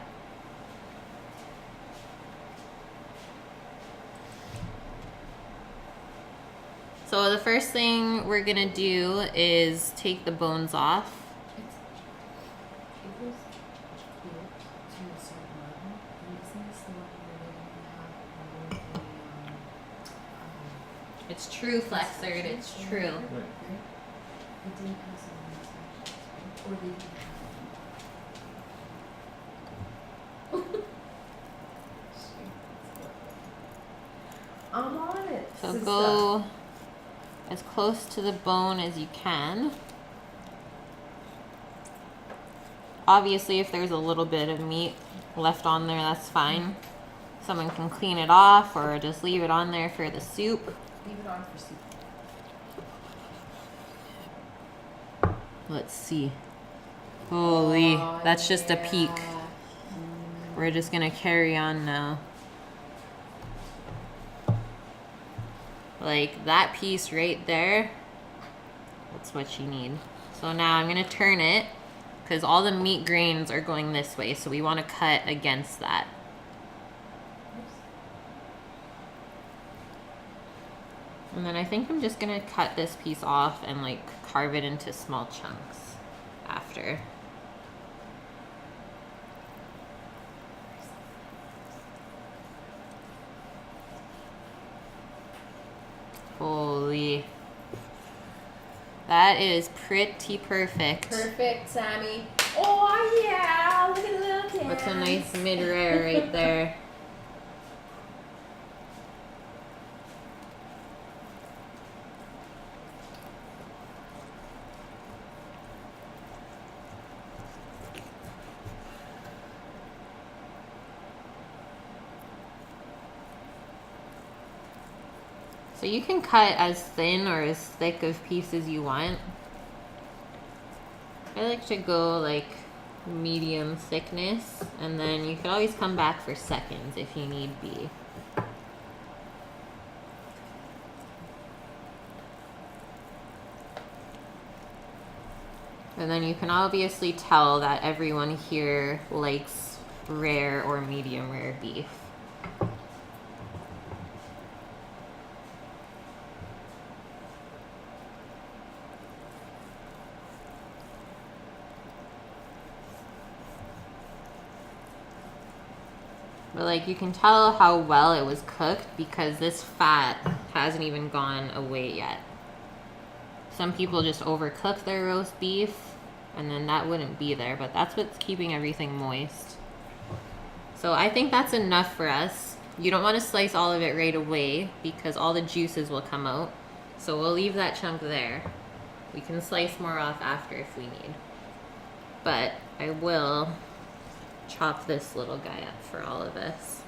So the first thing we're gonna do is take the bones off. It's true, Flexard, it's true. I'm on it. So sister. go as close to the bone as you can. Obviously, if there's a little bit of meat left on there, that's fine. Someone can clean it off or just leave it on there for the soup. Leave it on for soup. Let's see. Holy, that's just a peek. We're just gonna carry on now. Like that piece right there, that's what you need. So now I'm gonna turn it because all the meat grains are going this way, so we want to cut against that. And then I think I'm just gonna cut this piece off and like carve it into small chunks after. Holy. That is pretty perfect. Perfect, Sammy. Oh yeah, look at the little dance. That's a nice mid-rare right there. So you can cut as thin or as thick of pieces you want. I like to go like medium thickness, and then you can always come back for seconds if you need be. And then you can obviously tell that everyone here likes rare or medium rare beef. But like you can tell how well it was cooked because this fat hasn't even gone away yet. Some people just overcook their roast beef and then that wouldn't be there, but that's what's keeping everything moist. So I think that's enough for us. You don't want to slice all of it right away because all the juices will come out. So we'll leave that chunk there. We can slice more off after if we need. But I will chop this little guy up for all of us.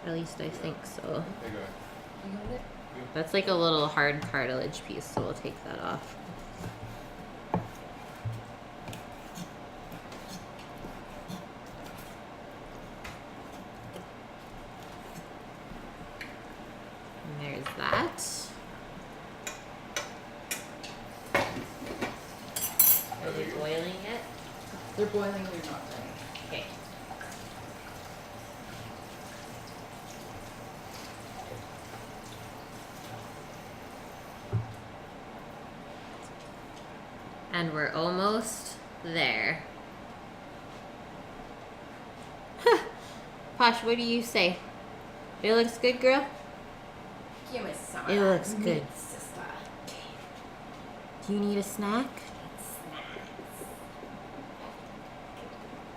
At least I think so. There you go. You got it? That's like a little hard cartilage piece, so we'll take that off. Are they boiling it? They're boiling, they're not running. Okay. And we're almost there. Posh, what do you say? It looks good, girl? Give me some. It looks good. Sister. Do you need a snack? Snacks.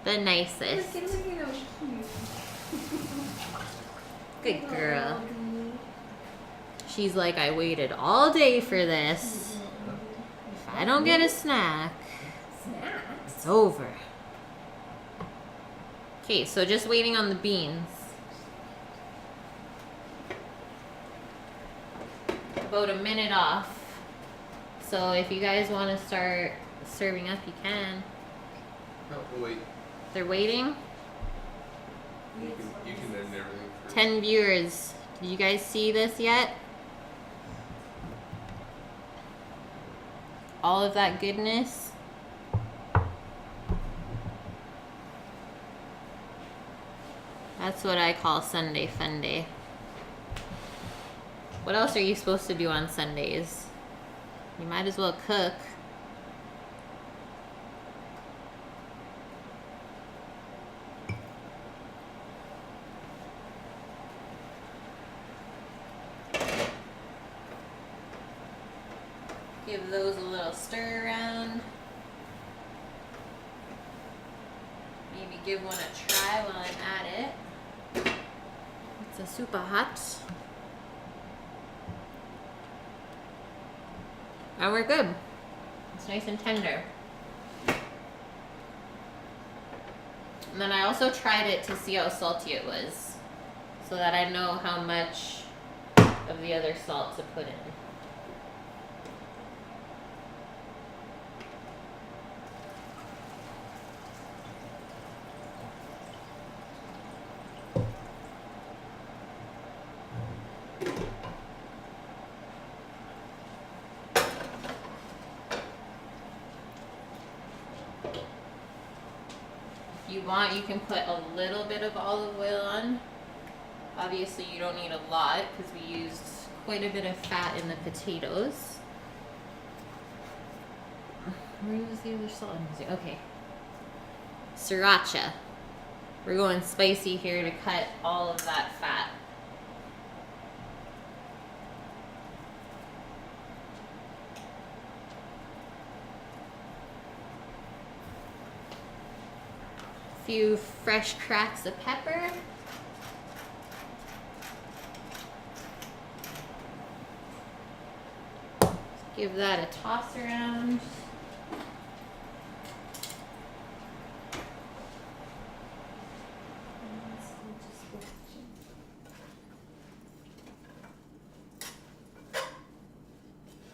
The nicest. Look at those cute. Good girl. She's like, I waited all day for this. If I don't get a snack, Snacks. it's over. Okay, so just waiting on the beans. About a minute off. So if you guys want to start serving up, you can. No, wait. They're waiting. You can end everything first. 10 viewers. Did you guys see this yet? All of that goodness. That's what I call Sunday Funday. What else are you supposed to do on Sundays? You might as well cook. Give those a little stir around. Maybe give one a try while I'm at it. It's a super hot. And we're good. It's nice and tender. And then I also tried it to see how salty it was, so that I know how much of the other salt to put in. If you want, you can put a little bit of olive oil on. Obviously, you don't need a lot because we used quite a bit of fat in the potatoes. Where was the other salt? Okay. Sriracha. We're going spicy here to cut all of that fat. Few fresh cracks of pepper. Give that a toss around.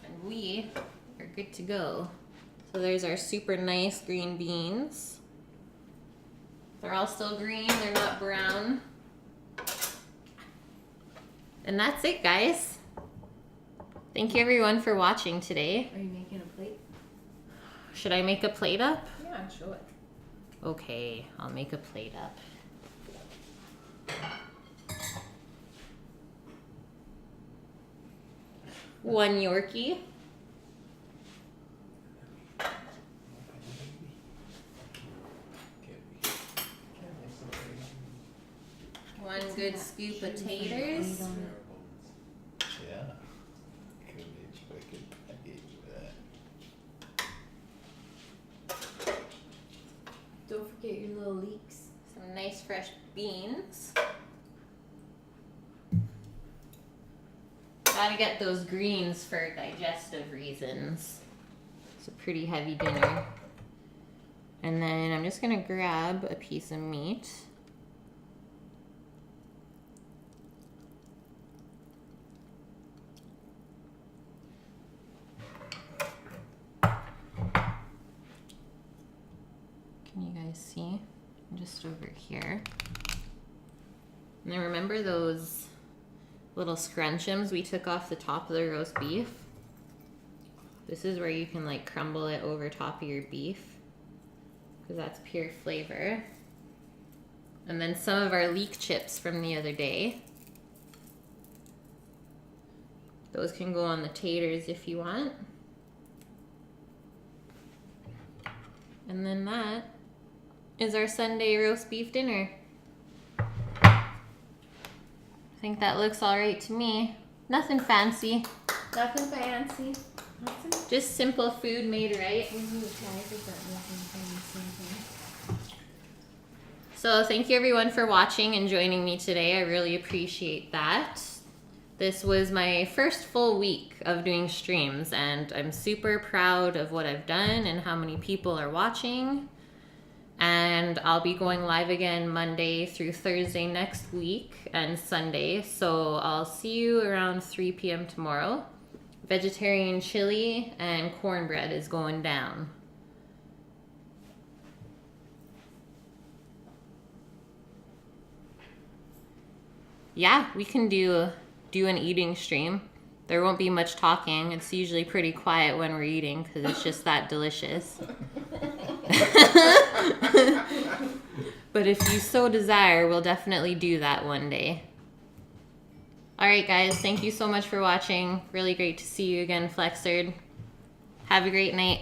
And we are good to go. So there's our super nice green beans. They're all still green, they're not brown. And that's it, guys. Thank you everyone for watching today. Are you making a plate? Should I make a plate up? Yeah, show it. Okay, I'll make a plate up. One Yorkie. One good scoop of taters. Yeah. Could be expected package with that. Don't forget your little leeks. Some nice fresh beans. Gotta get those greens for digestive reasons. It's a pretty heavy dinner. And then I'm just gonna grab a piece of meat. Can you guys see? I'm just over here. And then remember those little scruncheons we took off the top of the roast beef? This is where you can like crumble it over top of your beef, because that's pure flavor. And then some of our leek chips from the other day. Those can go on the taters if you want. And then that is our Sunday roast beef dinner. I think that looks all right to me. Nothing fancy. Nothing fancy. Nothing. Just simple food made right. So thank you everyone for watching and joining me today. I really appreciate that. This was my first full week of doing streams, and I'm super proud of what I've done and how many people are watching. And I'll be going live again Monday through Thursday next week and Sunday. So I'll see you around 3 p.m. tomorrow. Vegetarian chili and cornbread is going down. Yeah, we can do an eating stream. There won't be much talking. It's usually pretty quiet when we're eating because it's just that delicious. But if you so desire, we'll definitely do that one day. Alright guys, thank you so much for watching. Really great to see you again, Flexerd. Have a great night.